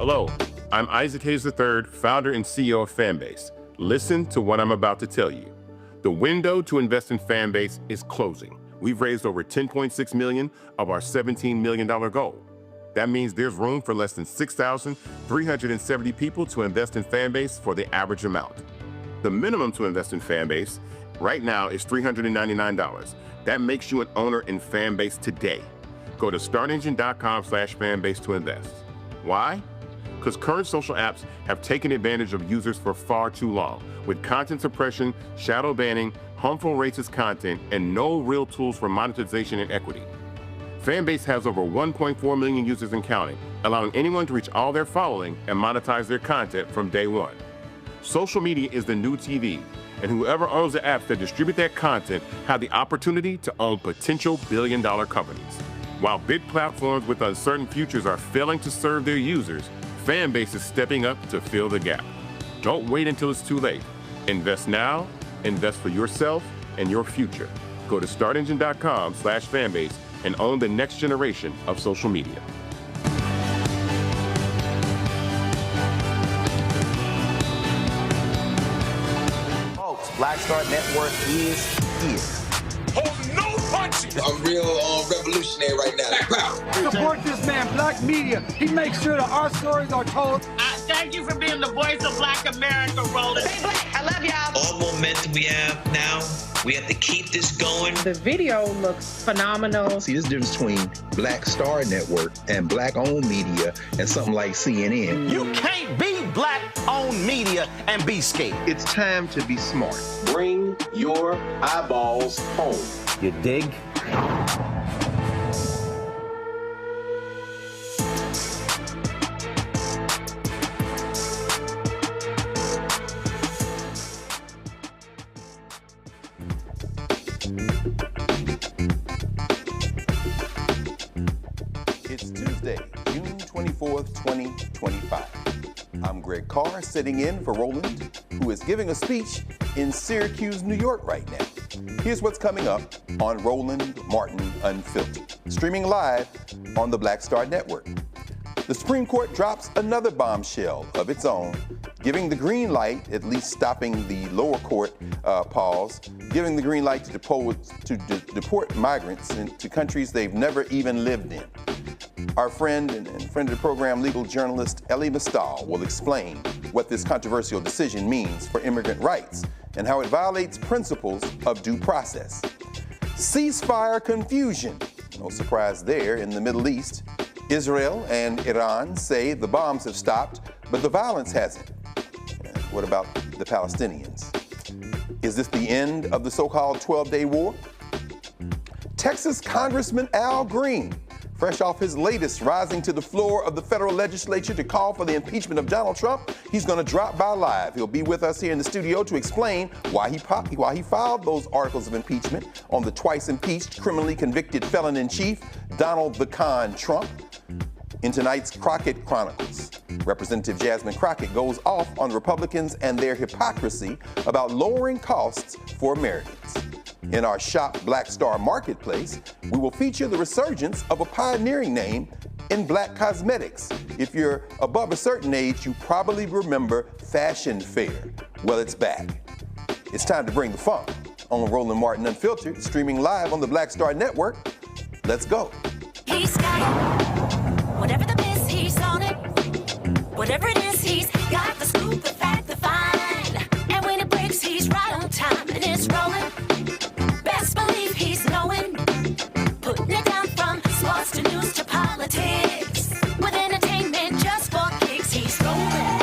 Hello, I'm Isaac Hayes III, founder and CEO of Fanbase. Listen to what I'm about to tell you. The window to invest in Fanbase is closing. We've raised over $10.6 million of our $17 million goal. That means there's room for less than 6,370 people to invest in Fanbase for the average amount. The minimum to invest in Fanbase right now is $399. That makes you an owner in Fanbase today. Go to startengine.com/fanbase to invest. Why? because current social apps have taken advantage of users for far too long, with content suppression, shadow banning, harmful racist content, and no real tools for monetization and equity. Fanbase has over 1.4 million users and counting, allowing anyone to reach all their following and monetize their content from day one. Social media is the new TV, and whoever owns the apps that distribute that content have the opportunity to own potential billion-dollar companies. While big platforms with uncertain futures are failing to serve their users, Fanbase is stepping up to fill the gap. Don't wait until it's too late. Invest now, invest for yourself and your future. Go to startengine.com/fanbase and own the next generation of social media. Folks, Black Star Network is here. Hold no punches! I'm real revolutionary right now. Support this man, Black Media. He makes sure that our stories are told. Thank you for being the voice of Black America, Roland. Stay black. I love y'all. All momentum we have now, we have to keep this going. The video looks phenomenal. See, there's a difference between Black Star Network and Black-owned media and something like CNN. You can't be Black-owned media and be scared. It's time to be smart. Bring your eyeballs home. You dig? It's Tuesday, June 24th, 2025. I'm Greg Carr, sitting in for Roland, who is giving a speech in Syracuse, New York right now. Here's what's coming up on Roland Martin Unfiltered, streaming live on the Black Star Network. The Supreme Court drops another bombshell of its own, giving the green light, at least stopping the lower court pause, giving the green light to deport migrants into countries they've never even lived in. Our friend and friend of the program, legal journalist Elie Mystal, will explain what this controversial decision means for immigrant rights and how it violates principles of due process. Ceasefire confusion. No surprise there in the Middle East. Israel and Iran say the bombs have stopped, but the violence hasn't. What about the Palestinians? Is this the end of the so-called 12-day war? Texas Congressman Al Green, fresh off his latest rising to the floor of the federal legislature to call for the impeachment of Donald Trump, he's going to drop by live. He'll be with us here in the studio to explain why he filed those articles of impeachment on the twice impeached, criminally convicted felon-in-chief, Donald the Con Trump. In tonight's Crockett Chronicles, Representative Jasmine Crockett goes off on Republicans and their hypocrisy about lowering costs for Americans. In our Shop Black Star Marketplace, we will feature the resurgence of a pioneering name in black cosmetics. If you're above a certain age, you probably remember Fashion Fair. Well, it's back. It's time to bring the funk on Roland Martin Unfiltered, streaming live on the Black Star Network. Let's go. He's got it. Whatever the biz, he's on it. Whatever it is, he's got the scoop, the fact, the find. And when it breaks, he's right on time and it's rolling. Best believe he's knowing. Putting it down from sports to news to politics. With entertainment just for kicks, he's rolling.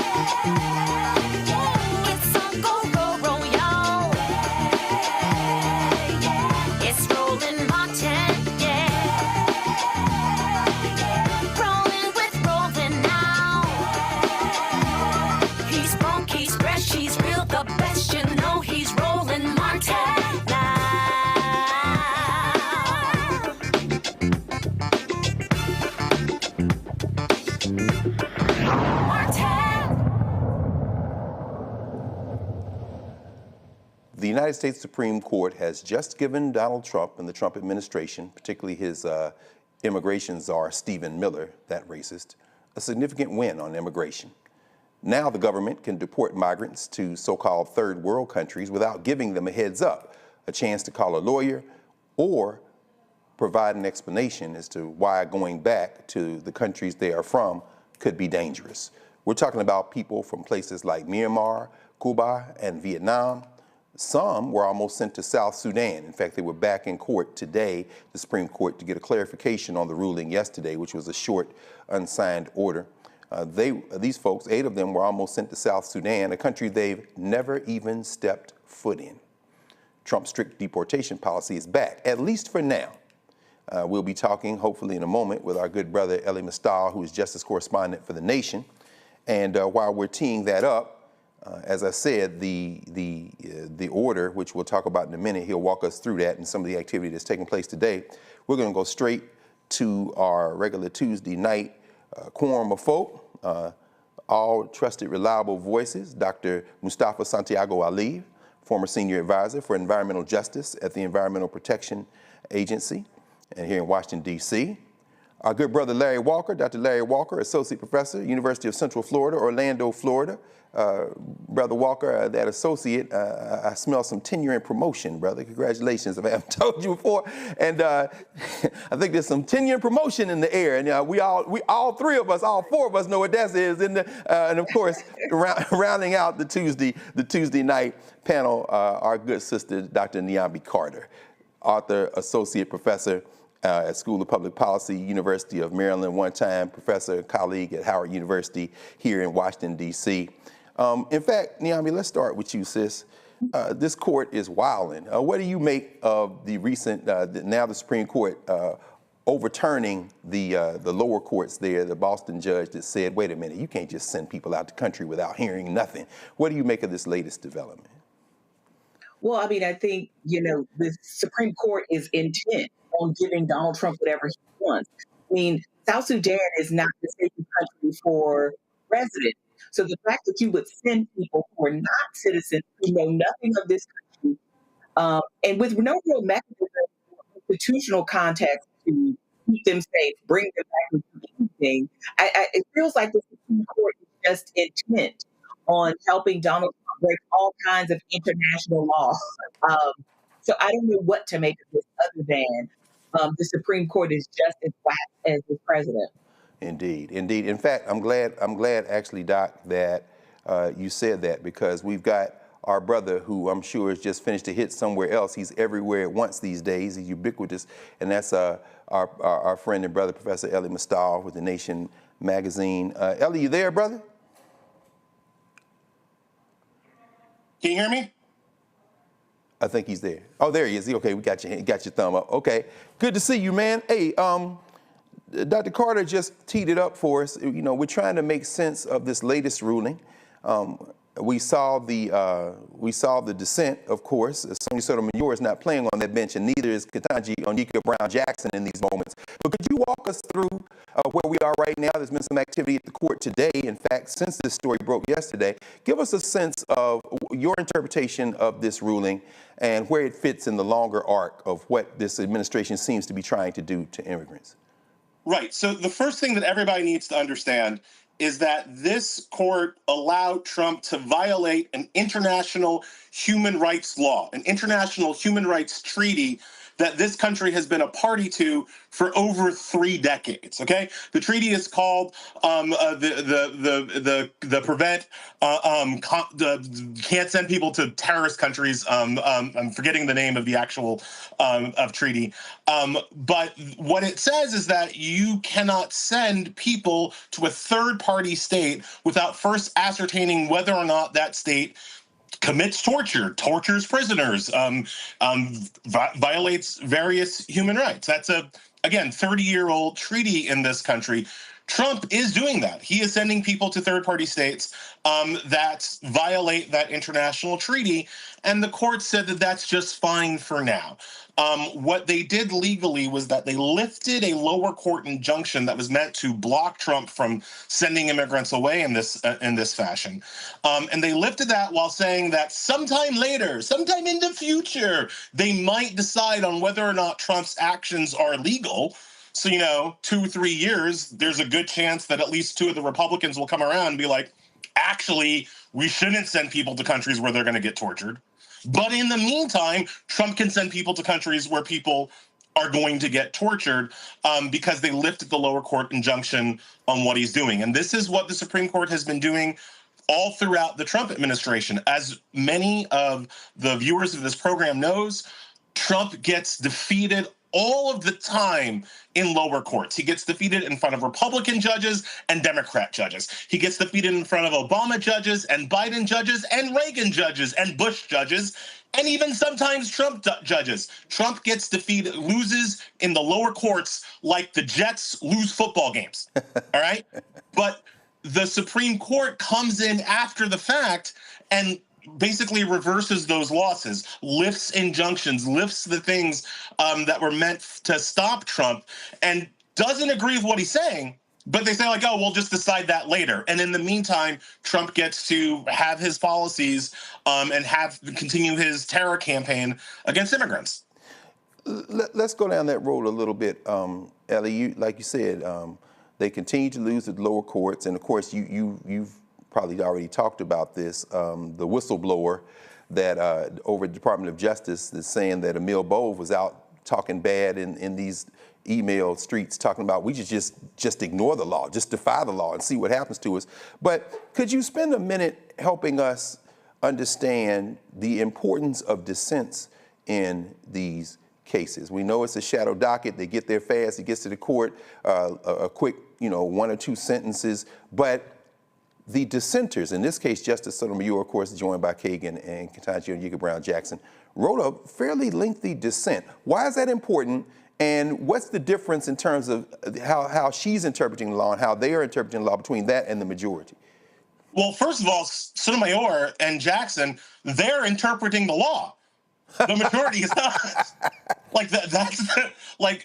It's on go, roll, y'all. It's Roland Martin, rolling with Roland now. He's funky, he's fresh, he's real, the best, you know he's Roland Martin now. The United States Supreme Court has just given Donald Trump and the Trump administration, particularly his immigration czar, Stephen Miller, that racist, a significant win on immigration. Now the government can deport migrants to so-called third world countries without giving them a heads up, a chance to call a lawyer, or provide an explanation as to why going back to the countries they are from could be dangerous. We're talking about people from places like Myanmar, Cuba, and Vietnam. Some were almost sent to South Sudan. In fact, they were back in court today, the Supreme Court, to get a clarification on the ruling yesterday, which was a short, unsigned order. These folks, 8 of them, were almost sent to South Sudan, a country they've never even stepped foot in. Trump's strict deportation policy is back, at least for now. We'll be talking, hopefully in a moment, with our good brother Elie Mystal, who is justice correspondent for The Nation. And while we're teeing that up, as I said, the order, which we'll talk about in a minute, he'll walk us through that and some of the activity that's taking place today. We're going to go straight to our regular Tuesday night quorum of folk, all trusted, reliable voices. Dr. Mustafa Santiago Ali, former senior advisor for environmental justice at the Environmental Protection Agency, and here in Washington, D.C. Our good brother Larry Walker, Dr. Larry Walker, associate professor, University of Central Florida, Orlando, Florida. Brother Walker, that associate, I smell some tenure and promotion, brother. Congratulations, if I haven't told you before. And I think there's some tenure and promotion in the air. And we all 3 of us, all 4 of us know what that is. And of course, rounding out the Tuesday night panel, our good sister, Dr. Niambi Carter, author, associate professor at School of Public Policy, University of Maryland, one-time professor, colleague at Howard University here in Washington, D.C. In fact, Niambi, let's start with you, sis. This court is wilding. What do you make of the recent, now the Supreme Court overturning the lower courts there, the Boston judge that said, wait a minute, you can't just send people out the country without hearing nothing. What do you make of this latest development? Well, I mean, I think, the Supreme Court is intent on giving Donald Trump whatever he wants. I mean, South Sudan is not the safest country for residents. So the fact that you would send people who are not citizens, who know nothing of this country, and with no real mechanism or institutional context to keep them safe, bring them back into anything, it feels like the Supreme Court is just intent on helping Donald Trump break all kinds of international law. So I don't know what to make of this other than the Supreme Court is just as whack as the president. Indeed. In fact, I'm glad actually, Doc, that you said that, because we've got our brother who I'm sure has just finished a hit somewhere else. He's everywhere at once these days. He's ubiquitous, and that's our friend and brother, Professor Elie Mystal with The Nation magazine. Elie, you there, brother? Can you hear me? I think he's there. Oh, there he is. Okay, we got your thumb up. Okay, good to see you, man. Hey, Dr. Carter just teed it up for us. We're trying to make sense of this latest ruling. We saw the dissent, of course. Sonia Sotomayor is not playing on that bench, and neither is Ketanji Onika Brown-Jackson in these moments. But could you walk us through where we are right now? There's been some activity at the court today. In fact, since this story broke yesterday, give us a sense of your interpretation of this ruling and where it fits in the longer arc of what this administration seems to be trying to do to immigrants. Right. So the first thing that everybody needs to understand is that this court allowed Trump to violate an international human rights law, an international human rights treaty that this country has been a party to for over 3 decades. Okay, the treaty is called the Prevent Can't Send People to Terrorist Countries. I'm forgetting the name of the actual of treaty, but what it says is that you cannot send people to a third-party state without first ascertaining whether or not that state commits torture, tortures prisoners, violates various human rights. That's again, 30-year-old treaty in this country. Trump is doing that. He is sending people to third-party states that violate that international treaty, and the court said that that's just fine for now. What they did legally was that they lifted a lower court injunction that was meant to block Trump from sending immigrants away in this fashion. And they lifted that while saying that sometime later, sometime in the future, they might decide on whether or not Trump's actions are legal. So, 2 or 3 years, there's a good chance that at least 2 of the Republicans will come around and be like, actually, we shouldn't send people to countries where they're going to get tortured. But in the meantime, Trump can send people to countries where people are going to get tortured because they lifted the lower court injunction on what he's doing. And this is what the Supreme Court has been doing all throughout the Trump administration. As many of the viewers of this program knows, Trump gets defeated all of the time in lower courts. He gets defeated in front of Republican judges and Democrat judges. He gets defeated in front of Obama judges and Biden judges and Reagan judges and Bush judges, and even sometimes Trump judges. Trump gets defeated, loses in the lower courts like the Jets lose football games. All right? But the Supreme Court comes in after the fact and basically reverses those losses, lifts injunctions, lifts the things that were meant to stop Trump, and doesn't agree with what he's saying. But they say, like, oh, we'll just decide that later. And in the meantime, Trump gets to have his policies and continue his terror campaign against immigrants. Let's go down that road a little bit. Ellie, like you said, they continue to lose at lower courts. And of course, you've probably already talked about this. The whistleblower that over the Department of Justice is saying that Emil Bove was out talking bad in these email streets, talking about we just ignore the law, just defy the law and see what happens to us. But could you spend a minute helping us understand the importance of dissents in these cases? We know it's a shadow docket. They get there fast. It gets to the court, a quick, 1 or 2 sentences. But the dissenters, in this case, Justice Sotomayor, of course, joined by Kagan and Ketanji and Yiga Brown Jackson, wrote a fairly lengthy dissent. Why is that important? And what's the difference in terms of how she's interpreting the law and how they are interpreting the law between that and the majority? Well, first of all, Sotomayor and Jackson, they're interpreting the law. The majority is not.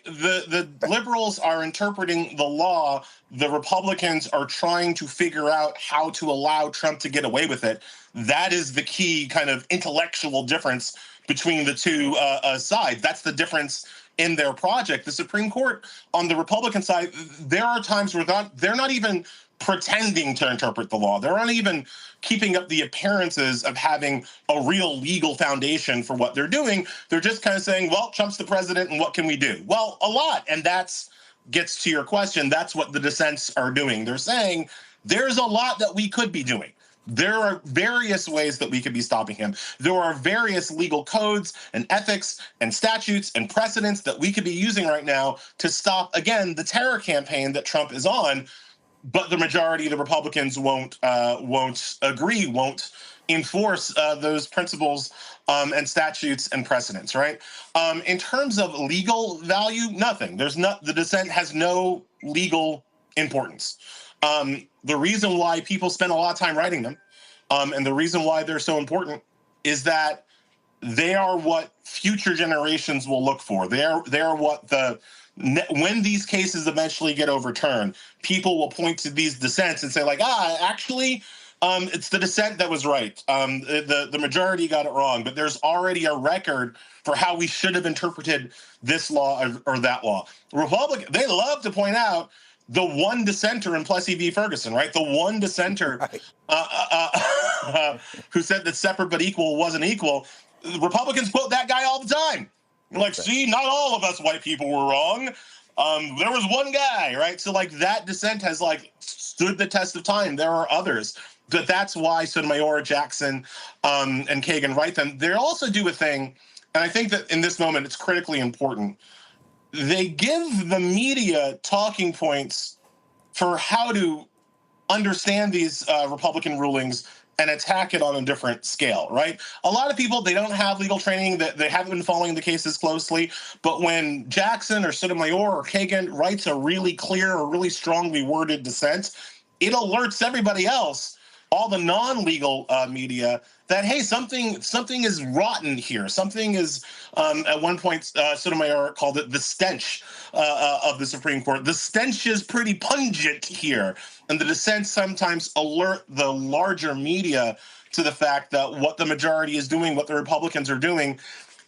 The liberals are interpreting the law. The Republicans are trying to figure out how to allow Trump to get away with it. That is the key kind of intellectual difference between the two sides. That's the difference in their project. The Supreme Court on the Republican side, there are times where they're not even pretending to interpret the law. They're not even keeping up the appearances of having a real legal foundation for what they're doing. They're just kind of saying, well, Trump's the president and what can we do? Well, a lot. And that's gets to your question. That's what the dissents are doing. They're saying there's a lot that we could be doing. There are various ways that we could be stopping him. There are various legal codes and ethics and statutes and precedents that we could be using right now to stop, again, the terror campaign that Trump is on. But the majority of the Republicans won't agree, won't enforce those principles and statutes and precedents, right? In terms of legal value, nothing. The dissent has no legal importance. The reason why people spend a lot of time writing them, and the reason why they're so important, is that they are what future generations will look for. They are what when these cases eventually get overturned, people will point to these dissents and say, like, actually, it's the dissent that was right. The majority got it wrong, but there's already a record for how we should have interpreted this law or that law. Republicans, they love to point out the one dissenter in Plessy v. Ferguson, right? The one dissenter who said that separate but equal wasn't equal. Republicans quote that guy all the time. Like, see, not all of us white people were wrong. There was one guy, right? So, that dissent has, stood the test of time. There are others. But that's why Sotomayor, Jackson, and Kagan write them. They also do a thing, and I think that in this moment it's critically important. They give the media talking points for how to understand these Republican rulings and attack it on a different scale, right? A lot of people, they don't have legal training, that they haven't been following the cases closely, but when Jackson or Sotomayor or Kagan writes a really clear or really strongly worded dissent, it alerts everybody else, all the non-legal media, that, hey, something is rotten here. Something is, at one point, Sotomayor called it the stench of the Supreme Court. The stench is pretty pungent here. And the dissents sometimes alert the larger media to the fact that what the majority is doing, what the Republicans are doing,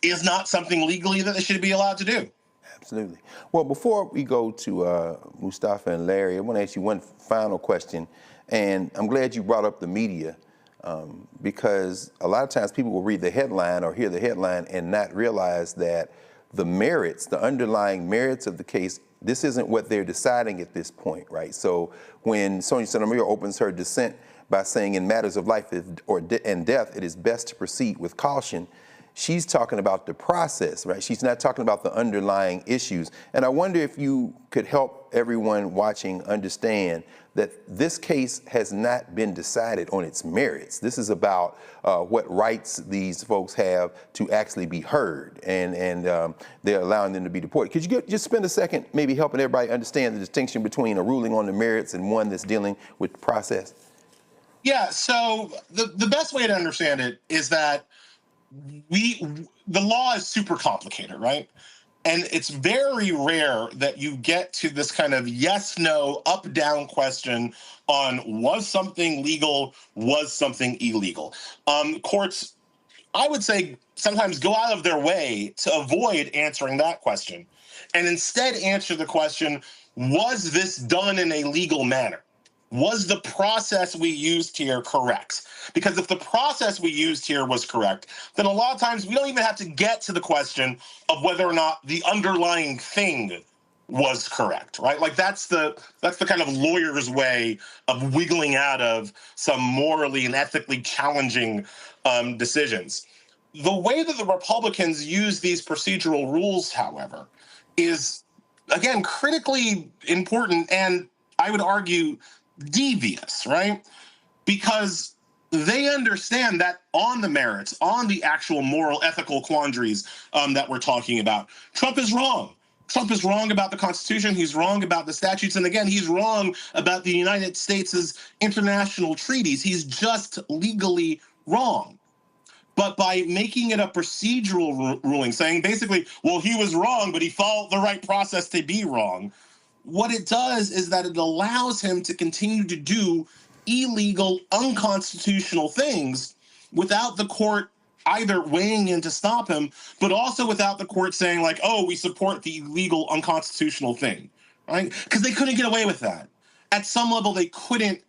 is not something legally that they should be allowed to do. Absolutely. Well, before we go to Mustafa and Larry, I want to ask you one final question. And I'm glad you brought up the media, because a lot of times people will read the headline or hear the headline and not realize that the merits, the underlying merits of the case, this isn't what they're deciding at this point, right? So when Sonia Sotomayor opens her dissent by saying in matters of life and death, it is best to proceed with caution, She's talking about the process, right? She's not talking about the underlying issues. And I wonder if you could help everyone watching understand that this case has not been decided on its merits. This is about what rights these folks have to actually be heard, and they're allowing them to be deported. Could you just spend a second maybe helping everybody understand the distinction between a ruling on the merits and one that's dealing with the process? Yeah, so the best way to understand it is that the law is super complicated, right? And it's very rare that you get to this kind of yes, no, up, down question on was something legal, was something illegal. Courts, I would say, sometimes go out of their way to avoid answering that question and instead answer the question, was this done in a legal manner? Was the process we used here correct? Because if the process we used here was correct, then a lot of times we don't even have to get to the question of whether or not the underlying thing was correct, right? Like that's the kind of lawyer's way of wiggling out of some morally and ethically challenging decisions. The way that the Republicans use these procedural rules, however, is, again, critically important and I would argue devious, right? Because they understand that on the merits, on the actual moral, ethical quandaries that we're talking about, Trump is wrong. Trump is wrong about the Constitution. He's wrong about the statutes. And again, he's wrong about the United States' international treaties. He's just legally wrong. But by making it a procedural ruling, saying basically, well, he was wrong, but he followed the right process to be wrong, what it does is that it allows him to continue to do illegal, unconstitutional things without the court either weighing in to stop him, but also without the court saying like, oh, we support the illegal, unconstitutional thing, right? Because they couldn't get away with that. At some level, they couldn't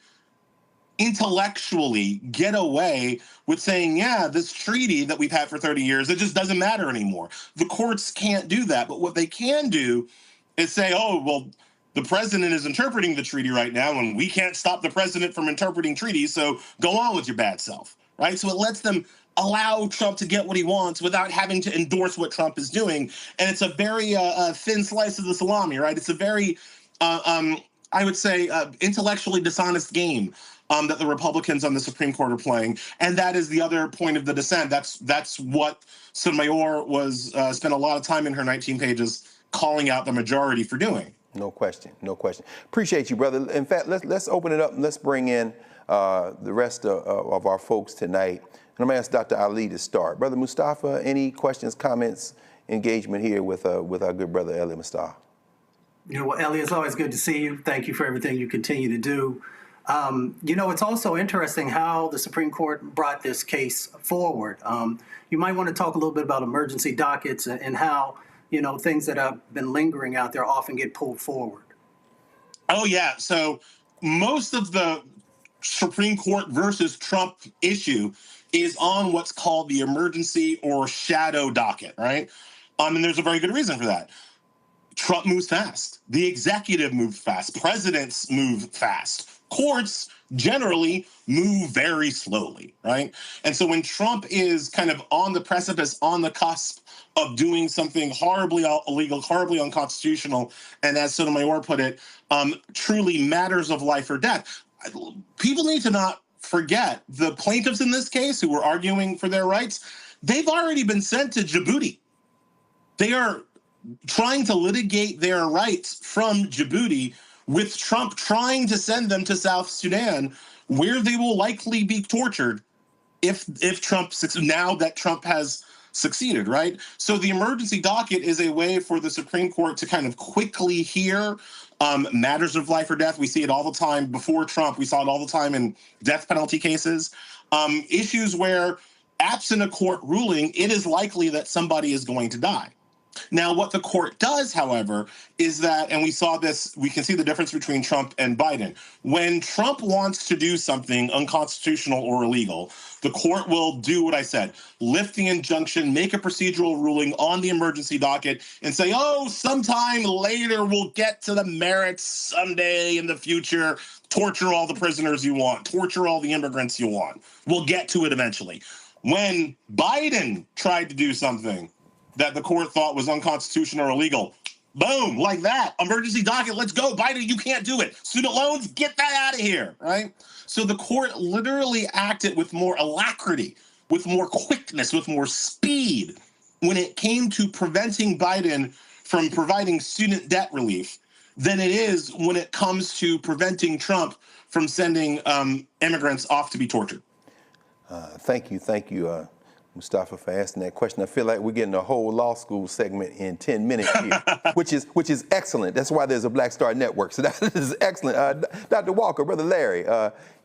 intellectually get away with saying, yeah, this treaty that we've had for 30 years, it just doesn't matter anymore. The courts can't do that. But what they can do is say, oh, well, the president is interpreting the treaty right now, and we can't stop the president from interpreting treaties, so go on with your bad self, right? So it lets them allow Trump to get what he wants without having to endorse what Trump is doing. And it's a very thin slice of the salami, right? It's a very, I would say, intellectually dishonest game that the Republicans on the Supreme Court are playing. And that is the other point of the dissent. That's what Sotomayor was spent a lot of time in her 19 pages calling out the majority for doing. No question, no question. Appreciate you, brother. In fact, let's open it up and let's bring in the rest of our folks tonight. And I'm going to ask Dr. Ali to start. Brother Mustafa, any questions, comments, engagement here with our good brother Elliot Mustafa? Well, Elliot, it's always good to see you. Thank you for everything you continue to do. It's also interesting how the Supreme Court brought this case forward. You might want to talk a little bit about emergency dockets and how things that have been lingering out there often get pulled forward. Oh, yeah. So most of the Supreme Court versus Trump issue is on what's called the emergency or shadow docket, right? And there's a very good reason for that. Trump moves fast. The executive moves fast. Presidents move fast. Courts generally move very slowly, right? And so when Trump is kind of on the precipice, on the cusp of doing something horribly illegal, horribly unconstitutional, and as Sotomayor put it, truly matters of life or death, people need to not forget the plaintiffs in this case who were arguing for their rights, they've already been sent to Djibouti. They are trying to litigate their rights from Djibouti, with Trump trying to send them to South Sudan, where they will likely be tortured if Trump, now that Trump has succeeded, right? So the emergency docket is a way for the Supreme Court to kind of quickly hear matters of life or death. We see it all the time before Trump. We saw it all the time in death penalty cases. Issues where, absent a court ruling, it is likely that somebody is going to die. Now, what the court does, however, is that, and we saw this, we can see the difference between Trump and Biden. When Trump wants to do something unconstitutional or illegal, the court will do what I said, lift the injunction, make a procedural ruling on the emergency docket, and say, oh, sometime later we'll get to the merits someday in the future. Torture all the prisoners you want. Torture all the immigrants you want. We'll get to it eventually. When Biden tried to do something that the court thought was unconstitutional or illegal, boom, like that. Emergency docket, let's go. Biden, you can't do it. Student loans, get that out of here, right? So the court literally acted with more alacrity, with more quickness, with more speed when it came to preventing Biden from providing student debt relief than it is when it comes to preventing Trump from sending immigrants off to be tortured. Thank you, Mustafa, for asking that question. I feel like we're getting a whole law school segment in 10 minutes here, which is excellent. That's why there's a Black Star Network. So that is excellent. Dr. Walker, Brother Larry,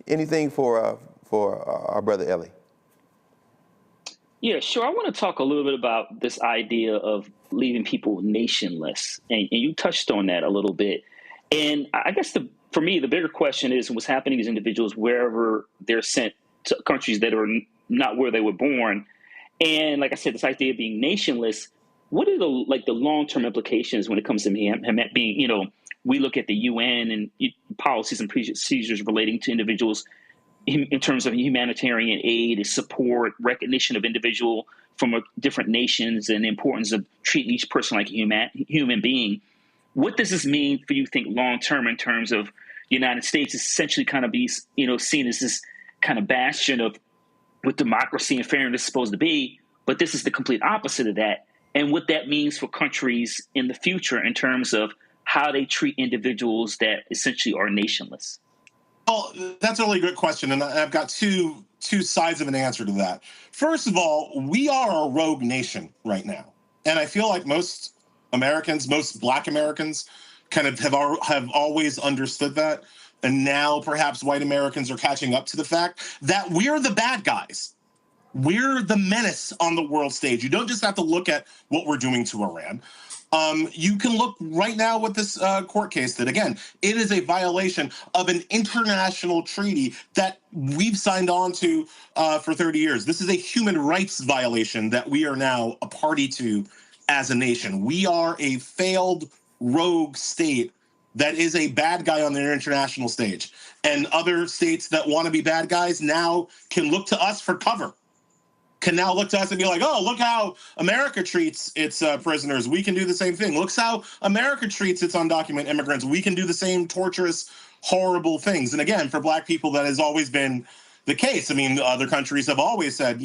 anything for our brother Ellie? Yeah, sure. I want to talk a little bit about this idea of leaving people nationless, and you touched on that a little bit. And I guess for me, the bigger question is what's happening to these individuals wherever they're sent to countries that are not where they were born. And like I said, this idea of being nationless, what are the long-term implications when it comes to being, we look at the UN and policies and procedures relating to individuals in terms of humanitarian aid, support, recognition of individual from different nations, and the importance of treating each person like a human being. What does this mean for you think long-term in terms of the United States essentially kind of be, seen as this kind of bastion of what democracy and fairness is supposed to be, but this is the complete opposite of that, and what that means for countries in the future in terms of how they treat individuals that essentially are nationless? Well, that's a really good question, and I've got two sides of an answer to that. First of all, we are a rogue nation right now, and I feel like most Americans, most Black Americans, kind of have always understood that. And now perhaps white Americans are catching up to the fact that we're the bad guys. We're the menace on the world stage. You don't just have to look at what we're doing to Iran. You can look right now what this court case did. Again, it is a violation of an international treaty that we've signed on to for 30 years. This is a human rights violation that we are now a party to as a nation. We are a failed rogue state that is a bad guy on the international stage. And other states that want to be bad guys now can look to us for cover, can now look to us and be like, oh, look how America treats its prisoners. We can do the same thing. Look how America treats its undocumented immigrants. We can do the same torturous, horrible things. And again, for Black people, that has always been the case. I mean, other countries have always said,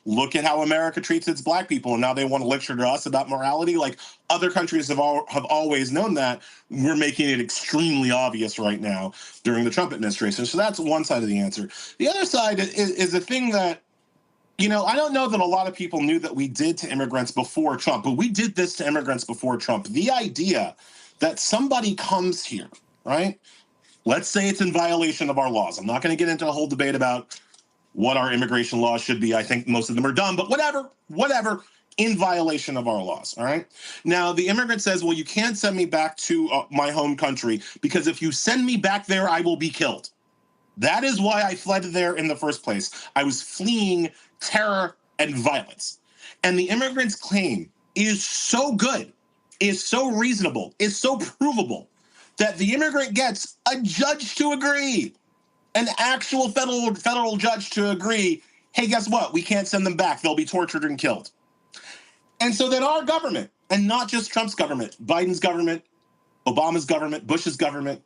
look at how America treats its Black people, and now they want to lecture to us about morality. Like, other countries have always known that. We're making it extremely obvious right now during the Trump administration. So that's one side of the answer. The other side is a thing that, I don't know that a lot of people knew that we did to immigrants before Trump, but we did this to immigrants before Trump. The idea that somebody comes here, right? Let's say it's in violation of our laws. I'm not going to get into a whole debate about what our immigration laws should be. I think most of them are dumb, but whatever, in violation of our laws, all right? Now, the immigrant says, well, you can't send me back to my home country because if you send me back there, I will be killed. That is why I fled there in the first place. I was fleeing terror and violence. And the immigrant's claim is so good, is so reasonable, is so provable, that the immigrant gets a judge to agree, an actual federal judge to agree, hey, guess what? We can't send them back. They'll be tortured and killed. And so then our government, and not just Trump's government, Biden's government, Obama's government, Bush's government,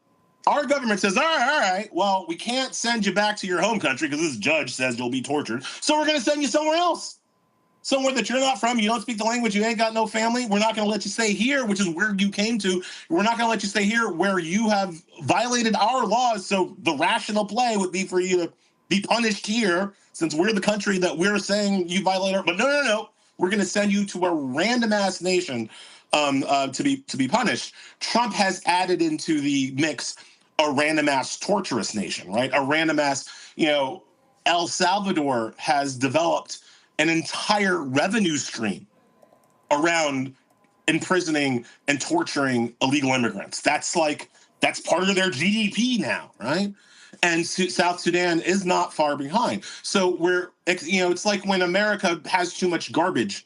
our government says, all right, well, we can't send you back to your home country because this judge says you'll be tortured, so we're going to send you somewhere else. Somewhere that you're not from, you don't speak the language, you ain't got no family. We're not going to let you stay here, which is where you came to. We're not going to let you stay here where you have violated our laws. So the rational play would be for you to be punished here, since we're the country that we're saying you violate our. But no. We're going to send you to a random ass nation to be punished. Trump has added into the mix a random ass torturous nation, right? A random ass, El Salvador has developed an entire revenue stream around imprisoning and torturing illegal immigrants. That's part of their GDP now, right? And South Sudan is not far behind. So it's like when America has too much garbage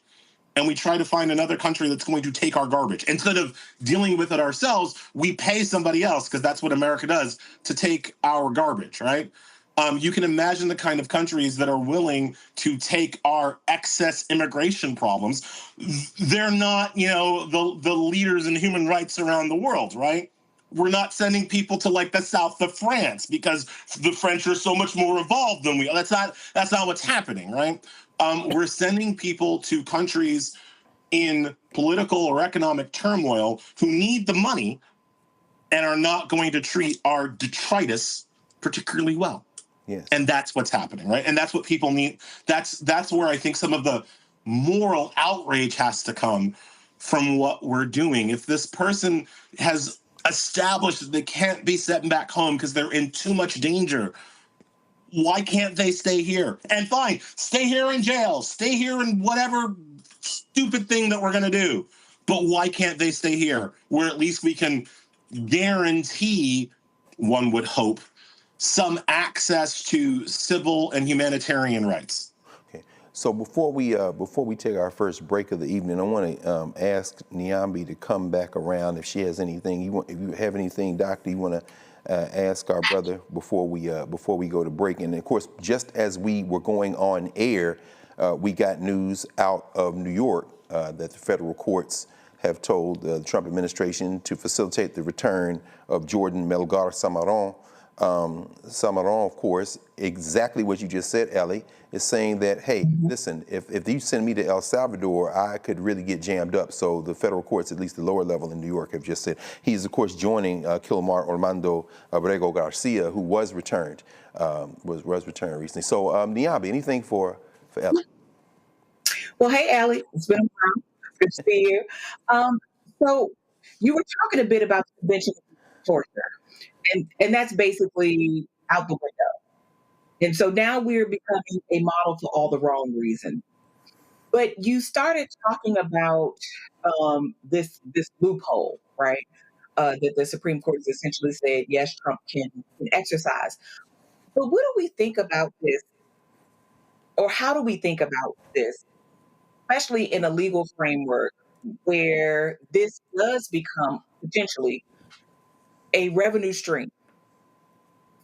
and we try to find another country that's going to take our garbage. Instead of dealing with it ourselves, we pay somebody else, because that's what America does, to take our garbage, right? You can imagine the kind of countries that are willing to take our excess immigration problems. They're not, the leaders in human rights around the world, right? We're not sending people to like the south of France because the French are so much more evolved than we are. That's not what's happening, right? We're sending people to countries in political or economic turmoil who need the money and are not going to treat our detritus particularly well. Yes. And that's what's happening, right? And that's what people need. That's where I think some of the moral outrage has to come from what we're doing. If this person has established that they can't be sent back home because they're in too much danger, why can't they stay here? And fine, stay here in jail, stay here in whatever stupid thing that we're going to do. But why can't they stay here where at least we can guarantee, one would hope, some access to civil and humanitarian rights? Okay. So before we take our first break of the evening, I want to ask Nyambi to come back around if she has anything. If you have anything, Doctor, you want to ask our brother before we go to break. And of course, just as we were going on air, we got news out of New York that the federal courts have told the Trump administration to facilitate the return of Jordan Melgar Samaran. Samaran, of course, exactly what you just said, Ellie, is saying that, hey, listen, if you send me to El Salvador, I could really get jammed up. So the federal courts, at least the lower level in New York, have just said he's, of course, joining Kilmar Orlando Abrego Garcia, who was returned recently. So, Nyambi, anything for Ellie? Well, hey, Allie, it's been a while. Good to see you. So you were talking a bit about the Convention of Torture, and that's basically out the window. And so now we're becoming a model for all the wrong reasons. But you started talking about this loophole, right? That the Supreme Court has essentially said, yes, Trump can exercise. But what do we think about this? Or how do we think about this, especially in a legal framework where this does become potentially a revenue stream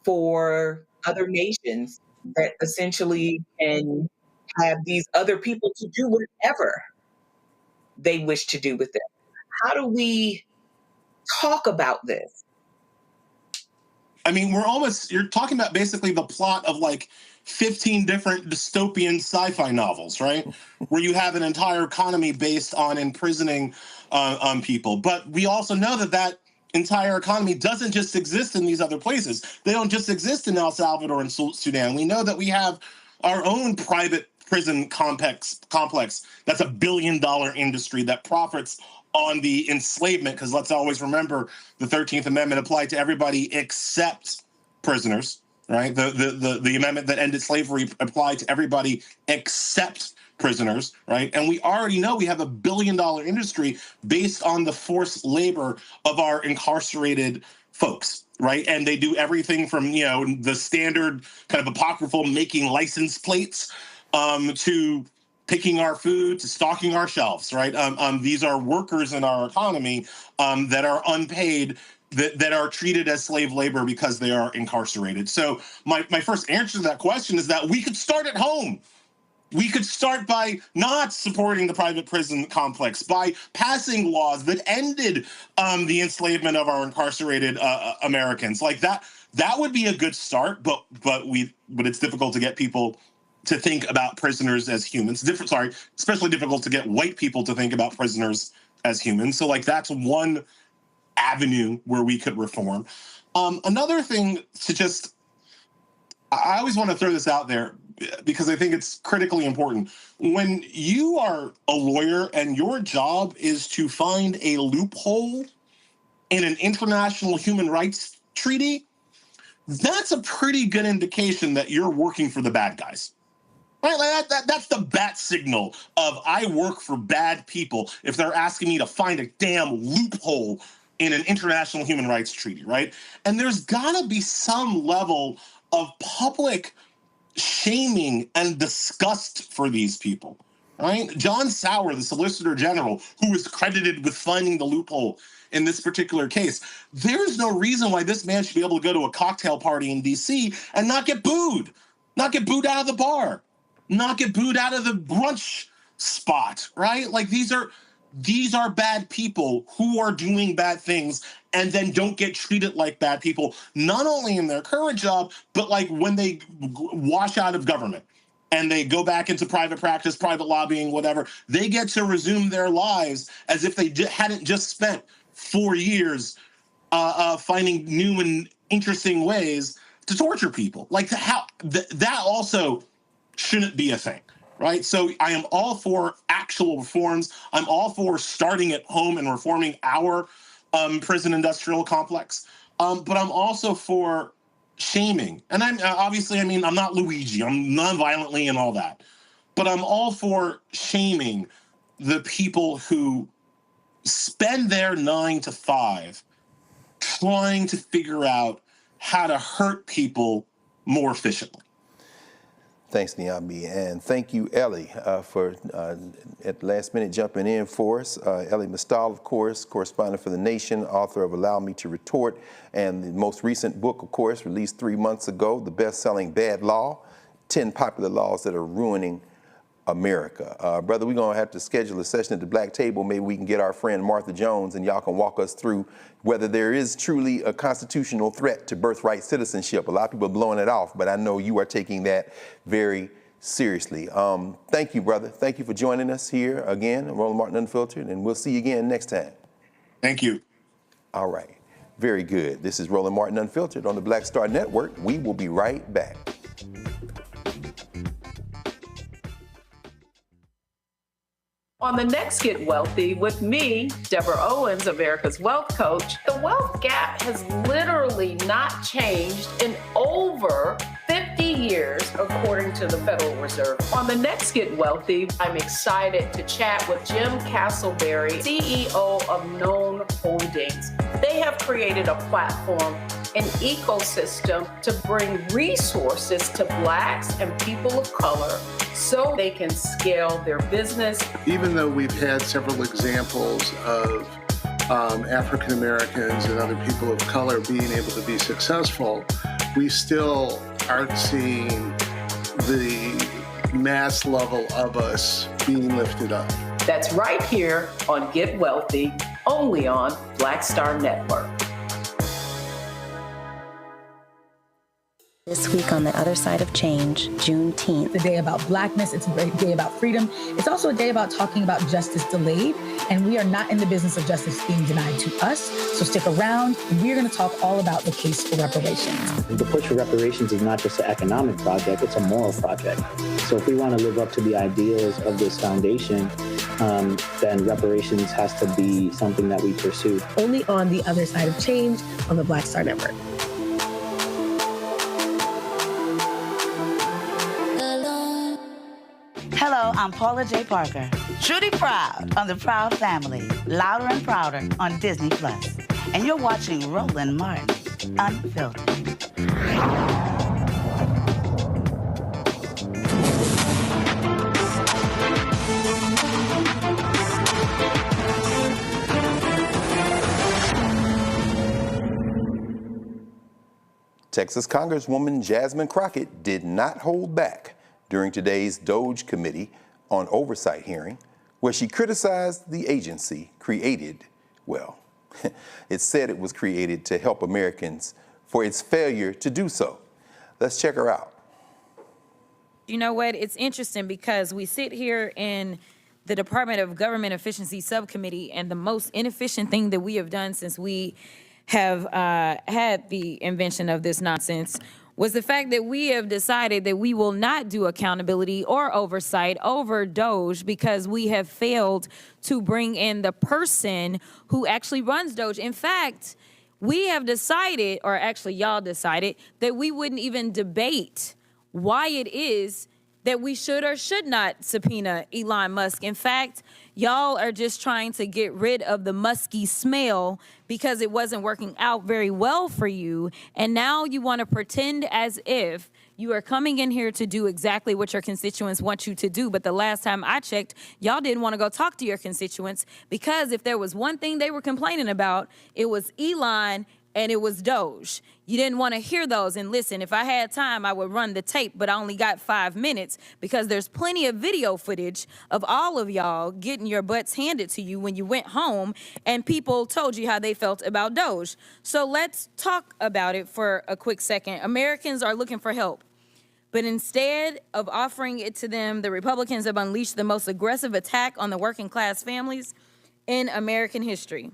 for other nations that essentially can have these other people to do whatever they wish to do with them? How do we talk about this? I mean, you're talking about basically the plot of like 15 different dystopian sci-fi novels, right? Where you have an entire economy based on imprisoning people. But we also know that entire economy doesn't just exist in these other places. They don't just exist in El Salvador and Sudan. We know that we have our own private prison complex that's $1 billion industry that profits on the enslavement, because let's always remember the 13th Amendment applied to everybody except prisoners, right? The amendment that ended slavery applied to everybody except prisoners, right? And we already know we have $1 billion industry based on the forced labor of our incarcerated folks, right? And they do everything from, the standard kind of apocryphal making license plates to picking our food, to stocking our shelves, right? These are workers in our economy that are unpaid, that are treated as slave labor because they are incarcerated. So my first answer to that question is that we could start at home. We could start by not supporting the private prison complex, by passing laws that ended the enslavement of our incarcerated Americans. Like that would be a good start, but it's difficult to get people to think about prisoners as humans. Especially difficult to get white people to think about prisoners as humans. So like that's one avenue where we could reform. Another thing I always want to throw this out there because I think it's critically important. When you are a lawyer and your job is to find a loophole in an international human rights treaty, that's a pretty good indication that you're working for the bad guys. Right, like that's the bat signal of I work for bad people if they're asking me to find a damn loophole in an international human rights treaty, right? And there's got to be some level of public shaming and disgust for these people, right? John Sauer, the Solicitor General, who is credited with finding the loophole in this particular case, there's no reason why this man should be able to go to a cocktail party in D.C. and not get booed out of the bar, not get booed out of the brunch spot, right? Like these are bad people who are doing bad things and then don't get treated like bad people, not only in their current job, but like when they wash out of government and they go back into private practice, private lobbying, whatever, they get to resume their lives as if they hadn't just spent 4 years finding new and interesting ways to torture people. Like that also shouldn't be a thing, right? So I am all for actual reforms. I'm all for starting at home and reforming our prison industrial complex. But I'm also for shaming. And I'm not Luigi. I'm non-violently and all that. But I'm all for shaming the people who spend their 9 to 5 trying to figure out how to hurt people more efficiently. Thanks, Niambi, and thank you, Ellie, for at the last minute jumping in for us. Ellie Mistal, of course, correspondent for The Nation, author of Allow Me to Retort, and the most recent book, of course, released 3 months ago, the best-selling Bad Law, 10 Popular Laws That Are Ruining America. Brother, we're going to have to schedule a session at the Black Table. Maybe we can get our friend Martha Jones and y'all can walk us through whether there is truly a constitutional threat to birthright citizenship. A lot of people are blowing it off, but I know you are taking that very seriously. Thank you, brother. Thank you for joining us here again, Roland Martin Unfiltered, and we'll see you again next time. Thank you. All right. Very good. This is Roland Martin Unfiltered on the Black Star Network. We will be right back. On the next Get Wealthy with me, Deborah Owens, America's Wealth Coach, the wealth gap has literally not changed in over 50 years, according to the Federal Reserve. On the next Get Wealthy, I'm excited to chat with Jim Castleberry, CEO of Known Holdings. They have created a platform, an ecosystem to bring resources to Blacks and people of color so they can scale their business. Even though we've had several examples of African Americans and other people of color being able to be successful, we still aren't seeing the mass level of us being lifted up. That's right here on Get Wealthy, only on Black Star Network. This week on The Other Side of Change, Juneteenth. It's a day about Blackness. It's a day about freedom. It's also a day about talking about justice delayed. And we are not in the business of justice being denied to us. So stick around. We're going to talk all about the case for reparations. The push for reparations is not just an economic project, it's a moral project. So if we want to live up to the ideals of this foundation, then reparations has to be something that we pursue. Only on The Other Side of Change on the Black Star Network. Hello, I'm Paula J. Parker. Truly proud on the Proud Family, Louder and Prouder on Disney+. And you're watching Roland Martin Unfiltered. Texas Congresswoman Jasmine Crockett did not hold back during today's DOJ Committee on Oversight hearing, where she criticized the agency created, well, it said it was created to help Americans for its failure to do so. Let's check her out. You know what? It's interesting because we sit here in the Department of Government Efficiency Subcommittee, and the most inefficient thing that we have done since we have had the invention of this nonsense was the fact that we have decided that we will not do accountability or oversight over DOJ because we have failed to bring in the person who actually runs DOJ. In fact, we have decided, or actually y'all decided, that we wouldn't even debate why it is that we should or should not subpoena Elon Musk. In fact, y'all are just trying to get rid of the musky smell because it wasn't working out very well for you. And now you want to pretend as if You are coming in here to do exactly what your constituents want you to do. But the last time I checked, y'all didn't want to go talk to your constituents, because if there was one thing they were complaining about, it was Elon and it was Doge. You didn't want to hear those. And listen, if I had time, I would run the tape, but I only got 5 minutes, because there's plenty of video footage of all of y'all getting your butts handed to you when you went home, and people told you how they felt about Doge. So let's talk about it for a quick second. Americans are looking for help, but instead of offering it to them, the Republicans have unleashed the most aggressive attack on the working class families in American history.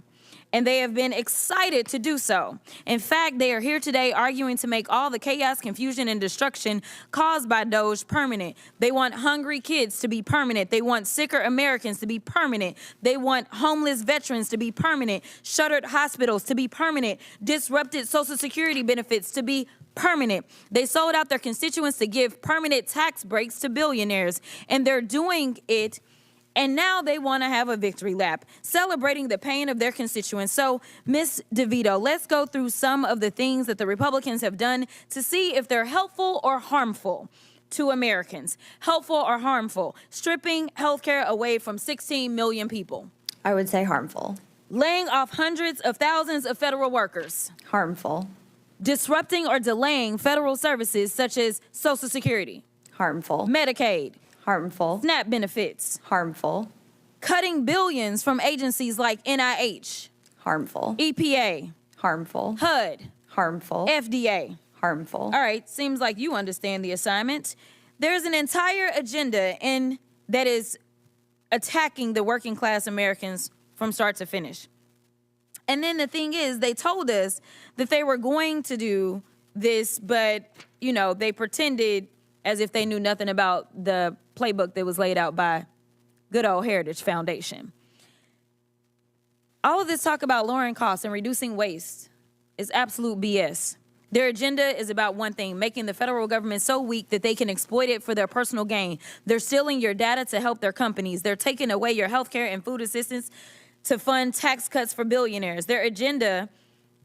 And they have been excited to do so. In fact, they are here today arguing to make all the chaos, confusion, and destruction caused by Doge permanent. They want hungry kids to be permanent. They want sicker Americans to be permanent. They want homeless veterans to be permanent, shuttered hospitals to be permanent, disrupted Social Security benefits to be permanent. They sold out their constituents to give permanent tax breaks to billionaires, and they're doing it. And now they want to have a victory lap, celebrating the pain of their constituents. So, Ms. DeVito, let's go through some of the things that the Republicans have done to see if they're helpful or harmful to Americans. Helpful or harmful? Stripping health care away from 16 million people. I would say harmful. Laying off hundreds of thousands of federal workers. Harmful. Disrupting or delaying federal services such as Social Security. Harmful. Medicaid. Harmful. SNAP benefits. Harmful. Cutting billions from agencies like NIH. Harmful. EPA. Harmful. HUD. Harmful. FDA. Harmful. All right, seems like you understand the assignment. There's an entire agenda that is attacking the working class Americans from start to finish. And then the thing is, they told us that they were going to do this, but, they pretended as if they knew nothing about the playbook that was laid out by good old Heritage Foundation. All of this talk about lowering costs and reducing waste is absolute BS. Their agenda is about one thing: making the federal government so weak that they can exploit it for their personal gain. They're stealing your data to help their companies. They're taking away your health care and food assistance to fund tax cuts for billionaires. Their agenda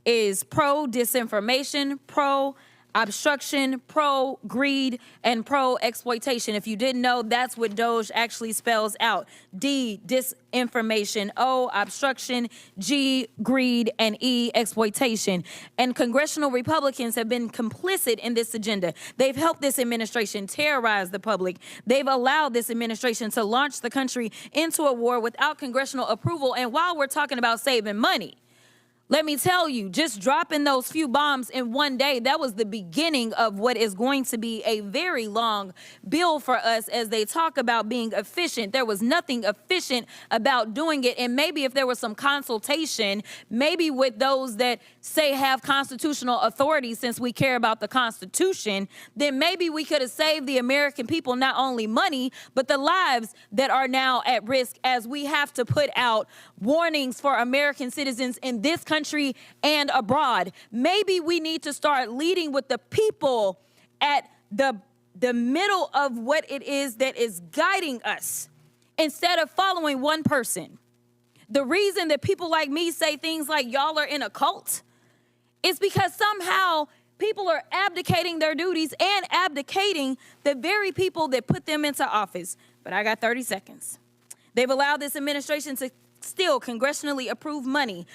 is pro-disinformation, pro-obstruction, pro-greed, and pro-exploitation. If you didn't know, that's what Doge actually spells out. D, disinformation. O, obstruction. G, greed. And E, exploitation. And congressional Republicans have been complicit in this agenda. They've helped this administration terrorize the public. They've allowed this administration to launch the country into a war without congressional approval. And while we're talking about saving money, let me tell you, just dropping those few bombs in one day, that was the beginning of what is going to be a very long bill for us as they talk about being efficient. There was nothing efficient about doing it. And maybe if there was some consultation, maybe with those that say have constitutional authority, since we care about the Constitution, then maybe we could have saved the American people not only money, but the lives that are now at risk, as we have to put out warnings for American citizens in this country and abroad. Maybe we need to start leading with the people at the middle of what it is that is guiding us, instead of following one person. The reason that people like me say things like y'all are in a cult is because somehow people are abdicating their duties and abdicating the very people that put them into office. But I got 30 seconds. They've allowed this administration to steal congressionally approved money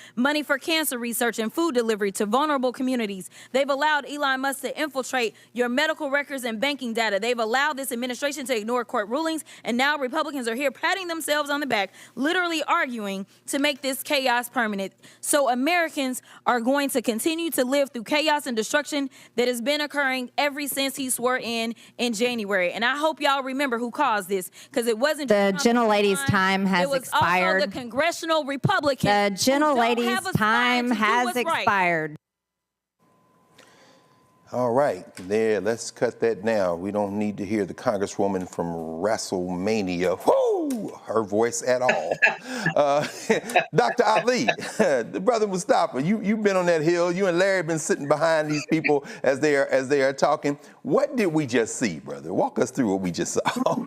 for cancer research and food delivery to vulnerable communities. They've allowed Elon Musk to infiltrate your medical records and banking data. They've allowed this administration to ignore court rulings, and now Republicans are here patting themselves on the back, literally arguing to make this chaos permanent. So Americans are going to continue to live through chaos and destruction that has been occurring ever since he swore in January. And I hope y'all remember who caused this, because it wasn't the gentlelady's time has expired. Also the congressional Republicans. The gentlelady's time has expired. All right, there, let's cut that now. We don't need to hear the Congresswoman from WrestleMania, her voice at all. Dr. Ali, Brother Mustafa, you've been on that hill. You and Larry have been sitting behind these people as they are talking. What did we just see, brother? Walk us through what we just saw.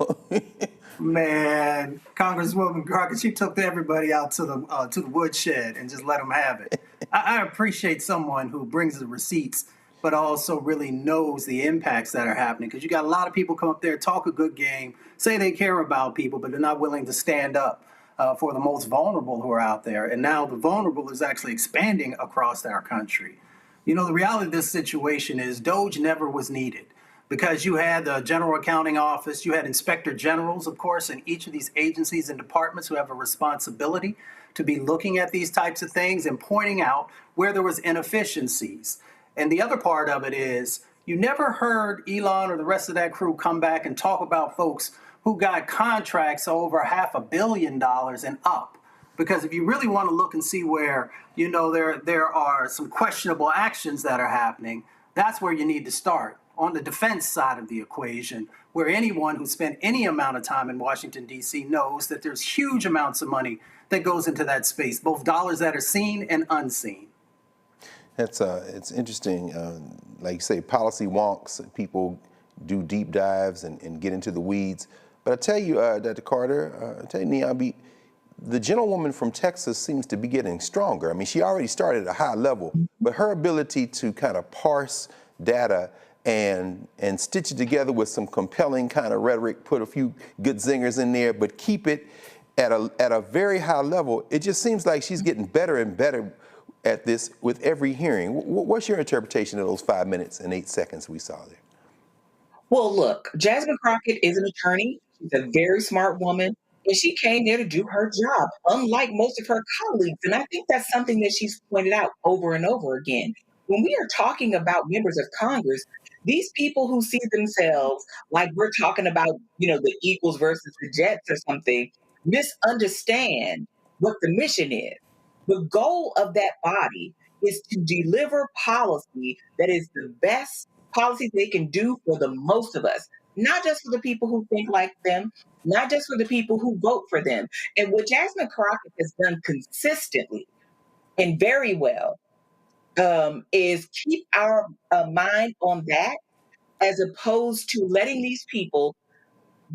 Man, Congresswoman Crockett, she took everybody out to the woodshed and just let them have it. I appreciate someone who brings the receipts but also really knows the impacts that are happening. Because you got a lot of people come up there, talk a good game, say they care about people, but they're not willing to stand up for the most vulnerable who are out there. And now the vulnerable is actually expanding across our country. You know, the reality of this situation is DOGE never was needed, because you had the General Accounting Office, you had Inspector Generals, of course, in each of these agencies and departments who have a responsibility to be looking at these types of things and pointing out where there was inefficiencies. And the other part of it is you never heard Elon or the rest of that crew come back and talk about folks who got contracts over $500 million and up. Because if you really want to look and see where, you know, there are some questionable actions that are happening, that's where you need to start, on the defense side of the equation, where anyone who spent any amount of time in Washington, D.C. knows that there's huge amounts of money that goes into that space, both dollars that are seen and unseen. It's interesting. Like you say, policy wonks, people do deep dives and get into the weeds. But I tell you, Dr. Carter, I tell you, Niambi, the gentlewoman from Texas seems to be getting stronger. I mean, she already started at a high level, but her ability to kind of parse data and stitch it together with some compelling kind of rhetoric, put a few good zingers in there, but keep it at a very high level, it just seems like she's getting better and better at this with every hearing. What's your interpretation of those 5 minutes and 8 seconds we saw there? Well, look, Jasmine Crockett is an attorney. She's a very smart woman, and she came there to do her job, unlike most of her colleagues. And I think that's something that she's pointed out over and over again. When we are talking about members of Congress, these people who see themselves like we're talking about, you know, the Eagles versus the Jets or something, misunderstand what the mission is. The goal of that body is to deliver policy that is the best policy they can do for the most of us, not just for the people who think like them, not just for the people who vote for them. And what Jasmine Crockett has done consistently and very well is keep our mind on that, as opposed to letting these people,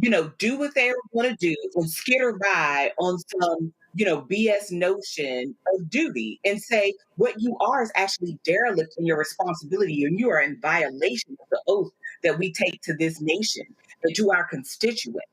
you know, do what they want to do and skitter by on some, you know, BS notion of duty, and say what you are is actually derelict in your responsibility, and you are in violation of the oath that we take to this nation and to our constituents.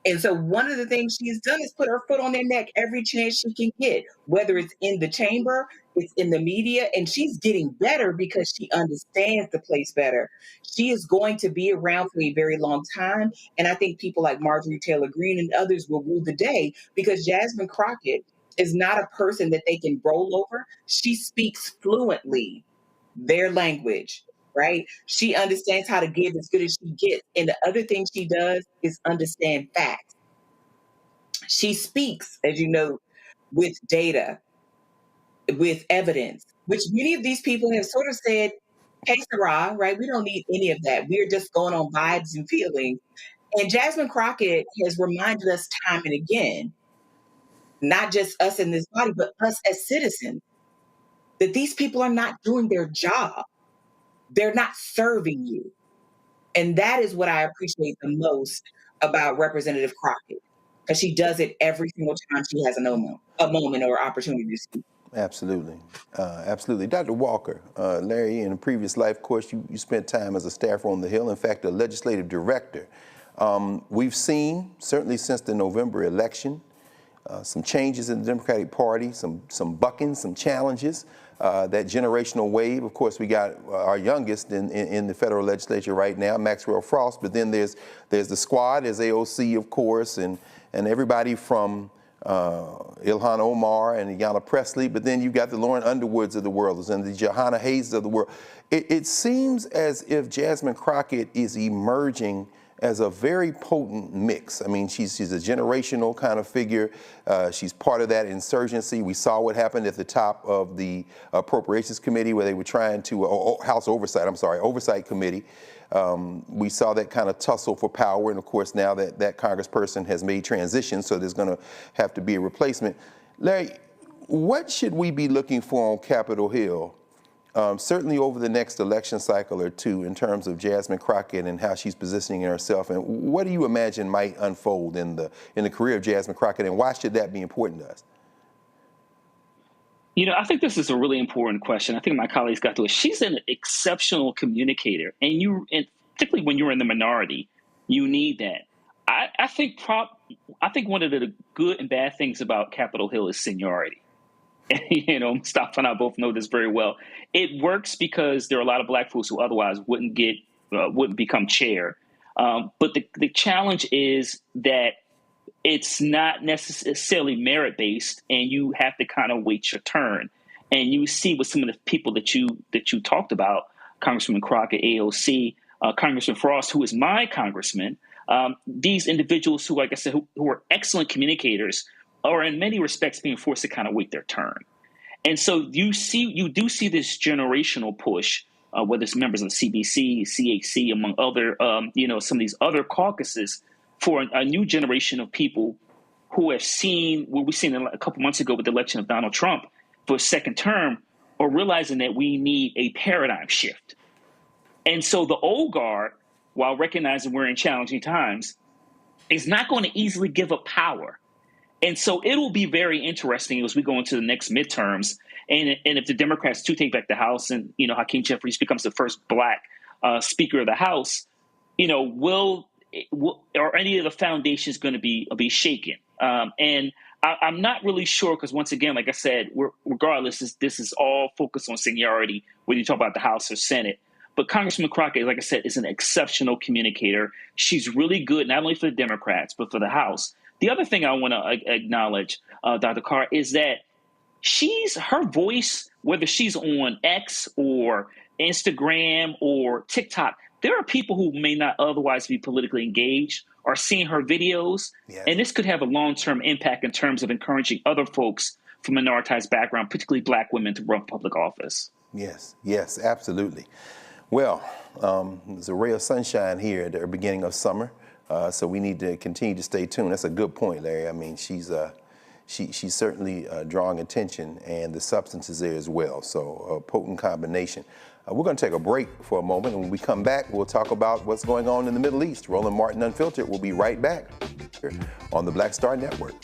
And so one of the things she's done is put her foot on their neck every chance she can get, whether it's in the chamber, it's in the media, and she's getting better because she understands the place better. She is going to be around for a very long time. And I think people like Marjorie Taylor Greene and others will rule the day, because Jasmine Crockett is not a person that they can roll over. She speaks fluently their language. Right? She understands how to give as good as she gets. And the other thing she does is understand facts. She speaks, as you know, with data, with evidence, which many of these people have sort of said, hey, Sarah, right? We don't need any of that. We're just going on vibes and feelings. And Jasmine Crockett has reminded us time and again, not just us in this body, but us as citizens, that these people are not doing their job. They're not serving you. And that is what I appreciate the most about Representative Crockett, because she does it every single time she has a moment or opportunity to speak. Absolutely. Absolutely. Dr. Walker, Larry, in a previous life, of course, you spent time as a staffer on the Hill, in fact, a legislative director. We've seen, certainly since the November election, some changes in the Democratic Party, some bucking, some challenges. That generational wave, of course, we got our youngest in the federal legislature right now, Maxwell Frost, but then there's the squad, there's AOC, of course, and everybody from Ilhan Omar and Ayanna Pressley, but then you've got the Lauren Underwoods of the world and the Johanna Hayes of the world. It seems as if Jasmine Crockett is emerging as a very potent mix. I mean, she's a generational kind of figure. She's part of that insurgency. We saw what happened at the top of the Appropriations Committee, where they were trying to, Oversight Committee. We saw that kind of tussle for power, and of course now that congressperson has made transition, so there's gonna have to be a replacement. Larry, what should we be looking for on Capitol Hill, certainly over the next election cycle or two, in terms of Jasmine Crockett and how she's positioning herself, and what do you imagine might unfold in the career of Jasmine Crockett, and why should that be important to us? I think this is a really important question. I think my colleagues got to it. She's an exceptional communicator, and particularly when you're in the minority, you need that. I think one of the good and bad things about Capitol Hill is seniority. Mustafa and I both know this very well. It works because there are a lot of Black folks who otherwise wouldn't become chair. But the challenge is that it's not necessarily merit-based, and you have to kind of wait your turn. And you see with some of the people that you talked about, Congressman Crockett, AOC, Congressman Frost, who is my congressman, these individuals who, like I said, who are excellent communicators, are in many respects being forced to kind of wait their turn. And so you do see this generational push, whether it's members of the CBC, CHC, among other, some of these other caucuses, for a new generation of people who have seen what we've seen a couple months ago with the election of Donald Trump for a second term, are realizing that we need a paradigm shift. And so the old guard, while recognizing we're in challenging times, is not going to easily give up power. And so it will be very interesting as we go into the next midterms. And if the Democrats do take back the House and, Hakeem Jeffries becomes the first Black Speaker of the House, are any of the foundations going to be shaken? And I'm not really sure, because once again, like I said, regardless, this is all focused on seniority, whether you talk about the House or Senate. But Congressman Crockett, like I said, is an exceptional communicator. She's really good, not only for the Democrats, but for the House. The other thing I want to acknowledge, Dr. Carr, is that her voice, whether she's on X or Instagram or TikTok, there are people who may not otherwise be politically engaged are seeing her videos. Yes. And this could have a long-term impact in terms of encouraging other folks from minoritized background, particularly Black women, to run public office. Yes, absolutely. Well, there's a ray of sunshine here at the beginning of summer, so we need to continue to stay tuned. That's a good point, Larry. I mean, she's certainly drawing attention, and the substance is there as well. So a potent combination. We're going to take a break for a moment, and when we come back, we'll talk about what's going on in the Middle East. Roland Martin Unfiltered will be right back here on the Black Star Network.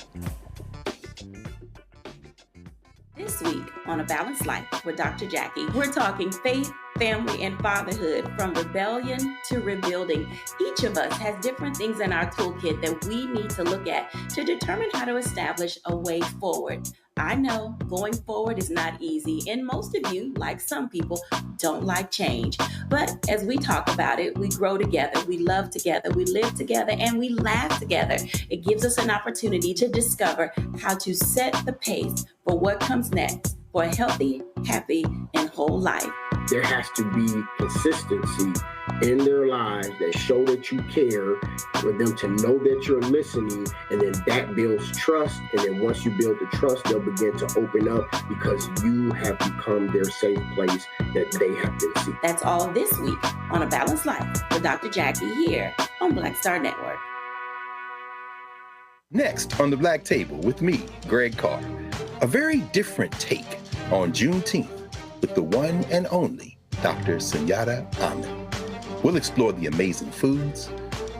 This week on A Balanced Life with Dr. Jackie, we're talking faith, family, and fatherhood, from rebellion to rebuilding. Each of us has different things in our toolkit that we need to look at to determine how to establish a way forward. I know going forward is not easy, and most of you, like some people, don't like change. But as we talk about it, we grow together, we love together, we live together, and we laugh together. It gives us an opportunity to discover how to set the pace for what comes next for a healthy, happy, and whole life. There has to be consistency in their lives that show that you care, for them to know that you're listening, and then that builds trust. And then once you build the trust, they'll begin to open up because you have become their safe place that they have been seeking. That's all this week on A Balanced Life with Dr. Jackie here on Black Star Network. Next on the Black Table with me, Greg Carr, a very different take on Juneteenth with the one and only Dr. Sunyata Ahmed. We'll explore the amazing foods,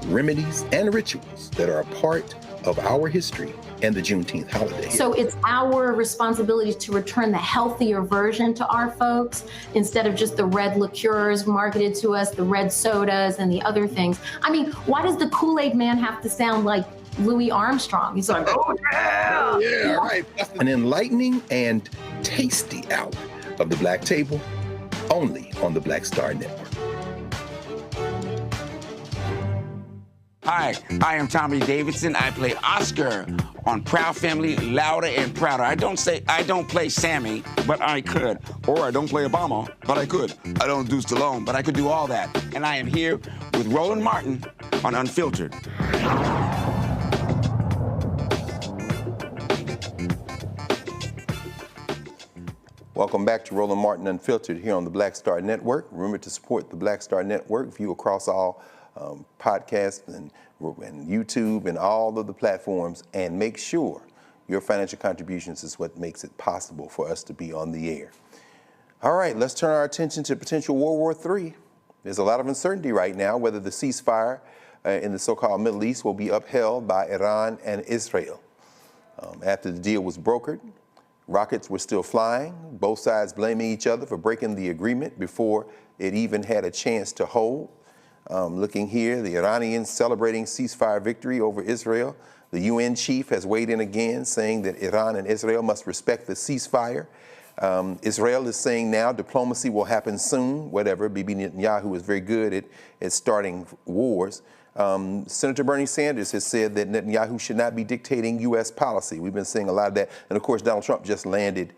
remedies, and rituals that are a part of our history and the Juneteenth holiday. So it's our responsibility to return the healthier version to our folks instead of just the red liqueurs marketed to us, the red sodas and the other things. I mean, why does the Kool-Aid man have to sound like Louis Armstrong? He's like, oh yeah! Oh, yeah, right. An enlightening and tasty hour of the Black Table, only on the Black Star Network. Hi, I am Tommy Davidson. I play Oscar on Proud Family, Louder and Prouder. I don't play Sammy, but I could. Or I don't play Obama, but I could. I don't do Stallone, but I could do all that. And I am here with Roland Martin on Unfiltered. Welcome back to Roland Martin Unfiltered here on the Black Star Network. Remember to support the Black Star Network. View across all podcasts and YouTube and all of the platforms, and make sure your financial contributions is what makes it possible for us to be on the air. All right, let's turn our attention to potential World War III. There's a lot of uncertainty right now whether the ceasefire in the so-called Middle East will be upheld by Iran and Israel. After the deal was brokered, Rockets were still flying, both sides blaming each other for breaking the agreement before it even had a chance to hold. Looking here, the Iranians celebrating ceasefire victory over Israel. The UN chief has weighed in again, saying that Iran and Israel must respect the ceasefire. Israel is saying now diplomacy will happen soon, whatever. Bibi Netanyahu is very good at starting wars. Senator Bernie Sanders has said that Netanyahu should not be dictating U.S. policy. We've been seeing a lot of that. And of course, Donald Trump just landed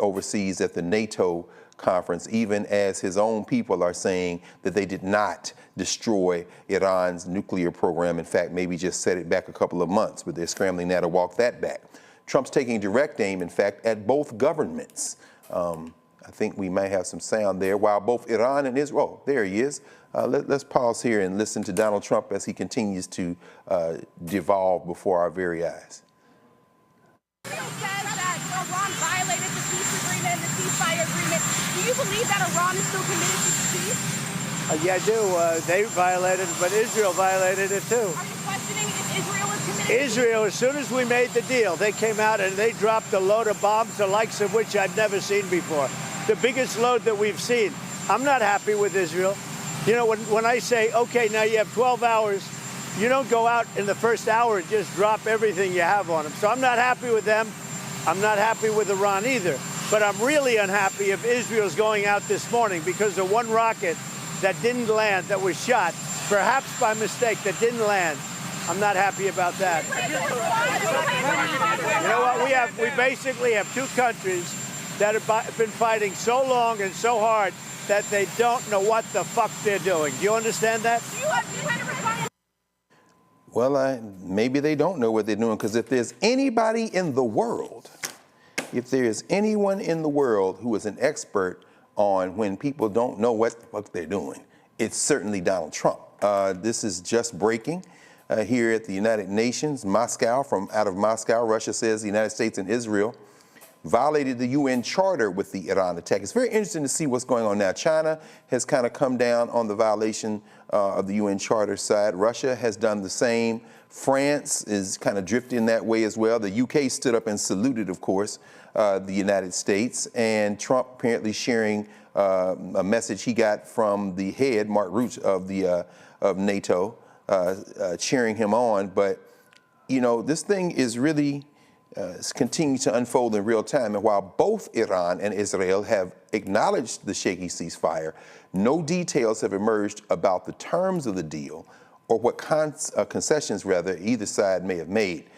overseas at the NATO conference, even as his own people are saying that they did not destroy Iran's nuclear program. In fact, maybe just set it back a couple of months, but they're scrambling now to walk that back. Trump's taking direct aim, in fact, at both governments. I think we might have some sound there. While both Iran and Israel, there he is. Let's pause here and listen to Donald Trump as he continues to devolve before our very eyes. Israel says that Iran violated the peace agreement and the ceasefire agreement. Do you believe that Iran is still committed to peace? Yeah, I do. They violated it, but Israel violated it too. Are you questioning if Israel is committed? Israel, as soon as we made the deal, they came out and they dropped a load of bombs, the likes of which I'd never seen before. The biggest load that we've seen. I'm not happy with Israel. You know, when I say, okay, now you have 12 hours, you don't go out in the first hour and just drop everything you have on them. So I'm not happy with them. I'm not happy with Iran either. But I'm really unhappy if Israel's going out this morning because of one rocket that didn't land, that was shot, perhaps by mistake, that didn't land. I'm not happy about that. You know what? We basically have two countries that have been fighting so long and so hard that they don't know what the fuck they're doing. Do you understand that? Well, maybe they don't know what they're doing, because if there's anybody in the world, if there's anyone in the world who is an expert on when people don't know what the fuck they're doing, it's certainly Donald Trump. This is just breaking here at the United Nations, Moscow. From out of Moscow, Russia says the United States and Israel violated the UN charter with the Iran attack. It's very interesting to see what's going on now. China has kind of come down on the violation of the UN charter side. Russia has done the same. France is kind of drifting that way as well. The UK stood up and saluted, of course, the United States. And Trump apparently sharing a message he got from the head, Mark Rutte, of NATO, cheering him on. But, you know, this thing is really continue to unfold in real time. And while both Iran and Israel have acknowledged the shaky ceasefire, no details have emerged about the terms of the deal or what concessions, rather, either side may have made.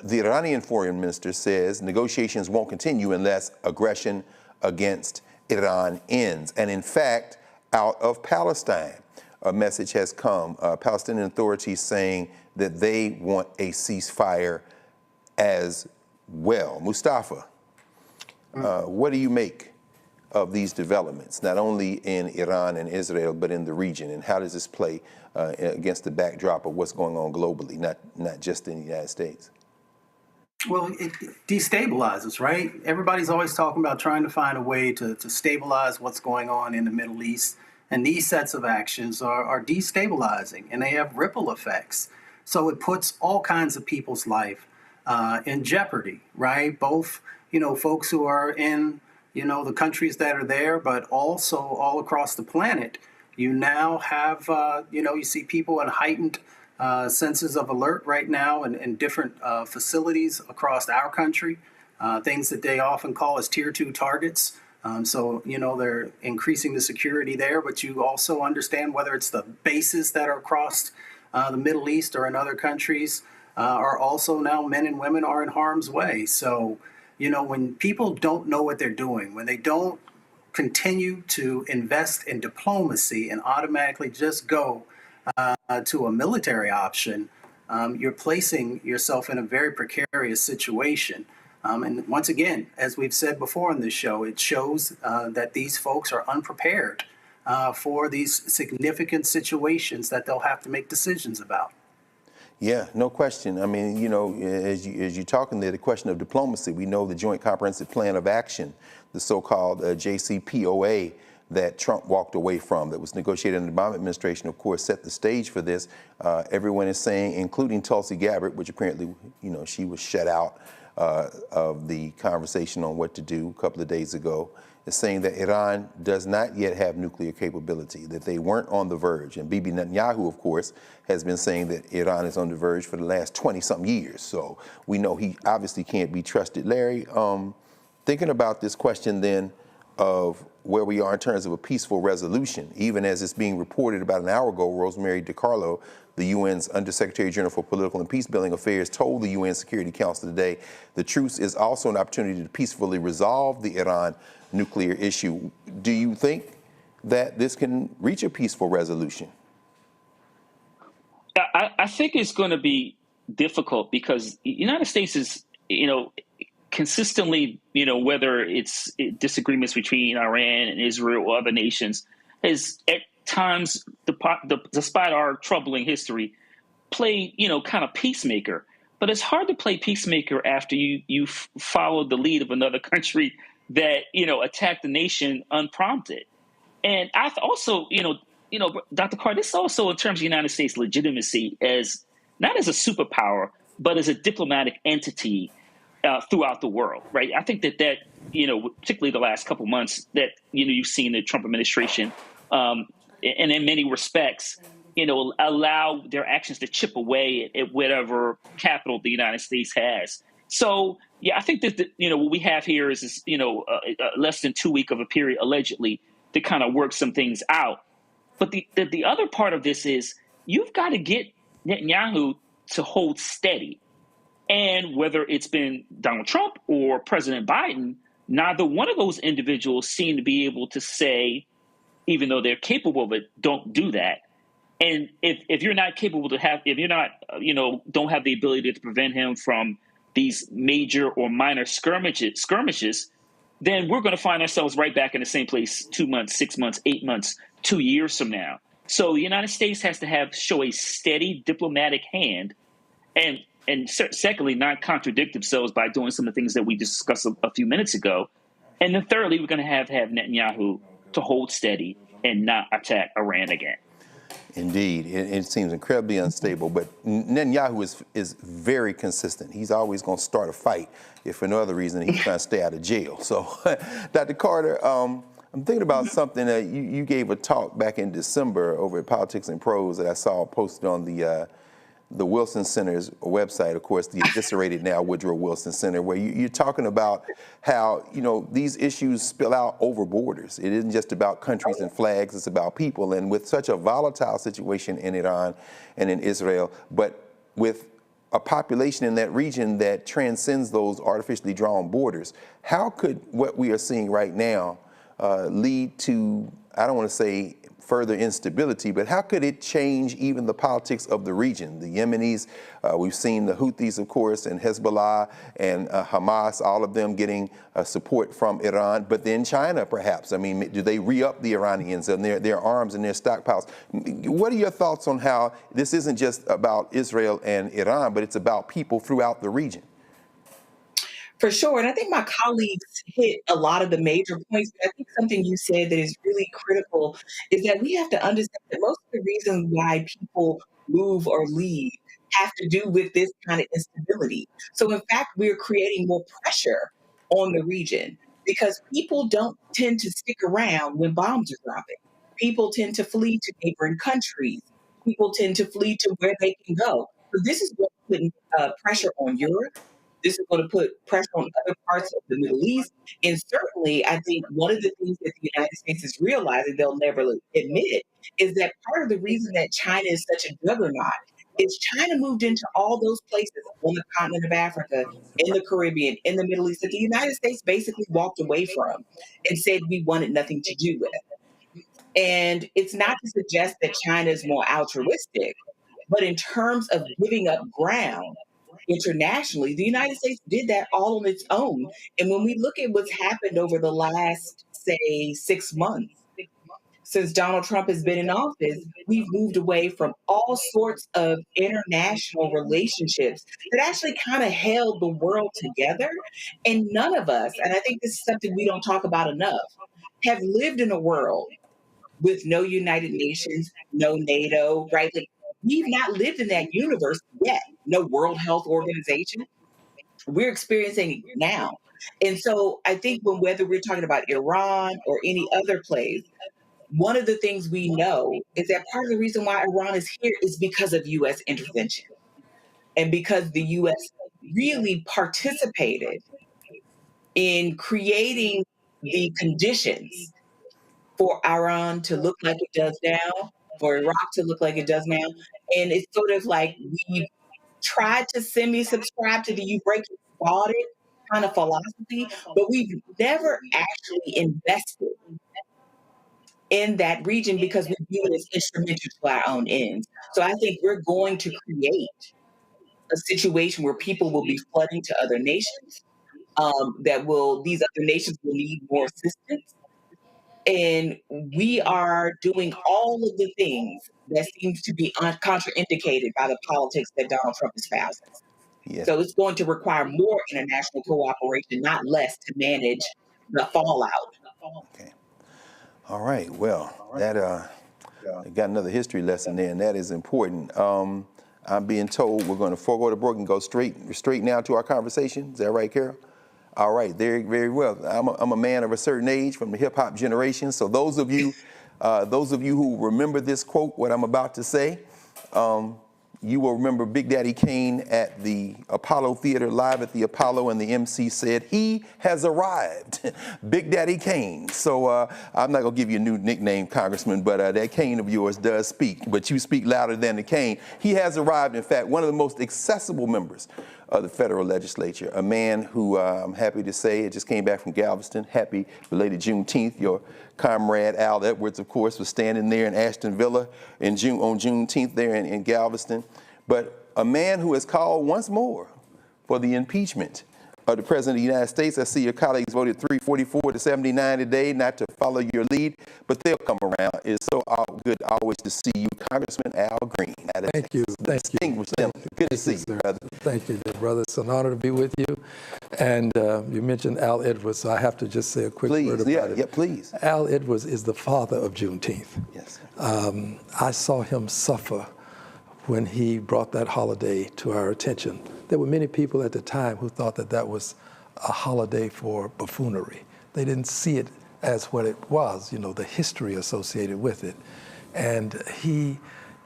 The Iranian foreign minister says negotiations won't continue unless aggression against Iran ends. And in fact, out of Palestine, a message has come, Palestinian authorities saying that they want a ceasefire as well. Mustafa, what do you make of these developments, not only in Iran and Israel, but in the region? And how does this play against the backdrop of what's going on globally, not just in the United States? Well, it destabilizes, right? Everybody's always talking about trying to find a way to stabilize what's going on in the Middle East. And these sets of actions are destabilizing, and they have ripple effects. So it puts all kinds of people's life in jeopardy, right? Both, you know, folks who are in, you know, the countries that are there, but also all across the planet. You now have, you know, you see people in heightened senses of alert right now in different facilities across our country, things that they often call as tier 2 targets. So, you know, they're increasing the security there, but you also understand whether it's the bases that are across the Middle East or in other countries are also now men and women are in harm's way. So, you know, when people don't know what they're doing, when they don't continue to invest in diplomacy and automatically just go to a military option, you're placing yourself in a very precarious situation. And once again, as we've said before on this show, it shows that these folks are unprepared for these significant situations that they'll have to make decisions about. Yeah, no question. I mean, you know, as you're talking there, the question of diplomacy, we know the Joint Comprehensive Plan of Action, the so-called JCPOA, that Trump walked away from, that was negotiated in the Obama administration, of course, set the stage for this. Everyone is saying, including Tulsi Gabbard, which apparently, she was shut out of the conversation on what to do a couple of days ago, is saying that Iran does not yet have nuclear capability, that they weren't on the verge. And Bibi Netanyahu, of course, has been saying that Iran is on the verge for the last 20-something years. So we know he obviously can't be trusted. Larry, thinking about this question then of where we are in terms of a peaceful resolution, even as it's being reported about an hour ago, Rosemary DiCarlo, the UN's Undersecretary General for Political and Peace-Building Affairs, told the UN Security Council today the truce is also an opportunity to peacefully resolve the Iran nuclear issue. Do you think that this can reach a peaceful resolution? I think it's going to be difficult because the United States is, consistently, whether it's disagreements between Iran and Israel or other nations, has at times, despite our troubling history, played, kind of peacemaker. But it's hard to play peacemaker after you followed the lead of another country that, attacked the nation unprompted. And I also, Dr. Carr, this also in terms of the United States legitimacy as not as a superpower, but as a diplomatic entity throughout the world, right? I think that particularly the last couple months that, you've seen the Trump administration, and in many respects, allow their actions to chip away at whatever capital the United States has. So, yeah, I think that, what we have here is, less than 2 week of a period, allegedly, to kind of work some things out. But the other part of this is you've got to get Netanyahu to hold steady. And whether it's been Donald Trump or President Biden, neither one of those individuals seem to be able to say, even though they're capable of it, don't do that. And if you're not capable to have, if you're not, don't have the ability to prevent him from these major or minor skirmishes, then we're going to find ourselves right back in the same place 2 months, 6 months, 8 months, 2 years from now. So the United States has to show a steady diplomatic hand, and secondly, not contradict themselves by doing some of the things that we discussed a few minutes ago. And then thirdly, we're going to have Netanyahu to hold steady and not attack Iran again. Indeed. It seems incredibly unstable, but Netanyahu is very consistent. He's always going to start a fight, if for no other reason he's trying to stay out of jail. So, Dr. Carter, I'm thinking about something that you gave a talk back in December over at Politics and Prose that I saw posted on the Wilson Center's website, of course, the eviscerated now Woodrow Wilson Center, where you're talking about how, these issues spill out over borders. It isn't just about countries and flags, it's about people. And with such a volatile situation in Iran and in Israel, but with a population in that region that transcends those artificially drawn borders, how could what we are seeing right now lead to, I don't want to say further instability, but how could it change even the politics of the region? The Yemenis, we've seen the Houthis, of course, and Hezbollah and Hamas, all of them getting support from Iran, but then China, perhaps. I mean, do they re-up the Iranians and their arms and their stockpiles? What are your thoughts on how this isn't just about Israel and Iran, but it's about people throughout the region? For sure. And I think my colleagues hit a lot of the major points. But I think something you said that is really critical is that we have to understand that most of the reasons why people move or leave have to do with this kind of instability. So in fact, we're creating more pressure on the region because people don't tend to stick around when bombs are dropping. People tend to flee to neighboring countries. People tend to flee to where they can go. So this is what putting pressure on Europe. This is going to put pressure on other parts of the Middle East. And certainly, I think one of the things that the United States is realizing they'll never admit is that part of the reason that China is such a juggernaut is China moved into all those places on the continent of Africa, in the Caribbean, in the Middle East, that the United States basically walked away from and said we wanted nothing to do with. And it's not to suggest that China is more altruistic, but in terms of giving up ground, internationally, the United States did that all on its own. And when we look at what's happened over the last, say, 6 months, since Donald Trump has been in office, we've moved away from all sorts of international relationships that actually kind of held the world together. And none of us, and I think this is something we don't talk about enough, have lived in a world with no United Nations, no NATO, right? Like, we've not lived in that universe yet. No World Health Organization. We're experiencing it now. And so I think whether we're talking about Iran or any other place, one of the things we know is that part of the reason why Iran is here is because of U.S. intervention and because the U.S. really participated in creating the conditions for Iran to look like it does now, for Iraq to look like it does now. And it's sort of like we've tried to semi-subscribe to the you break it, bought it kind of philosophy, but we've never actually invested in that region because we view it as instrumental to our own ends. So I think we're going to create a situation where people will be flooding to other nations, these other nations will need more assistance. And we are doing all of the things that seems to be contraindicated by the politics that Donald Trump espouses. Yes. So it's going to require more international cooperation, not less, to manage the fallout. Okay. All right. Well, that got another history lesson there, and that is important. I'm being told we're going to forego the break and go straight now to our conversation. Is that right, Carol? All right. Very, very well. I'm a man of a certain age from the hip hop generation. So those of you who remember this quote, what I'm about to say, you will remember Big Daddy Kane at the Apollo Theater, live at the Apollo, and the MC said, "He has arrived," Big Daddy Kane. So I'm not going to give you a new nickname, Congressman, but that Kane of yours does speak, but you speak louder than the Kane. He has arrived, in fact, one of the most accessible members of the federal legislature, a man who I'm happy to say, it just came back from Galveston. Happy belated Juneteenth. Your comrade Al Edwards, of course, was standing there in Ashton Villa on Juneteenth there in Galveston. But a man who has called once more for the impeachment of the President of the United States. I see your colleagues voted 344 to 79 today, not to follow your lead, but they'll come around. It's so good always to see you, Congressman Al Green. Thank you. Good to see you, brother. Thank you, dear brother. It's an honor to be with you. And you mentioned Al Edwards, so I have to just say a quick word about it. Yeah, please. Al Edwards is the father of Juneteenth. Yes. I saw him suffer when he brought that holiday to our attention. There were many people at the time who thought that that was a holiday for buffoonery. They didn't see it as what it was, the history associated with it. And he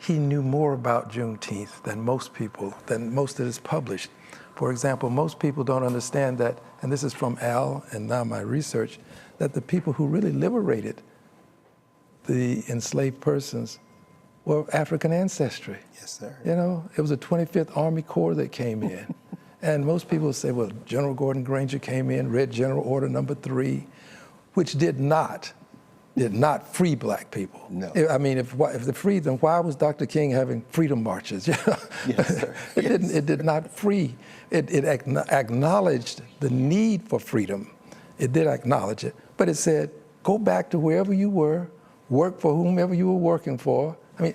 knew more about Juneteenth than most people, than most that is published. For example, most people don't understand that, and this is from Al and now my research, that the people who really liberated the enslaved persons were African ancestry. Yes, sir. It was the 25th Army Corps that came in. And most people say, well, General Gordon Granger came in, read General Order Number 3, which did not free black people. No. I mean, if they freed them, why was Dr. King having freedom marches? Yes, sir. It did not free. It acknowledged the need for freedom. It did acknowledge it. But it said, go back to wherever you were, work for whomever you were working for. I mean,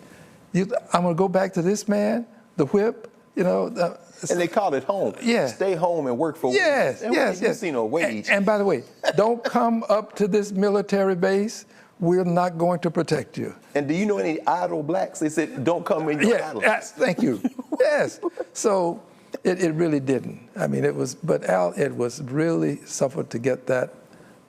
I'm going to go back to this man, the whip, and they called it home. Yeah. Stay home and work for yes. See no wage. And by the way, don't come up to this military base. We're not going to protect you. And do you know any idle blacks? They said, don't come in your idleness. Thank you. Yes. So it really didn't. I mean, but Al Edwards really suffered to get that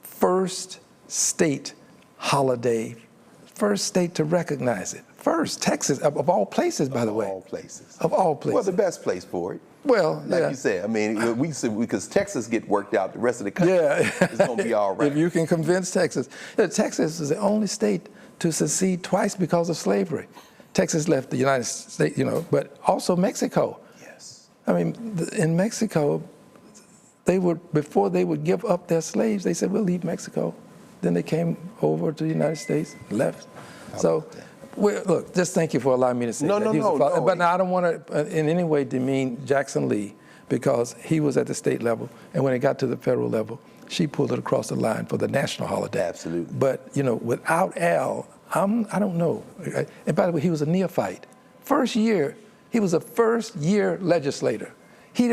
first state holiday, first state to recognize it. First, Texas, of all places, by the way. Of all places. Of all places. Well, the best place for it. Well, like you said, I mean, because Texas get worked out, the rest of the country is going to be all right. If you can convince Texas. Texas is the only state to secede twice because of slavery. Texas left the United States, but also Mexico. Yes. I mean, in Mexico, before they would give up their slaves, they said, we'll leave Mexico. Then they came over to the United States, left. So, look, just thank you for allowing me to say that. No. But now I don't want to in any way demean Jackson Lee, because he was at the state level, and when it got to the federal level, she pulled it across the line for the national holiday. Absolutely. But, without Al, I don't know. And by the way, he was a neophyte. First year, he was a first-year legislator. He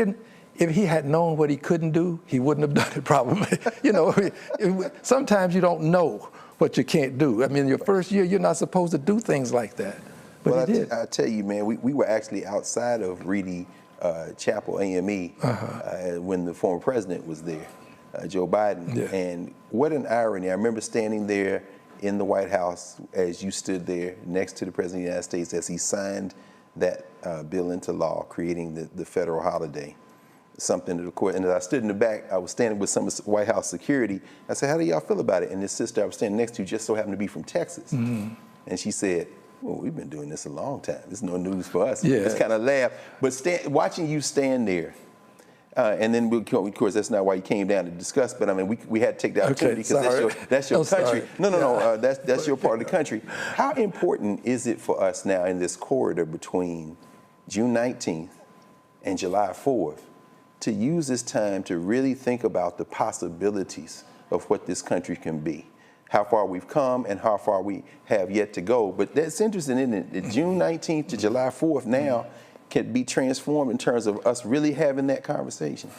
if he had known what he couldn't do, he wouldn't have done it probably. Sometimes you don't know what you can't do. I mean, your first year, you're not supposed to do things like that. But he did. I tell you, man, we were actually outside of Reedy Chapel AME when the former president was there, Joe Biden. Yeah. And what an irony. I remember standing there in the White House as you stood there next to the President of the United States as he signed that bill into law, creating the federal holiday. Something to the court. And as I stood in the back, I was standing with some of the White House security. I said, how do y'all feel about it? And this sister I was standing next to just so happened to be from Texas. And she said, well, we've been doing this a long time. It's no news for us. Yeah. Just kind of laughed. But watching you stand there, and then, of course, that's not why you came down to discuss, but I mean, we had to take the opportunity because that's your country. No, that's your part of the country. How important is it for us now in this corridor between June 19th and July 4th to use this time to really think about the possibilities of what this country can be, how far we've come and how far we have yet to go? But that's interesting, isn't it? That June 19th to July 4th now can be transformed in terms of us really having that conversation.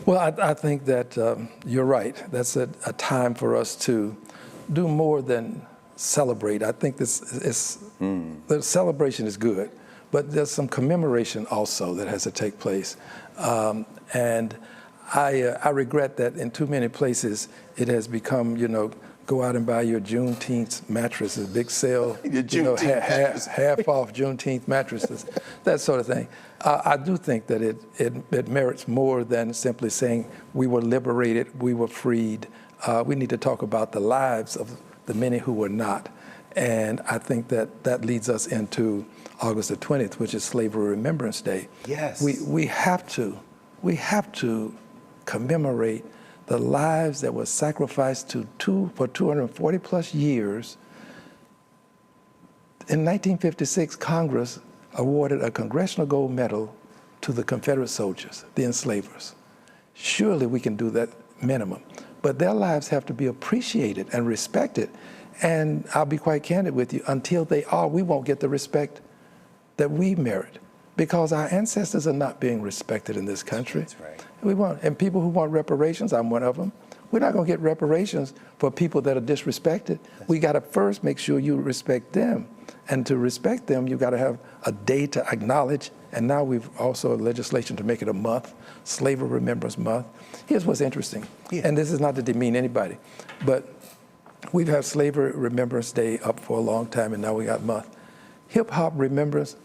Well, I think that you're right. That's a time for us to do more than celebrate. I think the celebration is good, but there's some commemoration also that has to take place. And I regret that in too many places it has become, go out and buy your Juneteenth mattresses, big sale, half off Juneteenth mattresses, that sort of thing. I do think that it merits more than simply saying we were liberated, we were freed. We need to talk about the lives of the many who were not. And I think that leads us into August the 20th, which is Slavery Remembrance Day. Yes. We have to commemorate the lives that were sacrificed for 240 plus years. In 1956, Congress awarded a Congressional Gold Medal to the Confederate soldiers, the enslavers. Surely we can do that minimum, but their lives have to be appreciated and respected. And I'll be quite candid with you, until they are, we won't get the respect that we merit, because our ancestors are not being respected in this country. That's right. We won't. And people who want reparations, I'm one of them. We're not going to get reparations for people that are disrespected. We got to first make sure you respect them. And to respect them, you got to have a day to acknowledge. And now we've also legislation to make it a month, Slavery Remembrance Month. Here's what's interesting, and this is not to demean anybody, but we've had Slavery Remembrance Day up for a long time, and now we got month. Hip Hop Remembrance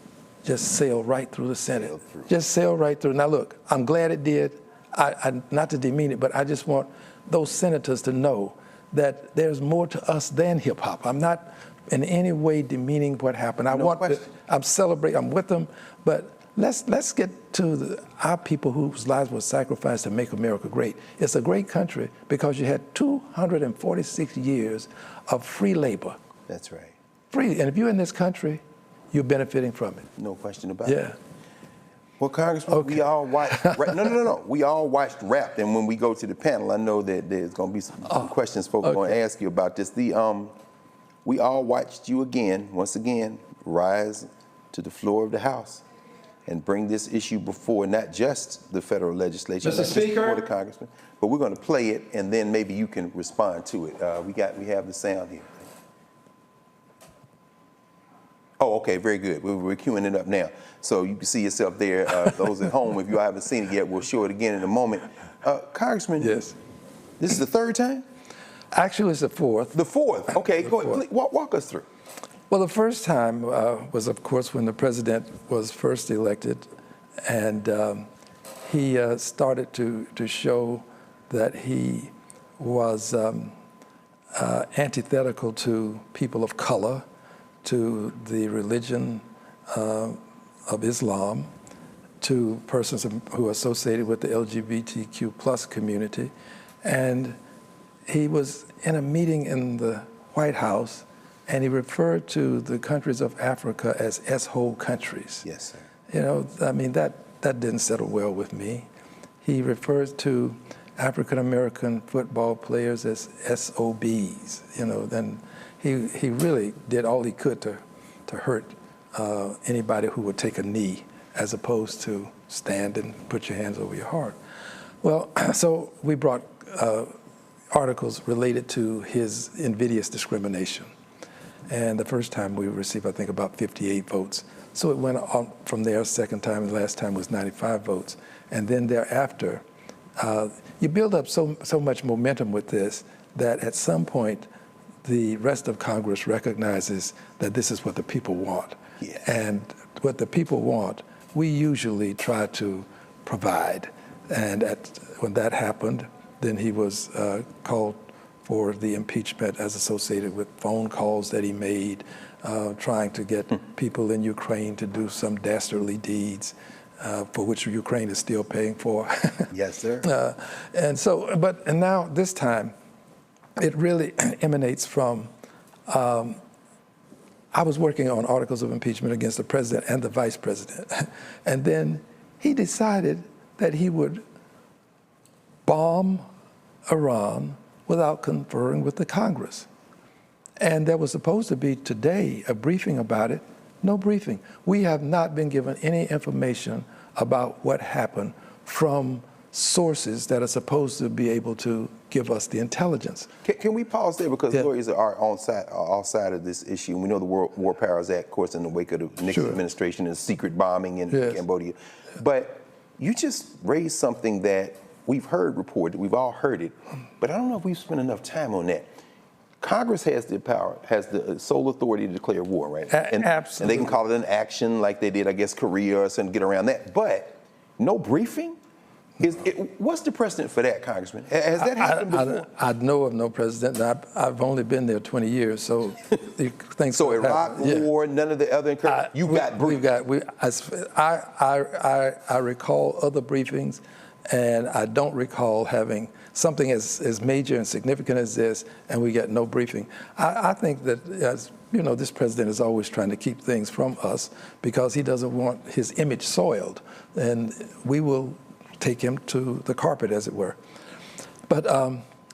just sailed right through the Senate. Just sailed right through. Now look, I'm glad it did. I not to demean it, but I just want those senators to know that there's more to us than hip hop. I'm not in any way demeaning what happened. I'm celebrating, I'm with them, but let's get to our people whose lives were sacrificed to make America great. It's a great country because you had 246 years of free labor. That's right. Free, and if you're in this country, you're benefiting from it. No question about it. Well, Congressman, we all watched. No. We all watched Rap, and when we go to the panel, I know that there's going to be some questions folks are going to ask you about this. We all watched you once again, rise to the floor of the House and bring this issue before not just the federal legislature, Mr. Speaker, before the Congressman, but we're going to play it, and then maybe you can respond to it. We have the sound here. Oh, okay, very good. We're queuing it up now. So you can see yourself there. Those at home, if you haven't seen it yet, we'll show it again in a moment. Congressman, yes, this is the third time? Actually, it's the fourth. The fourth? Okay, go ahead. Walk us through. Well, the first time was, of course, when the president was first elected, and he started to show that he was antithetical to people of color, to the religion of Islam, to persons who are associated with the LGBTQ plus community. And he was in a meeting in the White House, and he referred to the countries of Africa as S-hole countries. Yes, sir. You know, I mean, that didn't settle well with me. He referred to African-American football players as SOBs, you know, then he really did all he could to hurt anybody who would take a knee, as opposed to stand and put your hands over your heart. Well, so we brought articles related to his invidious discrimination. And the first time we received, I think, about 58 votes. So it went on from there. Second time and last time was 95 votes. And then thereafter, you build up so much momentum with this that at some point, the rest of Congress recognizes that this is what the people want. Yeah. And what the people want, we usually try to provide. And when that happened, then he was called for the impeachment as associated with phone calls that he made, trying to get people in Ukraine to do some dastardly deeds, for which Ukraine is still paying for. Yes, sir. And now this time, it really emanates from, I was working on articles of impeachment against the president and the vice president. And then he decided that he would bomb Iran without conferring with the Congress. And there was supposed to be today a briefing about it. No briefing. We have not been given any information about what happened from sources that are supposed to be able to give us the intelligence. Can we pause there, because lawyers are on side of this issue. We know the War Powers Act, of course, in the wake of the Nixon administration, is secret bombing in Cambodia. But you just raised something that we've heard reported, we've all heard it, but I don't know if we've spent enough time on that. Congress has the power, has the sole authority to declare war, right? Absolutely. And they can call it an action like they did, I guess, Korea or something, get around that. But no briefing? What's the precedent for that, Congressman? Has that happened before? I know of no precedent. I've only been there 20 years, so things. So Iraq War, none of the other I recall other briefings, and I don't recall having something as major and significant as this, and we get no briefing. I think that, as you know, this president is always trying to keep things from us because he doesn't want his image soiled, and we will take him to the carpet, as it were. But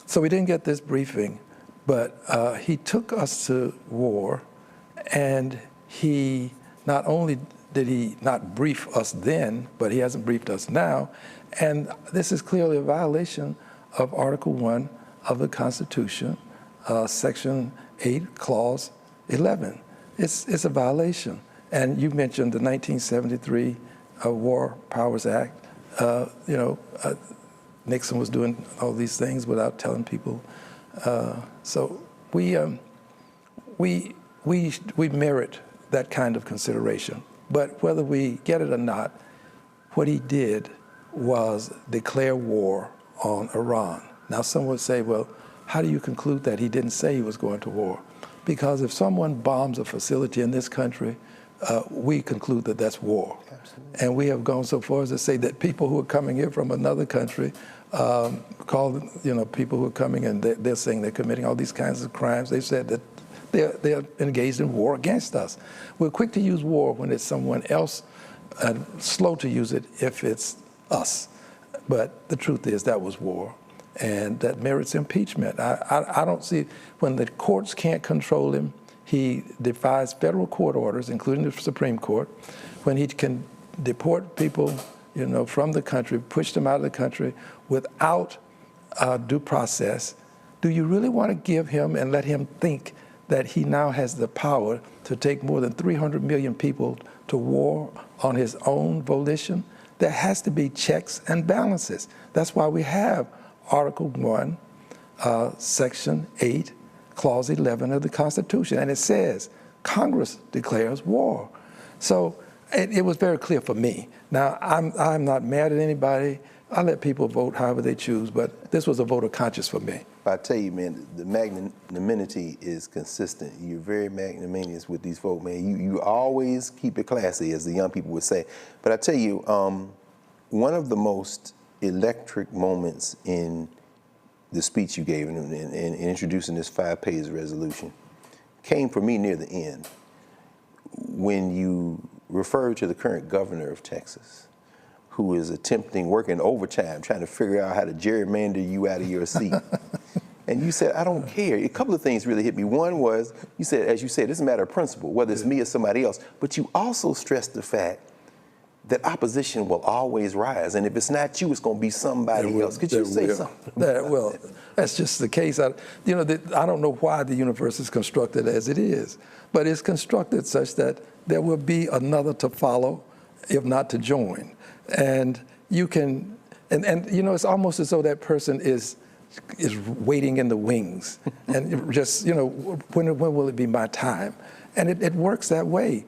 so we didn't get this briefing, but he took us to war, and he not only did he not brief us then, but he hasn't briefed us now, and this is clearly a violation of Article 1 of the Constitution, Section 8, Clause 11. It's a violation. And you mentioned the 1973 War Powers Act. Nixon was doing all these things without telling people. So we merit that kind of consideration. But whether we get it or not, what he did was declare war on Iran. Now, some would say, well, how do you conclude that he didn't say he was going to war? Because if someone bombs a facility in this country, we conclude that that's war. Absolutely. And we have gone so far as to say that people who are coming here from another country, people who are coming and they're saying they're committing all these kinds of crimes. They've said that they're engaged in war against us. We're quick to use war when it's someone else, and slow to use it if it's us. But the truth is that was war, and that merits impeachment. I don't see, when the courts can't control him, he defies federal court orders, including the Supreme Court. When he can deport people, from the country, push them out of the country without due process, do you really want to give him and let him think that he now has the power to take more than 300 million people to war on his own volition? There has to be checks and balances. That's why we have Article 1, Section 8, Clause 11 of the Constitution, and it says Congress declares war. So it was very clear for me. Now, I'm not mad at anybody. I let people vote however they choose, but this was a vote of conscience for me. I tell you, man, the magnanimity is consistent. You're very magnanimous with these folk, man. You always keep it classy, as the young people would say. But I tell you, one of the most electric moments in the speech you gave in introducing this 5-page resolution came for me near the end, when you referred to the current governor of Texas, who is working overtime, trying to figure out how to gerrymander you out of your seat. And you said, I don't care. A couple of things really hit me. One was, you said, as you said, it's a matter of principle, whether it's me or somebody else. But you also stressed the fact that opposition will always rise. And if it's not you, it's going to be somebody else. Could you say something? Well, that's just the case. I don't know why the universe is constructed as it is, but it's constructed such that there will be another to follow, if not to join. And you can, and it's almost as though that person is waiting in the wings and just, when will it be my time? And it works that way.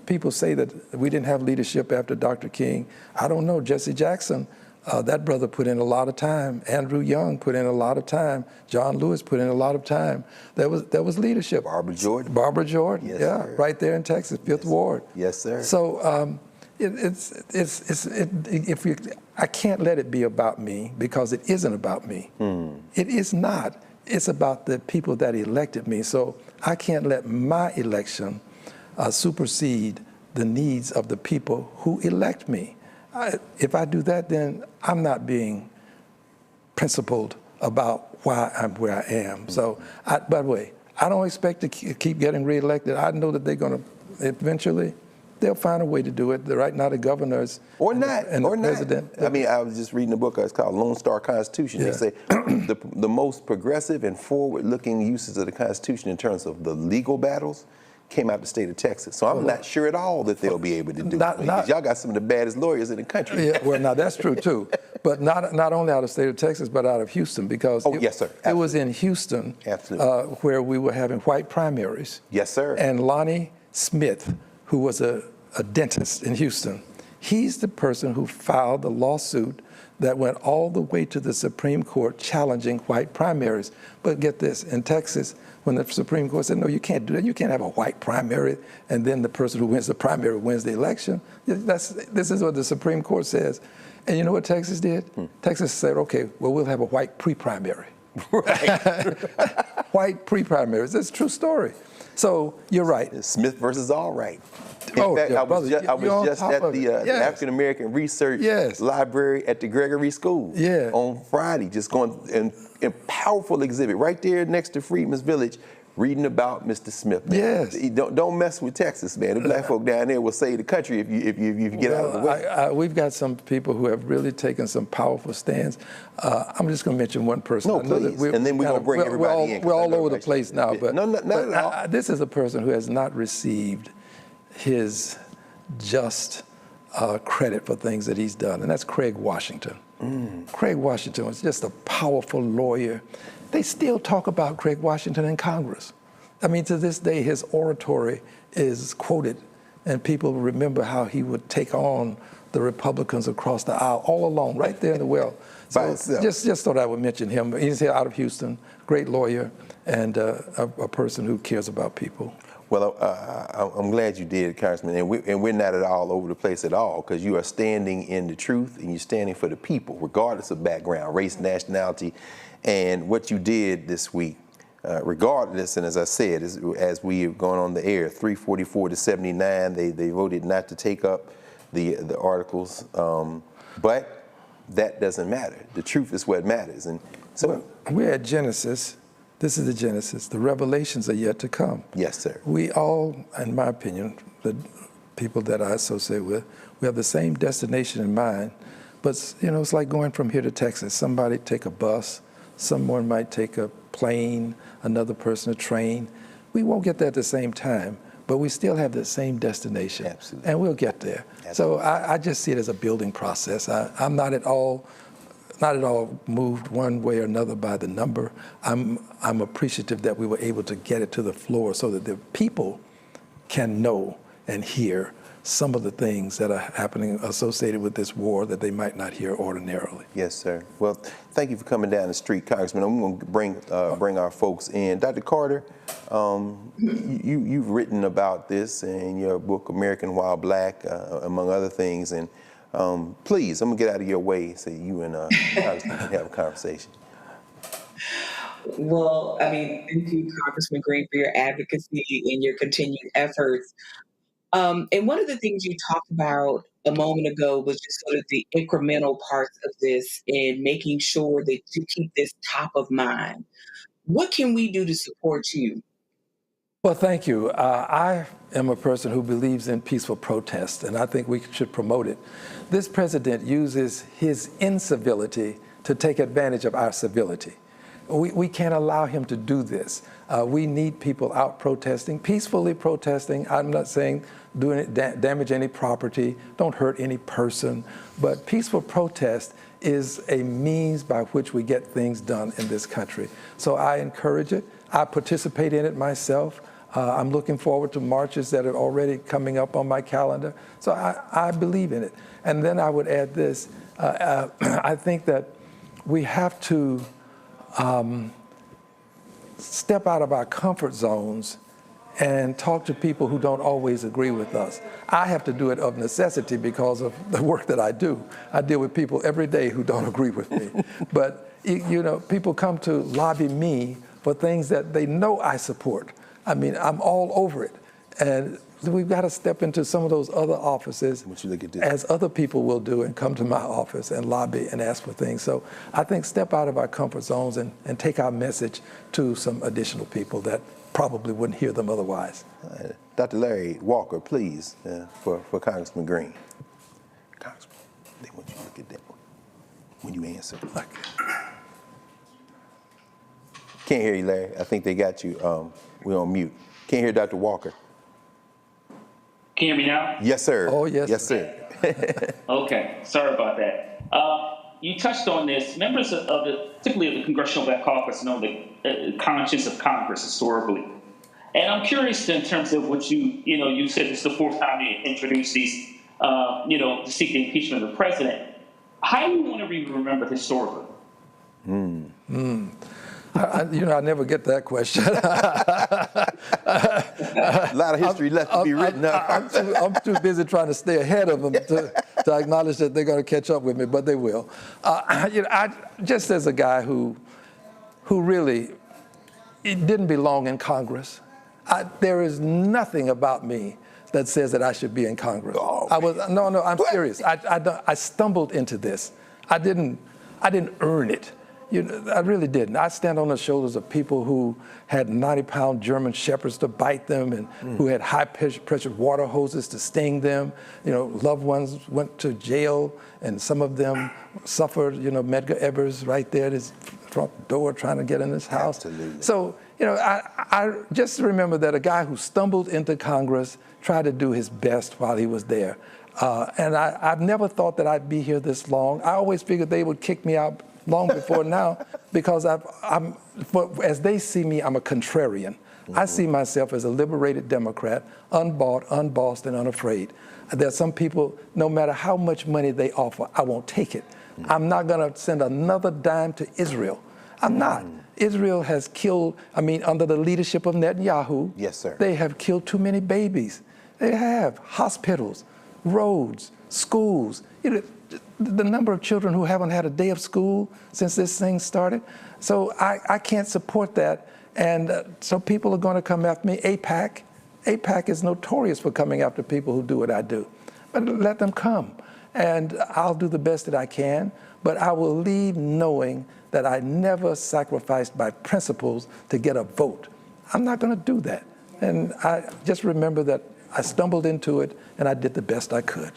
People say that we didn't have leadership after Dr. King. I don't know. Jesse Jackson, that brother put in a lot of time. Andrew Young put in a lot of time. John Lewis put in a lot of time. There was leadership. Barbara Jordan. Yes, yeah, sir. Right there in Texas, Fifth Ward. Yes, sir. So I can't let it be about me, because it isn't about me. It is not. It's about the people that elected me. So I can't let my election supersede the needs of the people who elect me. If I do that, then I'm not being principled about why I'm where I am. So, by the way, I don't expect to keep getting reelected. I know that they're going to eventually. They'll find a way to do it. Right now, the governors or not, and the president. I mean, I was just reading a book. It's called Lone Star Constitution. Yeah. They say the most progressive and forward-looking uses of the Constitution in terms of the legal battles came out of the state of Texas. So I'm not sure at all that they'll be able to do it. Because y'all got some of the baddest lawyers in the country. Yeah, well, now that's true too. But not only out of the state of Texas, but out of Houston, because yes, sir. It was in Houston where we were having white primaries. Yes, sir. And Lonnie Smith, who was a dentist in Houston, he's the person who filed the lawsuit that went all the way to the Supreme Court challenging white primaries. But get this, in Texas, when the Supreme Court said, no, you can't do that. You can't have a white primary, and then the person who wins the primary wins the election. This is what the Supreme Court says. And you know what Texas did? Texas said, okay, well, we'll have a white pre-primary. Right. White pre-primaries. That's a true story. So you're right. Smith versus Allwright. In fact, I was just at the African American Research Library at the Gregory School on Friday, just going in powerful exhibit right there next to Freedman's Village, reading about Mr. Smith. Man. Yes. Don't mess with Texas, man. The black folk down there will save the country if you get out of the way. We've got some people who have really taken some powerful stands. I'm just going to mention one person. No, please. And then we're going to bring everybody in. We're all over the place now, but not at all. This is a person who has not received his just credit for things that he's done, and that's Craig Washington. Craig Washington was just a powerful lawyer. They still talk about Craig Washington in Congress. I mean, to this day, his oratory is quoted, and people remember how he would take on the Republicans across the aisle all alone, right there in the well. So just thought I would mention him. He's here out of Houston, great lawyer, and a person who cares about people. Well, I'm glad you did, Congressman, and we're not at all over the place at all, because you are standing in the truth and you're standing for the people, regardless of background, race, nationality, and what you did this week, regardless. And as I said, as we have gone on the air, 344 to 79, they voted not to take up the articles, but that doesn't matter. The truth is what matters, and so we're at Genesis. This is the Genesis. The revelations are yet to come. Yes, sir. We all, in my opinion, the people that I associate with, we have the same destination in mind, but it's like going from here to Texas. Somebody take a bus, someone might take a plane, another person a train. We won't get there at the same time, but we still have the same destination. Absolutely. And we'll get there. Absolutely. So I just see it as a building process. I'm not at all moved one way or another by the number. I'm appreciative that we were able to get it to the floor so that the people can know and hear some of the things that are happening associated with this war that they might not hear ordinarily. Yes, sir. Well, thank you for coming down the street, Congressman. I'm going to bring our folks in. Dr. Carter, you've written about this in your book, American While Black, among other things, and please, I'm going to get out of your way so you and Congressman can have a conversation. Well, thank you, Congressman Green, for your advocacy and your continued efforts. And one of the things you talked about a moment ago was just sort of the incremental parts of this and making sure that you keep this top of mind. What can we do to support you? Well, thank you. I am a person who believes in peaceful protest, and I think we should promote it. This president uses his incivility to take advantage of our civility. We can't allow him to do this. We need people out protesting, peacefully protesting. I'm not saying doing it damage any property, don't hurt any person, but peaceful protest is a means by which we get things done in this country. So I encourage it. I participate in it myself. I'm looking forward to marches that are already coming up on my calendar. So I believe in it. And then I would add this. I think that we have to step out of our comfort zones and talk to people who don't always agree with us. I have to do it of necessity because of the work that I do. I deal with people every day who don't agree with me. But you know, people come to lobby me for things that they know I support. I mean, I'm all over it. And we've got to step into some of those other offices, as other people will do, and come to my office and lobby and ask for things. So I think step out of our comfort zones and take our message to some additional people that probably wouldn't hear them otherwise. Dr. Larry Walker, please, for Congressman Green. Congressman, they want you to look at that when you answer. Okay. Can't hear you, Larry. I think they got you. We're on mute. Can't hear Dr. Walker. Can you hear me now? Yes, sir. Oh, yes. Yes, sir. Okay, sorry about that. You touched on this. Members of particularly of the Congressional Black Caucus, know the conscience of Congress historically. And I'm curious in terms of what you said this is the fourth time you introduced these, to seek the impeachment of the president. How do you want to be remembered historically? I never get that question. A lot of history left to be written up. I'm too busy trying to stay ahead of them to acknowledge that they're going to catch up with me, but they will. I just as a guy who really didn't belong in Congress, there is nothing about me that says that I should be in Congress. Oh, I'm serious. I stumbled into this. I didn't earn it. I really didn't. I stand on the shoulders of people who had 90-pound German shepherds to bite them and who had high-pressure water hoses to sting them. Loved ones went to jail, and some of them suffered. Medgar Evers right there at his front door trying to get in his house. Absolutely. So, I just remember that a guy who stumbled into Congress tried to do his best while he was there. And I've never thought that I'd be here this long. I always figured they would kick me out long before now, because as they see me, I'm a contrarian. I see myself as a liberated Democrat, unbought, unbossed, and unafraid. There's some people, no matter how much money they offer, I won't take it. I'm not going to send another dime to Israel. I'm not. Israel has killed, under the leadership of Netanyahu, yes, sir, they have killed too many babies. They have hospitals, roads, schools. The number of children who haven't had a day of school since this thing started. So I can't support that. And so people are going to come after me. AIPAC is notorious for coming after people who do what I do. But let them come. And I'll do the best that I can. But I will leave knowing that I never sacrificed my principles to get a vote. I'm not going to do that. And I just remember that I stumbled into it and I did the best I could.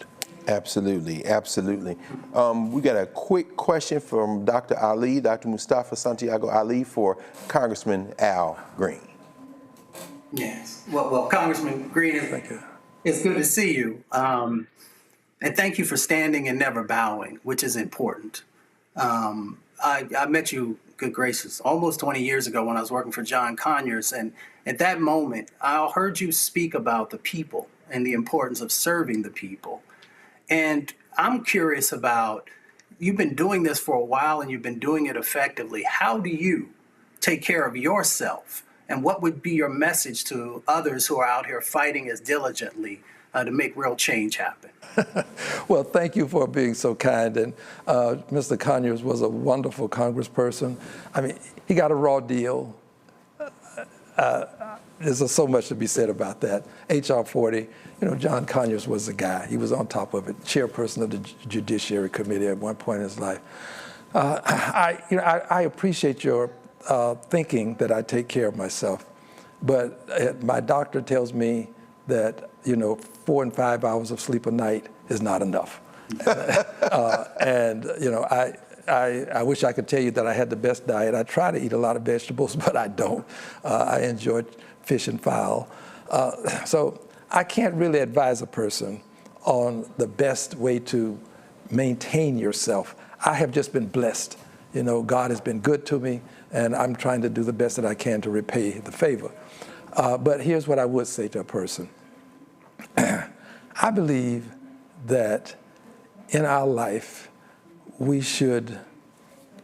Absolutely, absolutely. We got a quick question from Dr. Ali, Dr. Mustafa Santiago Ali, for Congressman Al Green. Yes. Well, Congressman Green, it's good to see you. And thank you for standing and never bowing, which is important. I met you, good gracious, almost 20 years ago when I was working for John Conyers. And at that moment, I heard you speak about the people and the importance of serving the people. And I'm curious about, you've been doing this for a while and you've been doing it effectively. How do you take care of yourself? And what would be your message to others who are out here fighting as diligently to make real change happen? Well, thank you for being so kind. And Mr. Conyers was a wonderful congressperson. He got a raw deal. There's so much to be said about that. H.R. 40, John Conyers was the guy. He was on top of it, chairperson of the Judiciary Committee at one point in his life. I appreciate your thinking that I take care of myself. But my doctor tells me that, 4 and 5 hours of sleep a night is not enough. I wish I could tell you that I had the best diet. I try to eat a lot of vegetables, but I don't. I enjoy fish and fowl. So I can't really advise a person on the best way to maintain yourself. I have just been blessed. God has been good to me, and I'm trying to do the best that I can to repay the favor. But here's what I would say to a person. I believe that in our life, we should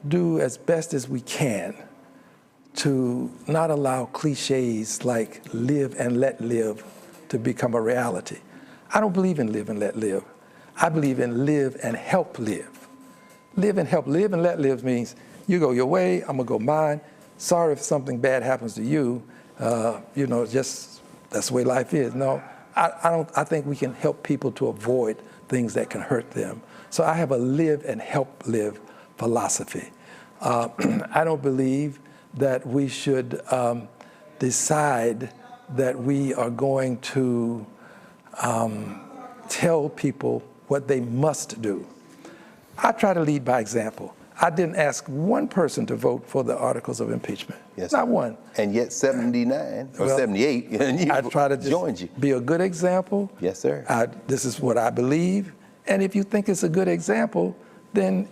do as best as we can to not allow cliches like live and let live to become a reality. I don't believe in live and let live. I believe in live and help live. Live and help. Live and let live means you go your way, I'm gonna go mine. Sorry if something bad happens to you. Just that's the way life is. No, I think we can help people to avoid things that can hurt them. So I have a live and help live philosophy. I don't believe that we should decide that we are going to tell people what they must do. I try to lead by example. I didn't ask one person to vote for the articles of impeachment. Yes, not one. And yet 79 or 78, and I try to just be a good example. Yes, sir. This is what I believe. And if you think it's a good example, then,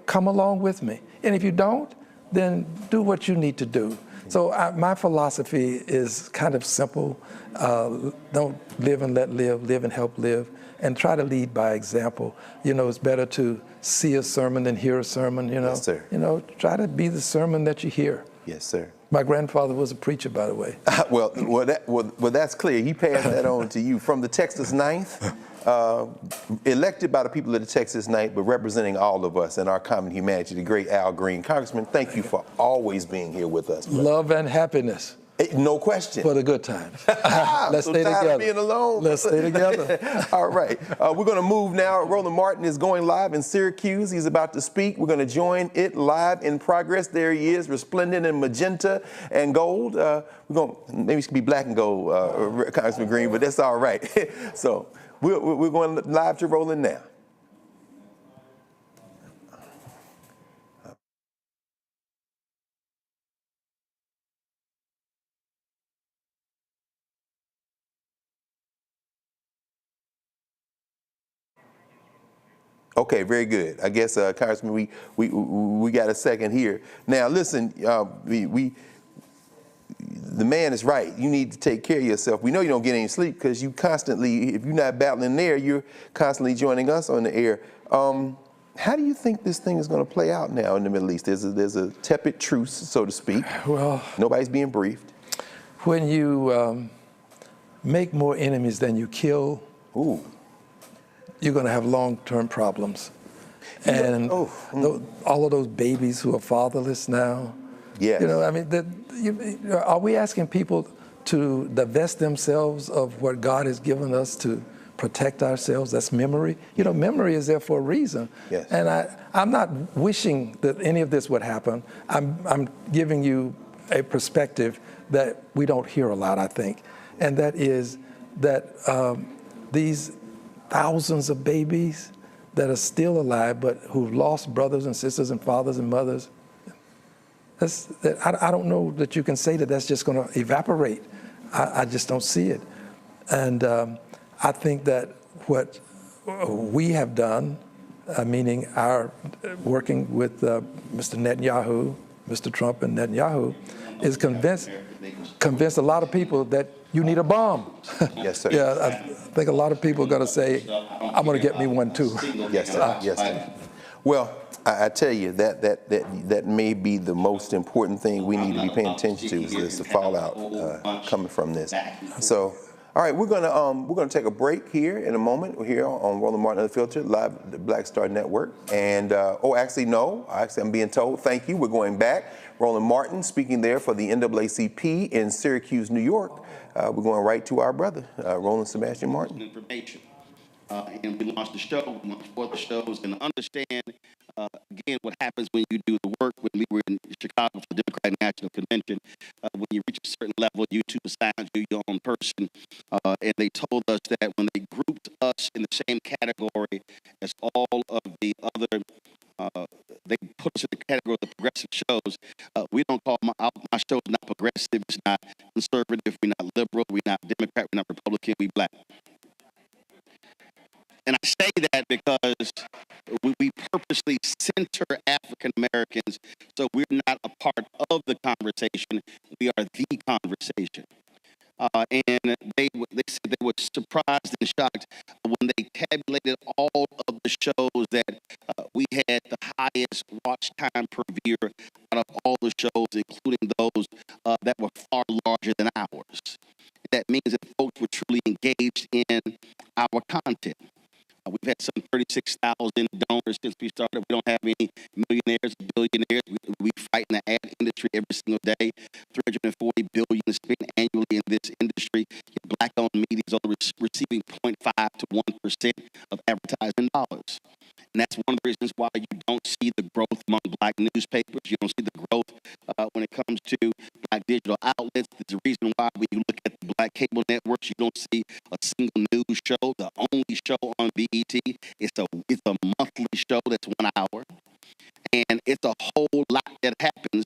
come along with me. And if you don't, then do what you need to do. So my philosophy is kind of simple. Don't live and let live, live and help live, and try to lead by example. It's better to see a sermon than hear a sermon, Yes, sir. Try to be the sermon that you hear. Yes, sir. My grandfather was a preacher, by the way. Well, that's clear. He passed that on to you. From the Texas Ninth, elected by the people of the Texas Ninth, but representing all of us and our common humanity, the great Al Green. Congressman, thank you for always being here with us. Brother. Love and happiness. No question. For the good times. Let's so stay tired together. Of being alone. Let's stay together. All right. We're going to move now. Roland Martin is going live in Syracuse. He's about to speak. We're going to join it live in progress. There he is, resplendent in magenta and gold. We're going maybe it should be black and gold, Congressman Green, but that's all right. So we're going live to Roland now. Okay, very good. I guess, Congressman, we got a second here. Now, listen, the man is right. You need to take care of yourself. We know you don't get any sleep because you constantly, if you're not battling there, you're constantly joining us on the air. How do you think this thing is going to play out now in the Middle East? There's a tepid truce, so to speak. Well, nobody's being briefed. When you make more enemies than you kill, you're going to have long-term problems. And all of those babies who are fatherless now, yes. Are we asking people to divest themselves of what God has given us to protect ourselves? That's memory. Memory is there for a reason. Yes. And I'm not wishing that any of this would happen. I'm giving you a perspective that we don't hear a lot, I think. And that is that these thousands of babies that are still alive but who've lost brothers and sisters and fathers and mothers, I don't know that you can say that that's just going to evaporate. I just don't see it. And I think that what we have done, meaning our working with Mr. Netanyahu, Mr. Trump and Netanyahu, is convince a lot of people that you need a bomb. Yes, sir. Yeah, I think a lot of people are going to say, I'm going to get me one too. Yes, sir. Yes, sir. Well, I tell you, that may be the most important thing we need to be paying attention to is the fallout coming from this. So, all right, we're gonna take a break here in a moment. We're here on Roland Martin Unfiltered, live at the Black Star Network. And I'm being told, thank you, we're going back. Roland Martin speaking there for the NAACP in Syracuse, New York. We're going right to our brother, Roland Sebastian Martin. Information. And we launched the show, we launched 4 of the shows, and understand again, what happens when you do the work, when we were in Chicago for the Democratic National Convention, when you reach a certain level, YouTube assigns you your own person. And they told us that when they grouped us in the same category as all of the other, they put us in the category of the progressive shows. We don't call my show not progressive, it's not conservative, we're not liberal, we're not Democrat, we're not Republican, we black. And I say that because we purposely center African Americans, so we're not a part of the conversation, we are the conversation. And they said they were surprised and shocked when they tabulated all of the shows that we had the highest watch time per viewer out of all the shows, including those that were far larger than ours. That means that folks were truly engaged in our content. We've had some 36,000 donors since we started. We don't have any millionaires, billionaires. We fight in the ad industry every single day. $340 billion spent annually in this industry. Black-owned media is only receiving 0.5 to 1% of advertising dollars. And that's one of the reasons why you don't see the growth among black newspapers. You don't see the growth when it comes to black digital outlets. There's a reason why when you look at the black cable networks, you don't see a single news show. The only show on BET is a monthly show that's 1 hour. And it's a whole lot that happens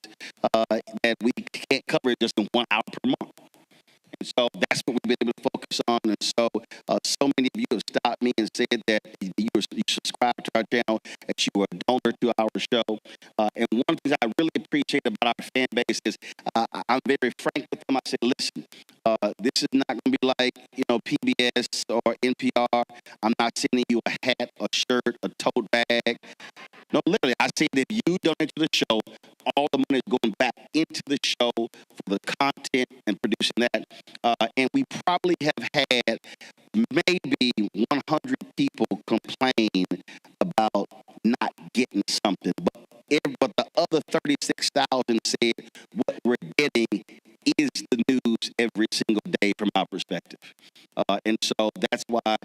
that we can't cover just in 1 hour per month. And so that's what we've been able to focus on. And so so many of you have stopped me and said that you subscribe to our channel, that you are a donor to our show. And one thing I really appreciate about our fan base is I'm very frank with them. I say, listen, this is not going to be like, PBS or NPR. I'm not sending you a hat, a shirt, a tote bag. No, literally, I say that if you donate to the show, all the money is going back into the show for the content and producing that. And we probably have had maybe 100 people complain about not getting something. But the other 36,000 said what we're getting is the news every single day from our perspective. And so that's why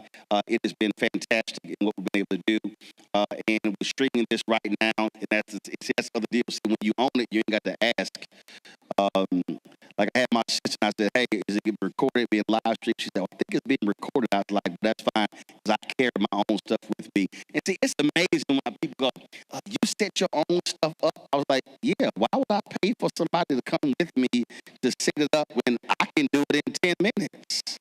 it has been fantastic in what we've been able to do. And we're streaming this right now, and that's other deal. So when you own it, you ain't got to ask. Like I had my sister, and I said, hey, is it getting recorded, being live streamed? She said, I think it's being recorded. I was like, that's fine, because I carry my own stuff with me. And see, it's amazing when people go, you set your own stuff up. I was like, yeah, why would I pay for somebody to come with me to set it up when I can do it in 10 minutes?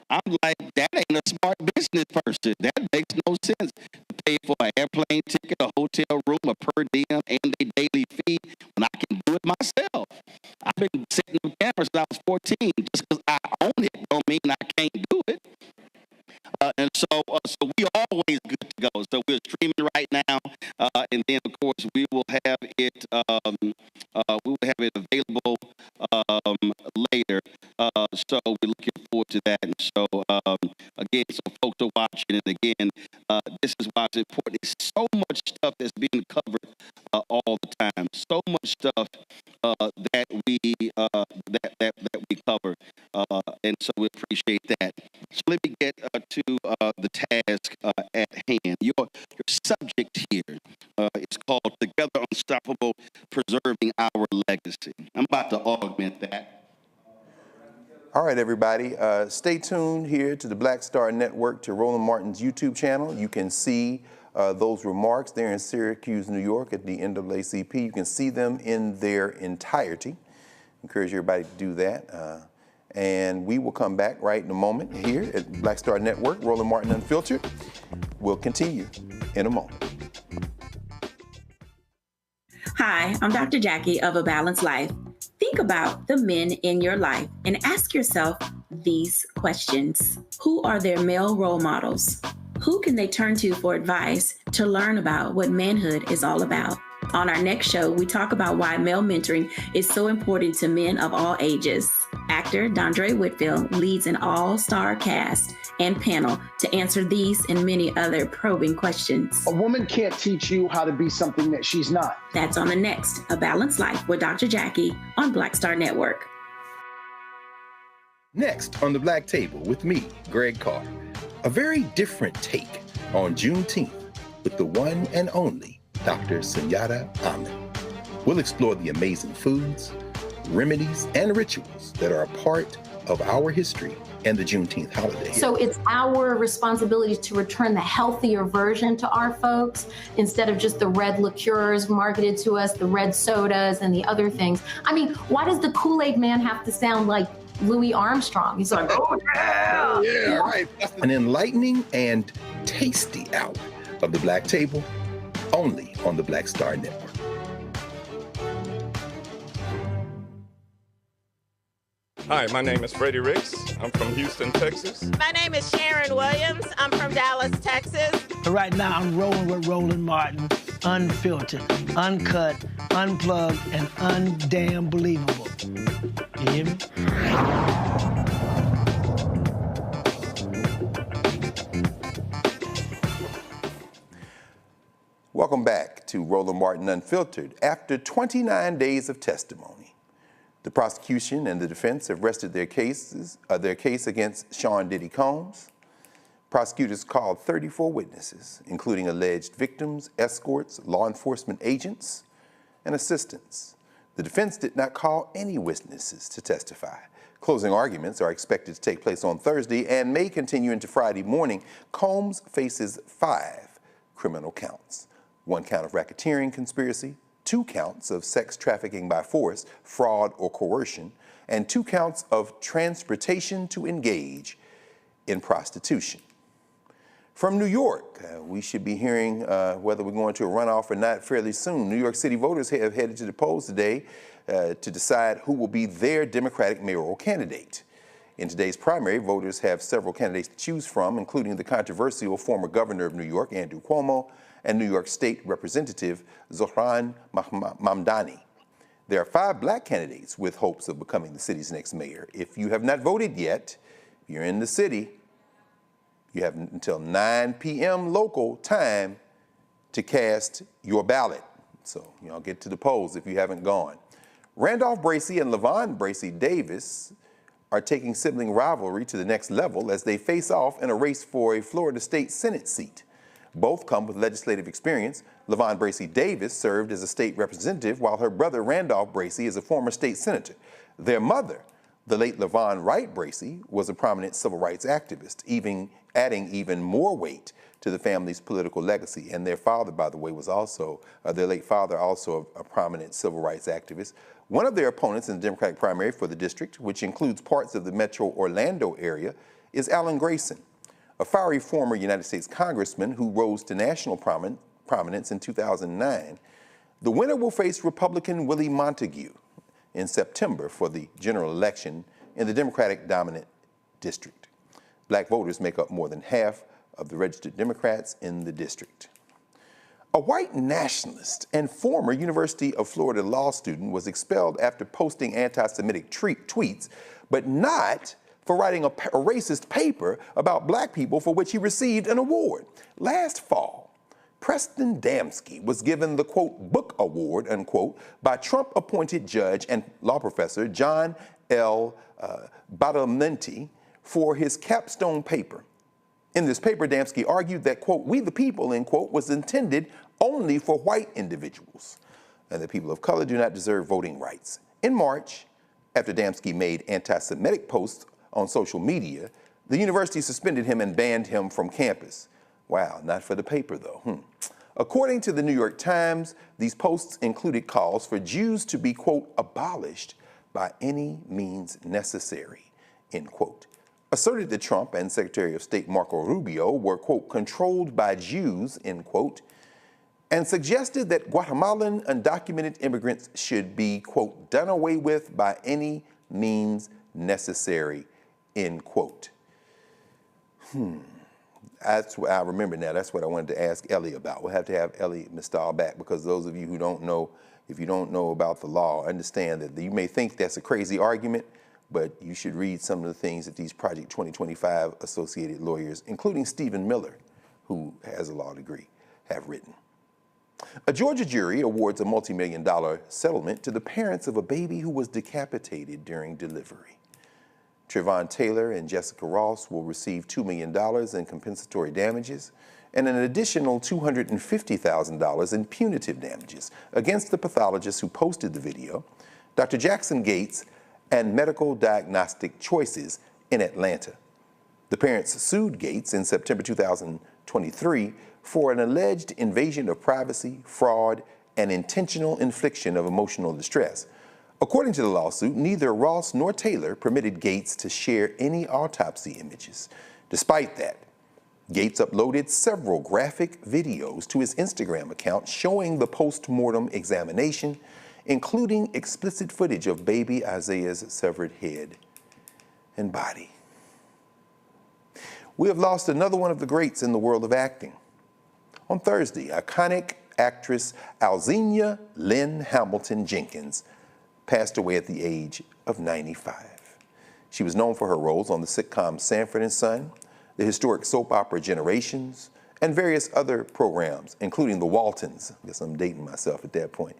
I'm like, that ain't a smart business person. That makes no sense. To pay for an airplane ticket, a hotel room, a per diem, and a daily fee when I can do it myself. I've been setting up cameras since I was 14. Just because I own it don't mean I can't do it. And so we are always good to go. So we're streaming right now, and then of course we will have it. Available later. So we're looking forward to that. And so again, so folks are watching, and again, this is why it's important. There's so much stuff that's being covered all the time. So much stuff that we cover, and so we appreciate that. So let me get to the task at hand. Your subject here is called "Together Unstoppable: Preserving Our Legacy." I'm about to augment that. All right, everybody, stay tuned here to the Black Star Network, to Roland Martin's YouTube channel. You can see those remarks there in Syracuse, New York at the NAACP. You can see them in their entirety. Encourage everybody to do that. And we will come back right in a moment here at Black Star Network, Roland Martin Unfiltered. We'll continue in a moment. Hi, I'm Dr. Jackie of A Balanced Life. Think about the men in your life and ask yourself these questions. Who are their male role models? Who can they turn to for advice to learn about what manhood is all about? On our next show, we talk about why male mentoring is so important to men of all ages. Actor Dondre Whitfield leads an all-star cast and panel to answer these and many other probing questions. A woman can't teach you how to be something that she's not. That's on the next A Balanced Life with Dr. Jackie on Black Star Network. Next on the Black Table with me, Greg Carr, a very different take on Juneteenth with the one and only Dr. Sunyata Ahmed. We'll explore the amazing foods, remedies, and rituals that are a part of our history and the Juneteenth holiday. So it's our responsibility to return the healthier version to our folks instead of just the red liqueurs marketed to us, the red sodas and the other things. I mean, why does the Kool-Aid man have to sound like Louis Armstrong? He's like, oh yeah! Oh, yeah, right. An enlightening and tasty hour of the Black Table, only on the Black Star Network. Hi, my name is Freddie Ricks. I'm from Houston, Texas. My name is Sharon Williams. I'm from Dallas, Texas. Right now, I'm rolling with Roland Martin, unfiltered, uncut, unplugged, and undamn believable. You hear me? Welcome back to Roland Martin Unfiltered. After 29 days of testimony, the prosecution and the defense have rested their case against Sean Diddy Combs. Prosecutors called 34 witnesses, including alleged victims, escorts, law enforcement agents, and assistants. The defense did not call any witnesses to testify. Closing arguments are expected to take place on Thursday and may continue into Friday morning. Combs faces 5 criminal counts: 1 count of racketeering conspiracy, 2 counts of sex trafficking by force, fraud, or coercion, and 2 counts of transportation to engage in prostitution. From New York, we should be hearing whether we're going to a runoff or not fairly soon. New York City voters have headed to the polls today to decide who will be their Democratic mayoral candidate. In today's primary, voters have several candidates to choose from, including the controversial former governor of New York, Andrew Cuomo, and New York State Representative Zohran Mamdani. There are 5 black candidates with hopes of becoming the city's next mayor. If you have not voted yet, you're in the city, you have until 9 p.m. local time to cast your ballot. So, get to the polls if you haven't gone. Randolph Bracey and LaVon Bracey Davis are taking sibling rivalry to the next level as they face off in a race for a Florida State Senate seat. Both come with legislative experience. LaVon Bracey Davis served as a state representative, while her brother Randolph Bracey is a former state senator. Their mother, the late LaVon Wright Bracey, was a prominent civil rights activist, adding even more weight to the family's political legacy. And their father, by the way, was also, their late father, also a prominent civil rights activist. One of their opponents in the Democratic primary for the district, which includes parts of the metro Orlando area, is Alan Grayson, a fiery former United States congressman who rose to national prominence in 2009. The winner will face Republican Willie Montague in September for the general election in the Democratic-dominant district. Black voters make up more than half of the registered Democrats in the district. A white nationalist and former University of Florida law student was expelled after posting anti-Semitic tweets, but not for writing a racist paper about black people for which he received an award. Last fall, Preston Damsky was given the, quote, book award, unquote, by Trump-appointed judge and law professor John L. Badalamenti for his capstone paper. In this paper, Damsky argued that, quote, we the people, end quote, was intended only for white individuals, and that people of color do not deserve voting rights. In March, after Damsky made anti-Semitic posts on social media, the university suspended him and banned him from campus. Wow, not for the paper though. According to the New York Times, these posts included calls for Jews to be, quote, abolished by any means necessary, end quote. Asserted that Trump and Secretary of State Marco Rubio were, quote, controlled by Jews, end quote, and suggested that Guatemalan undocumented immigrants should be, quote, done away with by any means necessary, end quote. That's what I remember now. That's what I wanted to ask Ellie about. We'll have to have Ellie Mistal back, because those of you who don't know, if you don't know about the law, understand that you may think that's a crazy argument, but you should read some of the things that these Project 2025 associated lawyers, including Stephen Miller, who has a law degree, have written. A Georgia jury awards a multi-million-dollar settlement to the parents of a baby who was decapitated during delivery. Trevon Taylor and Jessica Ross will receive $2 million in compensatory damages, and an additional $250,000 in punitive damages against the pathologist who posted the video, Dr. Jackson Gates, and Medical Diagnostic Choices in Atlanta. The parents sued Gates in September 2023 for an alleged invasion of privacy, fraud, and intentional infliction of emotional distress. According to the lawsuit, neither Ross nor Taylor permitted Gates to share any autopsy images. Despite that, Gates uploaded several graphic videos to his Instagram account showing the post-mortem examination, including explicit footage of baby Isaiah's severed head and body. We have lost another one of the greats in the world of acting. On Thursday, iconic actress Alzina Lynn Hamilton Jenkins passed away at the age of 95. She was known for her roles on the sitcom Sanford and Son, the historic soap opera Generations, and various other programs, including The Waltons. I guess I'm dating myself at that point.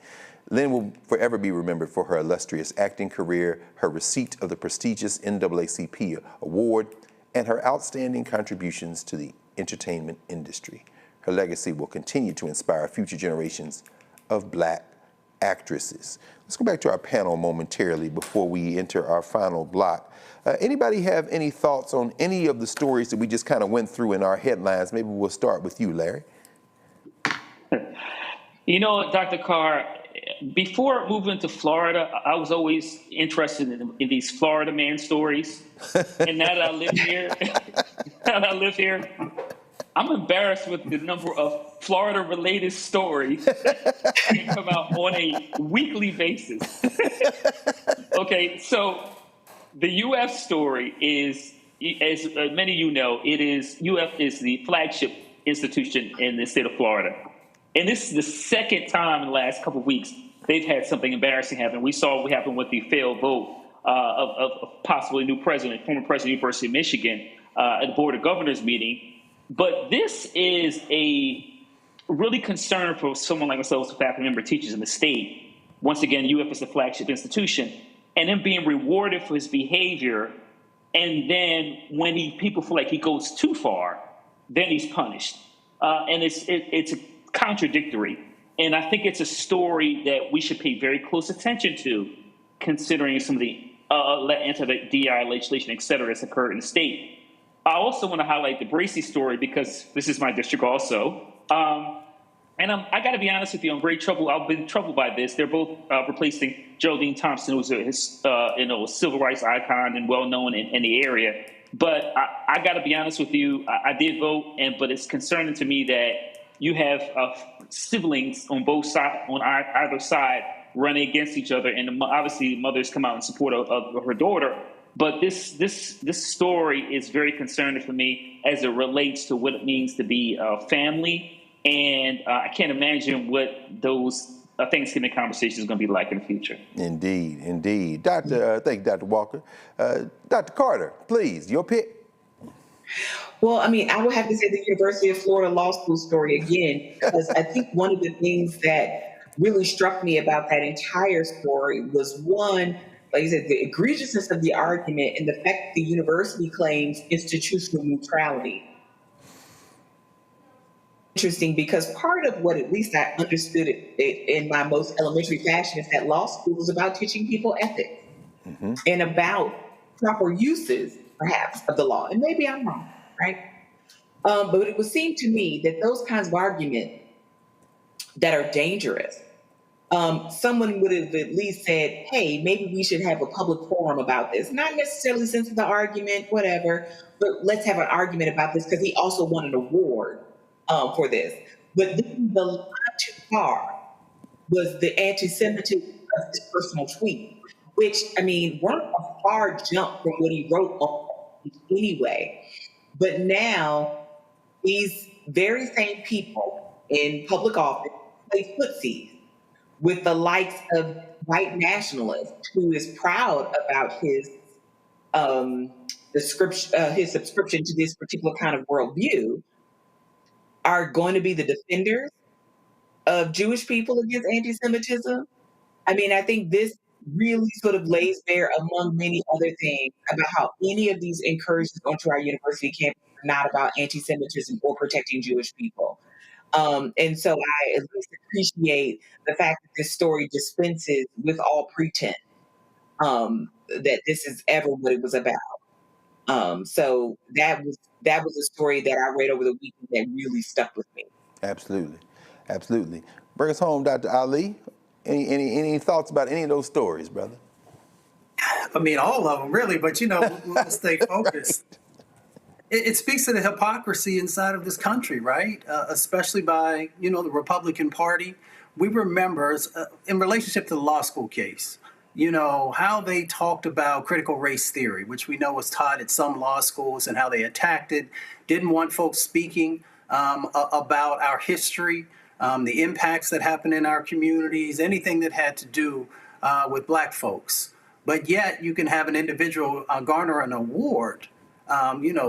Lynn will forever be remembered for her illustrious acting career, her receipt of the prestigious NAACP award, and her outstanding contributions to the entertainment industry. Her legacy will continue to inspire future generations of Black actresses. Let's go back to our panel momentarily before we enter our final block. Anybody have any thoughts on any of the stories that we just kind of went through in our headlines? Maybe we'll start with you, Larry. You know, Dr. Carr, before moving to Florida, I was always interested in these Florida man stories. And now that I live here, I'm embarrassed with the number of Florida-related stories that come out on a weekly basis. Okay, so the UF story is, as many of you know, UF is the flagship institution in the state of Florida. And this is the second time in the last couple of weeks they've had something embarrassing happen. We saw what happened with the failed vote of possibly new president, former president of the University of Michigan at the Board of Governors meeting. But this is a really concern for someone like myself, as a faculty member, teachers in the state. Once again, UF is the flagship institution, and then being rewarded for his behavior. And then when people feel like he goes too far, then he's punished. And it's contradictory. And I think it's a story that we should pay very close attention to, considering some of the anti-DI legislation, et cetera, that's occurred in the state. I also want to highlight the Bracey story because this is my district also. And I got to be honest with you, I'm very troubled. I've been troubled by this. They're both replacing Geraldine Thompson, who's a civil rights icon and well-known in the area. But I got to be honest with you, I did vote, but it's concerning to me that you have siblings on both sides, on either side, running against each other, and obviously mothers come out in support of her daughter. But this story is very concerning for me as it relates to what it means to be a family, and I can't imagine what those Thanksgiving conversations is going to be like in the future. Indeed, indeed. Thank you, Dr. Walker. Dr. Carter, please, your pick. Well, I mean, I would have to say the University of Florida Law School story again, because I think one of the things that really struck me about that entire story was, one, like you said, the egregiousness of the argument and the fact that the university claims institutional neutrality. Interesting, because part of what at least I understood it in my most elementary fashion is that law school is about teaching people ethics and about proper uses, perhaps, of the law. And maybe I'm wrong, right? But it would seem to me that those kinds of arguments that are dangerous, someone would have at least said, hey, maybe we should have a public forum about this. Not necessarily sense of the argument, whatever, but let's have an argument about this because he also won an award for this. But then the line too far was the anti-Semitism of his personal tweet, which, I mean, weren't a far jump from what he wrote on anyway. But now these very same people in public office play footsie with the likes of white nationalists, who is proud about his subscription to this particular kind of worldview, are going to be the defenders of Jewish people against anti-Semitism. I mean, I think this really sort of lays bare, among many other things, about how any of these incursions onto our university campus not about anti-Semitism or protecting Jewish people. And so I at least appreciate the fact that this story dispenses with all pretense that this is ever what it was about. So that was a story that I read over the weekend that really stuck with me. Absolutely, absolutely. Bring us home, Dr. Ali. Any thoughts about any of those stories, brother? I mean, all of them, really, but, we'll stay focused. It speaks to the hypocrisy inside of this country, right? Especially by, the Republican Party. We remember, in relationship to the law school case, how they talked about critical race theory, which we know was taught at some law schools, and how they attacked it, didn't want folks speaking about our history, the impacts that happen in our communities, anything that had to do with Black folks. But yet you can have an individual garner an award,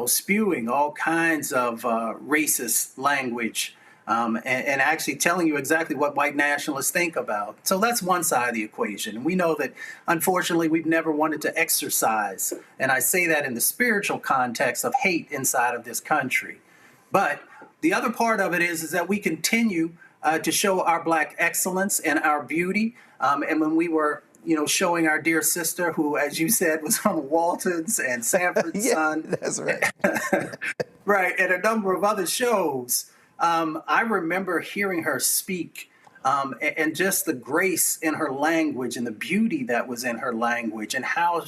spewing all kinds of racist language and actually telling you exactly what white nationalists think about. So that's one side of the equation. And we know that, unfortunately, we've never wanted to exercise, and I say that in the spiritual context, of hate inside of this country. But the other part of it is that we continue to show our Black excellence and our beauty. And when we were, showing our dear sister, who, as you said, was on Walton's and Sanford's Son. That's right. Right, and a number of other shows. I remember hearing her speak and just the grace in her language and the beauty that was in her language, and how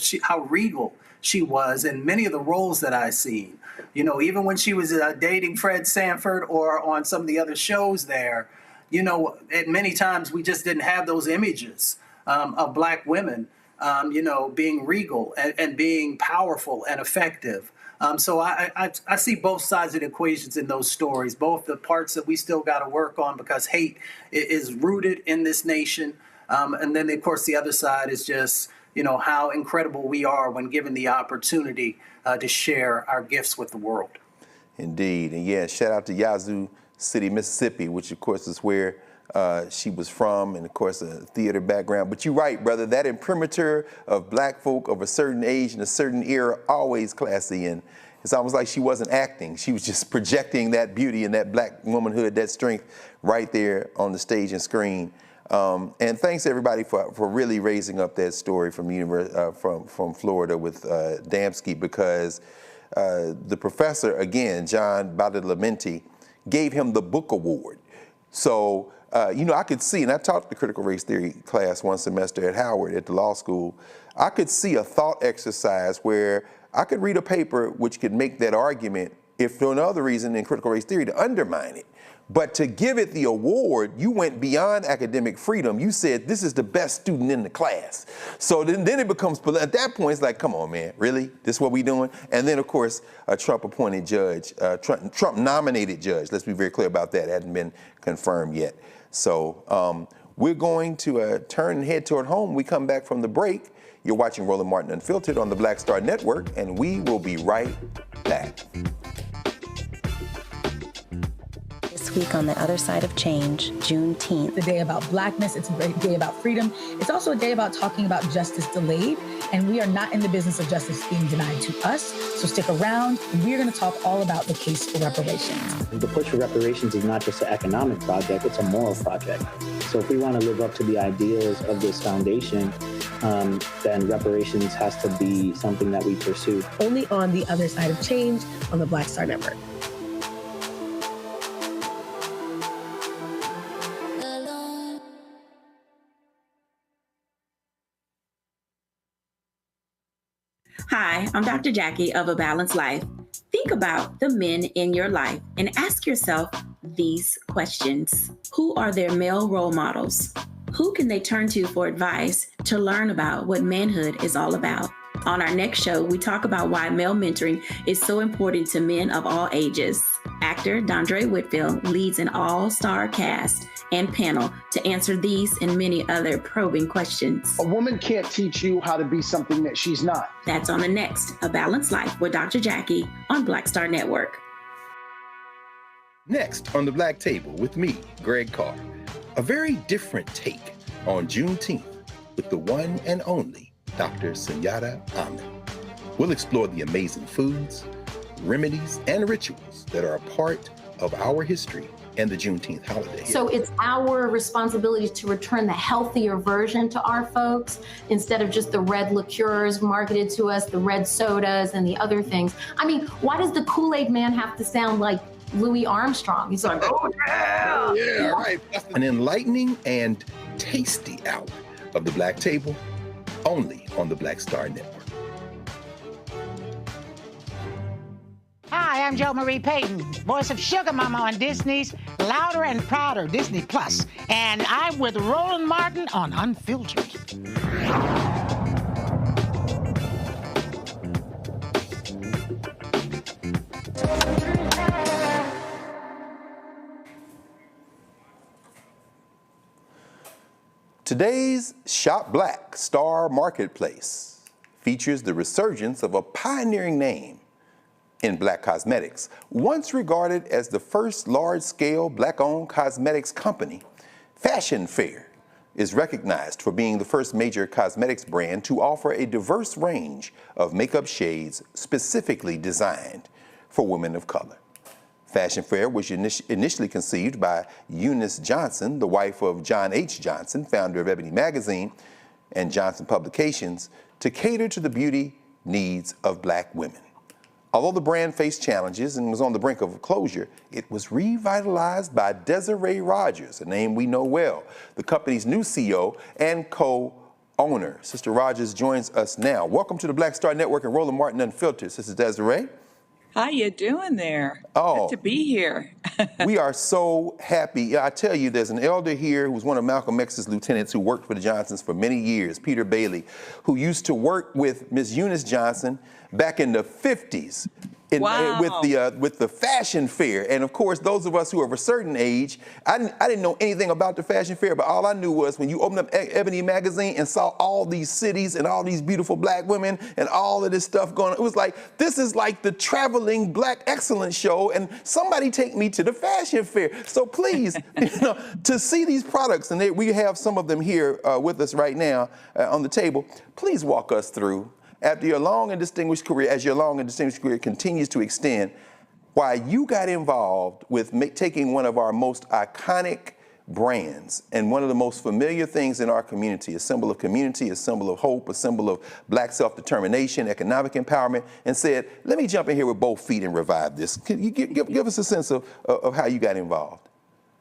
regal she was in many of the roles that I've seen. Even when she was dating Fred Sanford or on some of the other shows there, at many times we just didn't have those images of Black women, being regal and being powerful and effective. So I see both sides of the equations in those stories, both the parts that we still got to work on because hate is rooted in this nation. And then, of course, the other side is just, how incredible we are when given the opportunity to share our gifts with the world. Indeed. And yeah, shout out to Yazoo City, Mississippi, which, of course, is where she was from, and of course a theater background. But you're right, brother, that imprimatur of Black folk of a certain age and a certain era, always classy, and it's almost like she wasn't acting. She was just projecting that beauty and that Black womanhood, that strength right there on the stage and screen. And thanks everybody for really raising up that story from from Florida with Damsky, because the professor, again, John Badalamenti, gave him the book award. So I could see, and I taught the critical race theory class one semester at Howard at the law school, I could see a thought exercise where I could read a paper which could make that argument, if for no other reason in critical race theory, to undermine it. But to give it the award, you went beyond academic freedom. You said, this is the best student in the class. So then it becomes, at that point, it's like, come on, man, really? This is what we doing? And then, of course, a Trump-appointed judge, Trump-nominated judge, let's be very clear about that, hadn't been confirmed yet. So we're going to turn and head toward home. We come back from the break. You're watching Roland Martin Unfiltered on the Black Star Network, and we will be right back. This week on the other side of change, Juneteenth. It's a day about Blackness. It's a day about freedom. It's also a day about talking about justice delayed. And we are not in the business of justice being denied to us. So stick around, and we're going to talk all about the case for reparations. The push for reparations is not just an economic project, it's a moral project. So if we want to live up to the ideals of this foundation, then reparations has to be something that we pursue. Only on the other side of change on the Black Star Network. Hi, I'm Dr. Jackie of A Balanced Life. Think about the men in your life and ask yourself these questions. Who are their male role models? Who can they turn to for advice to learn about what manhood is all about? On our next show, we talk about why male mentoring is so important to men of all ages. Actor Dondre Whitfield leads an all-star cast and panel to answer these and many other probing questions. A woman can't teach you how to be something that she's not. That's on the next A Balanced Life with Dr. Jackie on Black Star Network. Next on the Black Table with me, Greg Carr. A very different take on Juneteenth with the one and only Dr. Sunyata Ahmed. We'll explore the amazing foods, remedies, and rituals that are a part of our history and the Juneteenth holiday. So it's our responsibility to return the healthier version to our folks instead of just the red liqueurs marketed to us, the red sodas and the other things. I mean, why does the Kool-Aid man have to sound like Louis Armstrong? He's like, oh yeah! Yeah, right. An enlightening and tasty hour of the Black Table, only on the Black Star Network. Hi, I'm Jo Marie Payton, voice of Sugar Mama on Disney's Louder and Prouder Disney Plus, and I'm with Roland Martin on Unfiltered. Today's Shop Black Star Marketplace features the resurgence of a pioneering name in Black cosmetics. Once regarded as the first large-scale Black-owned cosmetics company, Fashion Fair is recognized for being the first major cosmetics brand to offer a diverse range of makeup shades specifically designed for women of color. Fashion Fair was initially conceived by Eunice Johnson, the wife of John H. Johnson, founder of Ebony Magazine and Johnson Publications, to cater to the beauty needs of Black women. Although the brand faced challenges and was on the brink of closure, it was revitalized by Desiree Rogers, a name we know well, the company's new CEO and co-owner. Sister Rogers joins us now. Welcome to the Black Star Network and Roland Martin Unfiltered. Sister Desiree. How you doing there? Oh, good to be here. We are so happy. I tell you, there's an elder here who was one of Malcolm X's lieutenants who worked for the Johnsons for many years, Peter Bailey, who used to work with Miss Eunice Johnson back in the 50s. Wow. With the Fashion Fair. And of course, those of us who are of a certain age, I didn't know anything about the Fashion Fair, but all I knew was when you opened up Ebony Magazine and saw all these cities and all these beautiful Black women and all of this stuff going on, it was like, this is like the traveling Black excellence show, and somebody take me to the Fashion Fair. So please, to see these products, and we have some of them here with us right now on the table, please walk us through, after your long and distinguished career, as your long and distinguished career continues to extend, why you got involved with taking one of our most iconic brands and one of the most familiar things in our community, a symbol of community, a symbol of hope, a symbol of Black self-determination, economic empowerment, and said, let me jump in here with both feet and revive this. Can you give us a sense of how you got involved?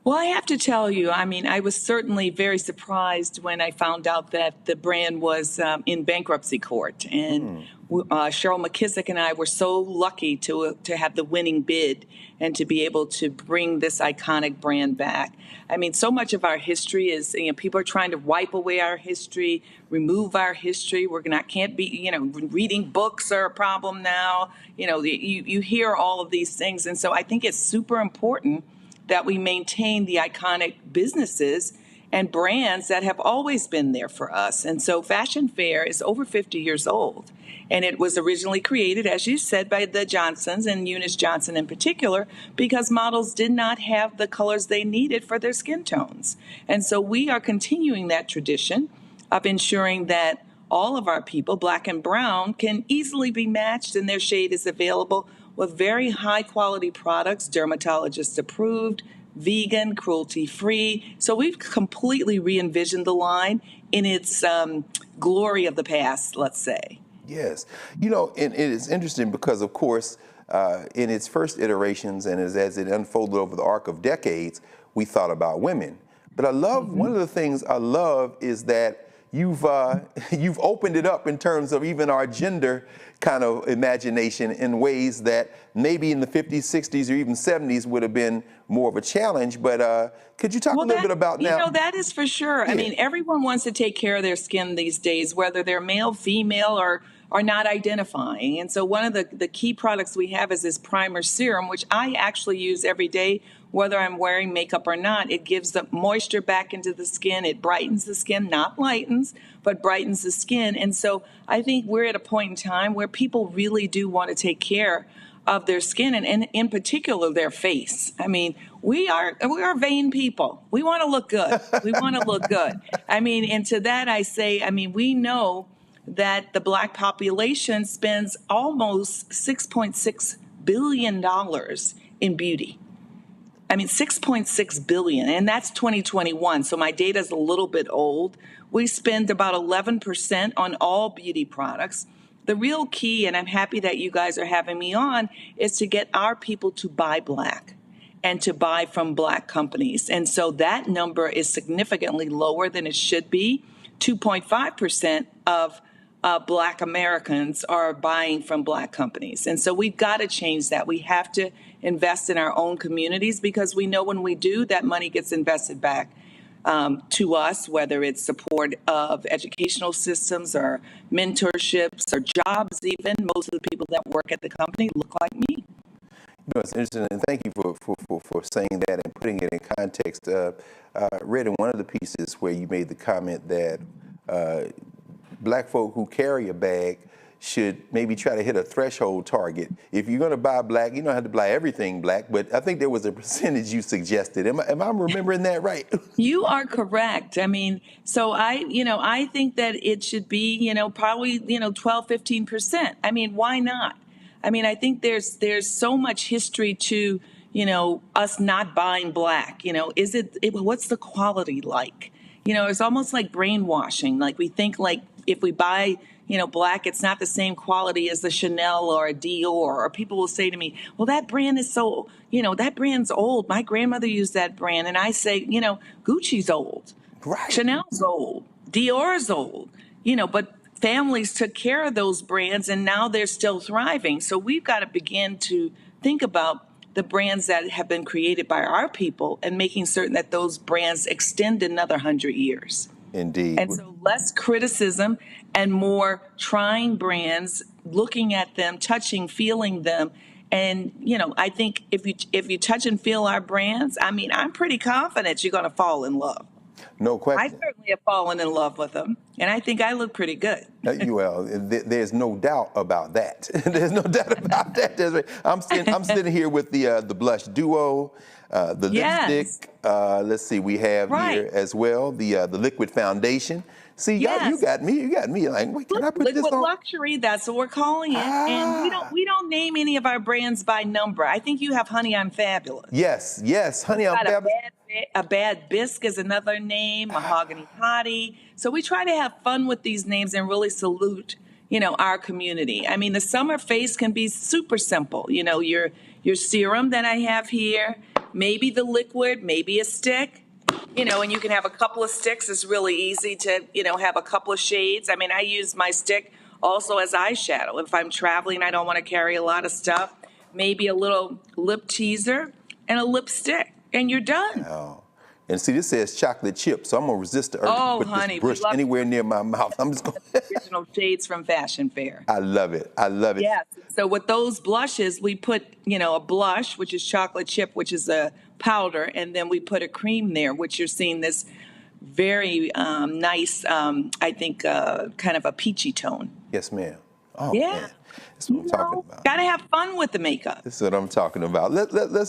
Well, I have to tell you, I mean, I was certainly very surprised when I found out that the brand was in bankruptcy court. And Cheryl McKissick and I were so lucky to have the winning bid and to be able to bring this iconic brand back. I mean, so much of our history is, people are trying to wipe away our history, remove our history. Can't be, reading books are a problem now. You hear all of these things. And so I think it's super important that we maintain the iconic businesses and brands that have always been there for us. And so Fashion Fair is over 50 years old. And it was originally created, as you said, by the Johnsons and Eunice Johnson in particular, because models did not have the colors they needed for their skin tones. And so we are continuing that tradition of ensuring that all of our people, Black and brown, can easily be matched and their shade is available with very high quality products, dermatologist approved, vegan, cruelty free. So we've completely re-envisioned the line in its glory of the past, let's say. Yes. And it is interesting because, of course, in its first iterations and as it unfolded over the arc of decades, we thought about women. But I love, one of the things I love is that you've opened it up in terms of even our gender kind of imagination in ways that maybe in the 50s, 60s, or even 70s would have been more of a challenge. But could you talk a little bit about now? That is for sure. Yeah. I mean, everyone wants to take care of their skin these days, whether they're male, female, or are not identifying. And so one of the key products we have is this primer serum, which I actually use every day, whether I'm wearing makeup or not. It gives the moisture back into the skin. It brightens the skin, not lightens, but brightens the skin. And so I think we're at a point in time where people really do want to take care of their skin and in particular their face. I mean, we are vain people. We want to look good. We want to look good. I mean, and to that I say, we know that the Black population spends almost $6.6 billion in beauty. I mean, $6.6 billion, and that's 2021. So my data is a little bit old. We spend about 11% on all beauty products. The real key, and I'm happy that you guys are having me on, is to get our people to buy Black and to buy from Black companies. And so that number is significantly lower than it should be. 2.5% of Black Americans are buying from Black companies. And so we've got to change that. We have to invest in our own communities, because we know when we do, that money gets invested back to us, whether it's support of educational systems or mentorships or jobs even. Most of the people that work at the company look like me. You know, it's interesting, and thank you for saying that and putting it in context. I read in one of the pieces where you made the comment that Black folk who carry a bag should maybe try to hit a threshold target. If you're going to buy Black, you don't have to buy everything Black, but I think there was a percentage you suggested. Am I remembering that right? You are correct. I mean, so I think that it should be, probably, 12, 15%. I mean, why not? I mean, I think there's so much history to, us not buying Black. What's the quality like? It's almost like brainwashing. Like we think like if we buy, Black, it's not the same quality as the Chanel or a Dior. Or people will say to me, well, that brand is so, that brand's old. My grandmother used that brand. And I say, Gucci's old. Right. Chanel's old. Dior's old. But families took care of those brands and now they're still thriving. So we've got to begin to think about the brands that have been created by our people and making certain that those brands extend another 100 years. Indeed. And so less criticism and more trying brands, looking at them, touching, feeling them. And, I think if you touch and feel our brands, I mean, I'm pretty confident you're going to fall in love. No question. I certainly have fallen in love with them, and I think I look pretty good. Well, there's no doubt about that. There's no doubt about that. I'm sitting here with the blush duo, the lipstick. Let's see, we have here as well the liquid foundation. See, you got me. Like, wait, can I put this on? Liquid luxury. That's what we're calling it. And we don't name any of our brands by number. I think you have Honey, I'm Fabulous. Yes, Honey, I'm Fabulous. A Bad Bisque is another name. Mahogany Hottie. So we try to have fun with these names and really salute, our community. I mean, the summer face can be super simple. Your serum that I have here, maybe the liquid, maybe a stick. And you can have a couple of sticks. It's really easy to, have a couple of shades. I mean, I use my stick also as eyeshadow. If I'm traveling, I don't want to carry a lot of stuff. Maybe a little lip teaser and a lipstick, and you're done. Oh. And see, this says chocolate chip, so I'm going to resist the urge to put this brush anywhere near my mouth. I'm just going to. Original shades from Fashion Fair. I love it. Yes. So with those blushes, we put, a blush, which is chocolate chip, which is a powder, and then we put a cream there, which you're seeing this very nice, I think, kind of a peachy tone. Yes, ma'am. Oh, yeah. Man. That's what I'm talking about. Got to have fun with the makeup. This is what I'm talking about.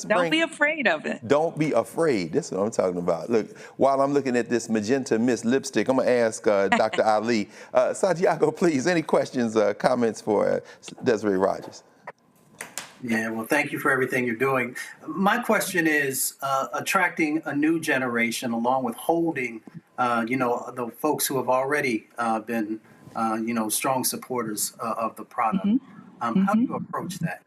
Don't be afraid of it. Don't be afraid. This is what I'm talking about. Look, while I'm looking at this Magenta Mist lipstick, I'm going to ask Dr. Ali. Santiago, please, any questions, comments for Desiree Rogers? Yeah, well, thank you for everything you're doing. My question is attracting a new generation along with holding, the folks who have already been strong supporters of the product. How do you approach that?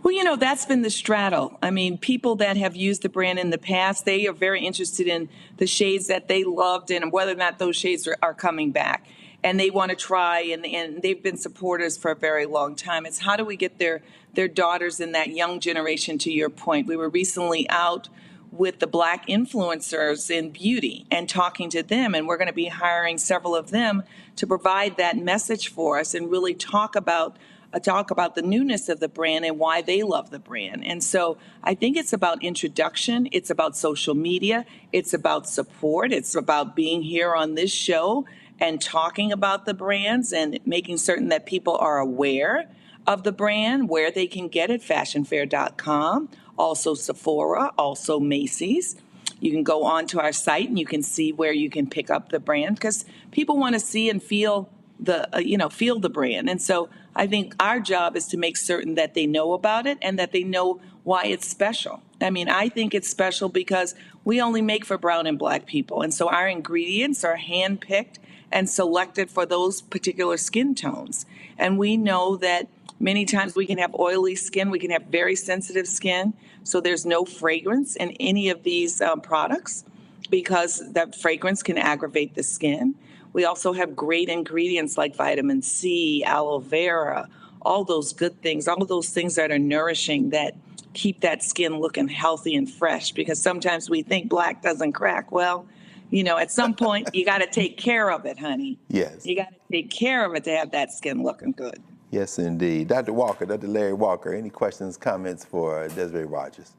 Well, that's been the straddle. I mean, people that have used the brand in the past, they are very interested in the shades that they loved and whether or not those shades are coming back. And they want to try, and they've been supporters for a very long time. It's how do we get their daughters in that young generation, to your point. We were recently out with the Black influencers in beauty and talking to them, and we're going to be hiring several of them to provide that message for us and really talk about the newness of the brand and why they love the brand. And so I think it's about introduction, it's about social media, it's about support, it's about being here on this show and talking about the brands and making certain that people are aware of the brand, where they can get it, fashionfair.com, also Sephora, also Macy's. You can go onto our site and you can see where you can pick up the brand because people want to see and feel feel the brand. And so I think our job is to make certain that they know about it and that they know why it's special. I mean, I think it's special because we only make for brown and black people. And so our ingredients are handpicked and selected for those particular skin tones. And we know that many times we can have oily skin, we can have very sensitive skin. So there's no fragrance in any of these products because that fragrance can aggravate the skin. We also have great ingredients like vitamin C, aloe vera, all those good things, all those things that are nourishing that keep that skin looking healthy and fresh, because sometimes we think black doesn't crack. Well, at some point you got to take care of it, honey. Yes. You got to take care of it to have that skin looking good. Yes, indeed. Dr. Larry Walker, any questions, comments for Desiree Rogers?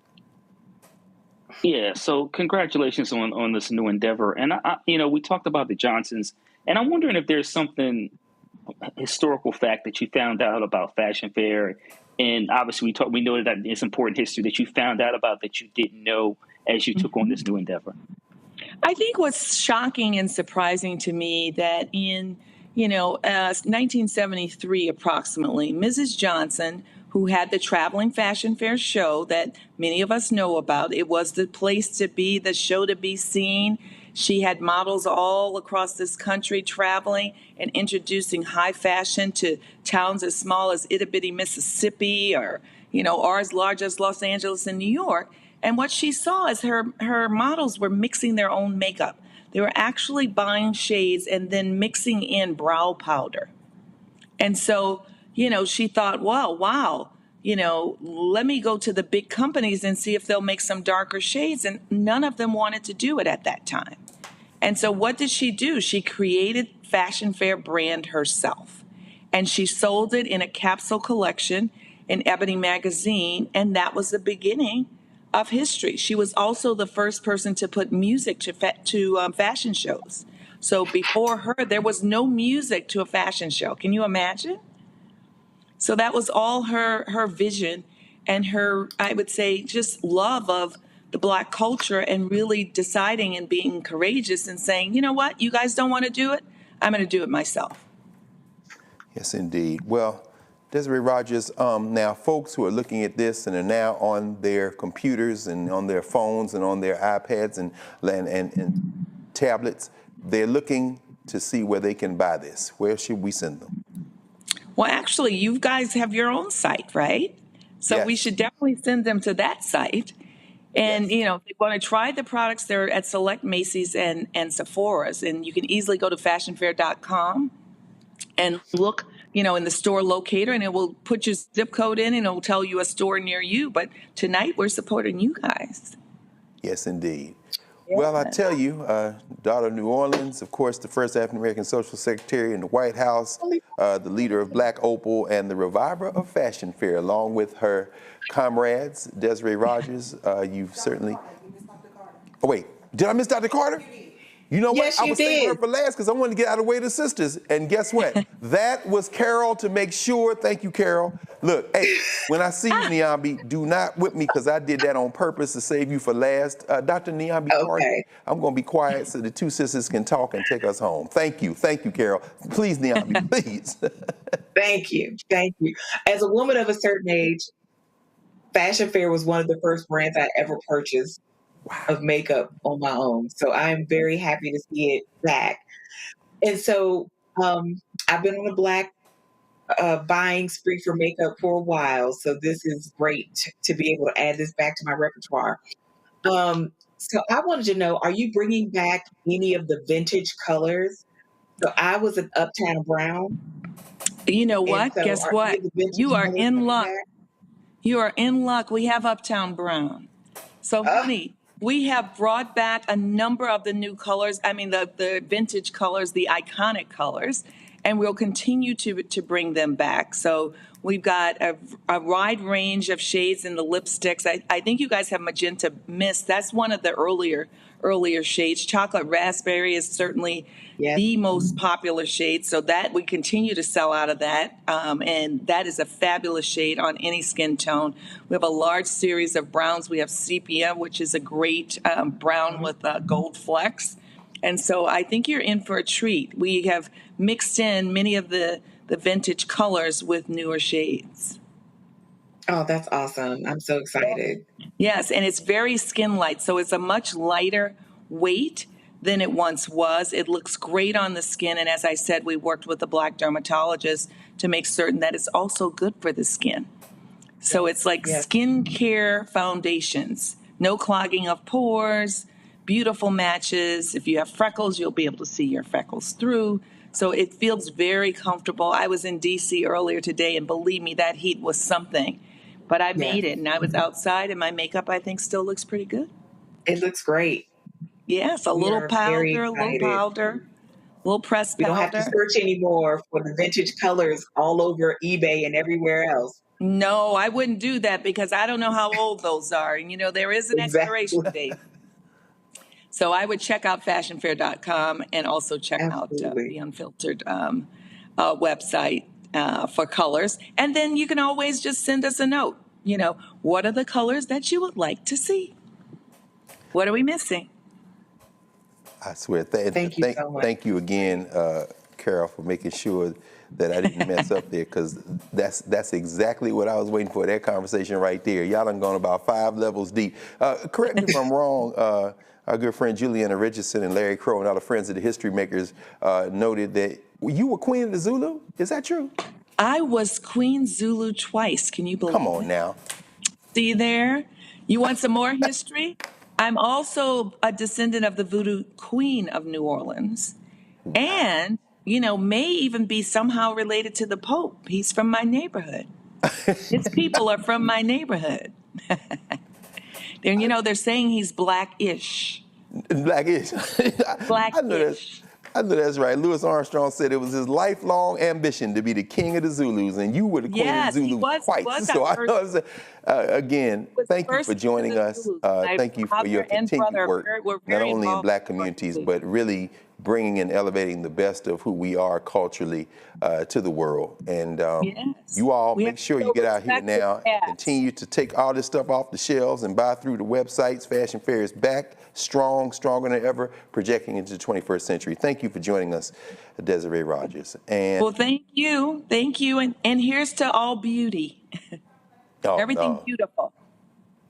Yeah, so congratulations on this new endeavor. And, we talked about the Johnsons, and I'm wondering if there's something, historical fact that you found out about Fashion Fair. And obviously we know that it's important history that you found out about that you didn't know as you took on this new endeavor. I think what's shocking and surprising to me that in 1973 approximately, Mrs. Johnson, who had the Traveling Fashion Fair show that many of us know about, it was the place to be, the show to be seen. She had models all across this country traveling and introducing high fashion to towns as small as itty-bitty Mississippi or as large as Los Angeles and New York. And what she saw is her models were mixing their own makeup. They were actually buying shades and then mixing in brow powder. And so, she thought, well, wow, let me go to the big companies and see if they'll make some darker shades. And none of them wanted to do it at that time. And so what did she do? She created Fashion Fair brand herself. And she sold it in a capsule collection in Ebony magazine. And that was the beginning of history. She was also the first person to put music to fashion shows. So before her, there was no music to a fashion show. Can you imagine? So that was all her vision and her, I would say, just love of the Black culture and really deciding and being courageous and saying, you know what, you guys don't want to do it? I'm going to do it myself. Yes, indeed. Well, Desiree Rogers, now folks who are looking at this and are now on their computers and on their phones and on their iPads and tablets, they're looking to see where they can buy this. Where should we send them? Well, actually, you guys have your own site, right? So yes. We should definitely send them to that site. And, if they want to try the products, they're at select Macy's and Sephora's. And you can easily go to fashionfair.com and look, in the store locator, and it will put your zip code in and it will tell you a store near you. But tonight we're supporting you guys. Yes, indeed. Yeah. Well, I tell you, daughter of New Orleans, of course, the first African-American social secretary in the White House, the leader of Black Opal, and the reviver of Fashion Fair, along with her comrades, Desiree Rogers. You've certainly... Oh, wait. Did I miss Dr. Carter? You know what? Yes, I was saving her for last because I wanted to get out of the way of the sisters. And guess what? That was Carol to make sure. Thank you, Carol. Look, hey, when I see you, Niambi, do not whip me because I did that on purpose to save you for last. Dr. Niambi Carter, I'm going to be quiet so the two sisters can talk and take us home. Thank you. Thank you, Carol. Please, Niambi, please. Thank you. Thank you. As a woman of a certain age, Fashion Fair was one of the first brands I ever purchased of makeup on my own. So I'm very happy to see it back. And so I've been on a Black buying spree for makeup for a while. So this is great to be able to add this back to my repertoire. So I wanted to know, are you bringing back any of the vintage colors? So I was an Uptown Brown. You know what? So guess what? You are in luck. You are in luck. We have Uptown Brown. So, honey, we have brought back a number of the new colors. I mean, the vintage colors, the iconic colors, and we'll continue to bring them back. So we've got a wide range of shades in the lipsticks. I think you guys have Magenta Mist. That's one of the earlier shades. Chocolate Raspberry is certainly the most popular shade. So that we continue to sell out of that. And that is a fabulous shade on any skin tone. We have a large series of browns. We have Sepia, which is a great brown with gold flecks. And so I think you're in for a treat. We have mixed in many of the vintage colors with newer shades. Oh, that's awesome. I'm so excited. Yes, and it's very skin light, so it's a much lighter weight than it once was. It looks great on the skin, and as I said, we worked with a Black dermatologist to make certain that it's also good for the skin. So it's like skincare foundations, no clogging of pores, beautiful matches. If you have freckles, you'll be able to see your freckles through. So it feels very comfortable. I was in D.C. earlier today, and believe me, that heat was something. But I made it, and I was outside, and my makeup, I think, still looks pretty good. It looks great. Yes, a little powder, a little pressed powder. You don't have to search anymore for the vintage colors all over eBay and everywhere else. No, I wouldn't do that because I don't know how old those are. And, you know, there is an expiration date. So I would check out fashionfair.com and also check out the Unfiltered website for colors. And then you can always just send us a note. You know, what are the colors that you would like to see? What are we missing? I swear. Thank you so much. Thank you again, Carol, for making sure that I didn't mess up there, because that's exactly what I was waiting for, that conversation right there. Y'all done gone about 5 levels deep. Correct me if I'm wrong. Our good friend Juliana Richardson and Larry Crow and all the friends of the History Makers noted that you were Queen of the Zulu. Is that true? I was Queen Zulu twice. Can you believe it? Come on now. See there? You want some more history? I'm also a descendant of the Voodoo Queen of New Orleans. And, you know, may even be somehow related to the Pope. He's from my neighborhood. His people are from my neighborhood. And, you know, they're saying he's Black-ish. Black-ish. Black-ish. I know that's right. Louis Armstrong said it was his lifelong ambition to be the king of the Zulus, and you were the queen of the Zulus twice. So I know, again, thank you for joining us. Thank you for your continued work, not only in Black communities, but really bringing and elevating the best of who we are culturally to the world. And you all make sure you get out here now and continue to take all this stuff off the shelves and buy through the websites. Fashion Fair is back, strong, stronger than ever, projecting into the 21st century. Thank you for joining us, Desiree Rogers. And well, thank you. Thank you. And here's to all beauty. Everything beautiful.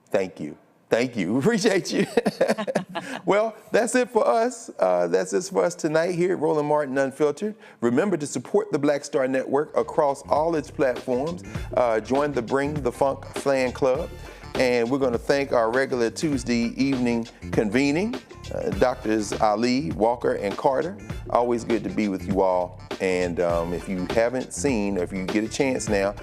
Thank you. Thank you. Appreciate you. Well, that's it for us. That's it for us tonight here at Roland Martin Unfiltered. Remember to support the Black Star Network across all its platforms. Join the Bring the Funk Fan Club. And we're going to thank our regular Tuesday evening convening, Drs. Ali, Walker, and Carter. Always good to be with you all. And if you haven't seen, or if you get a chance now,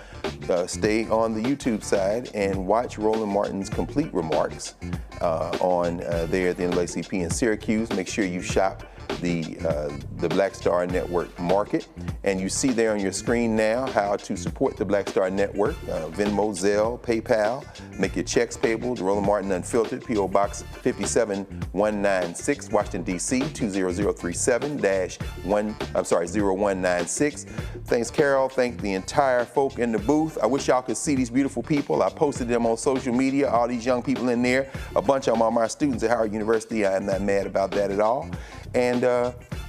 stay on the YouTube side and watch Roland Martin's complete remarks on there at the NAACP in Syracuse. Make sure you shop the Black Star Network market. And you see there on your screen now how to support the Black Star Network, Venmo, Zelle, PayPal. Make your checks payable to Roland Martin Unfiltered, P.O. Box 57196, Washington, D.C. 20037-0196. Thanks, Carol. Thank the entire folk in the booth. I wish y'all could see these beautiful people. I posted them on social media, all these young people in there. A bunch of them are my students at Howard University. I am not mad about that at all. And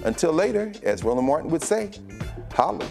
until later, as Roland Martin would say, holla.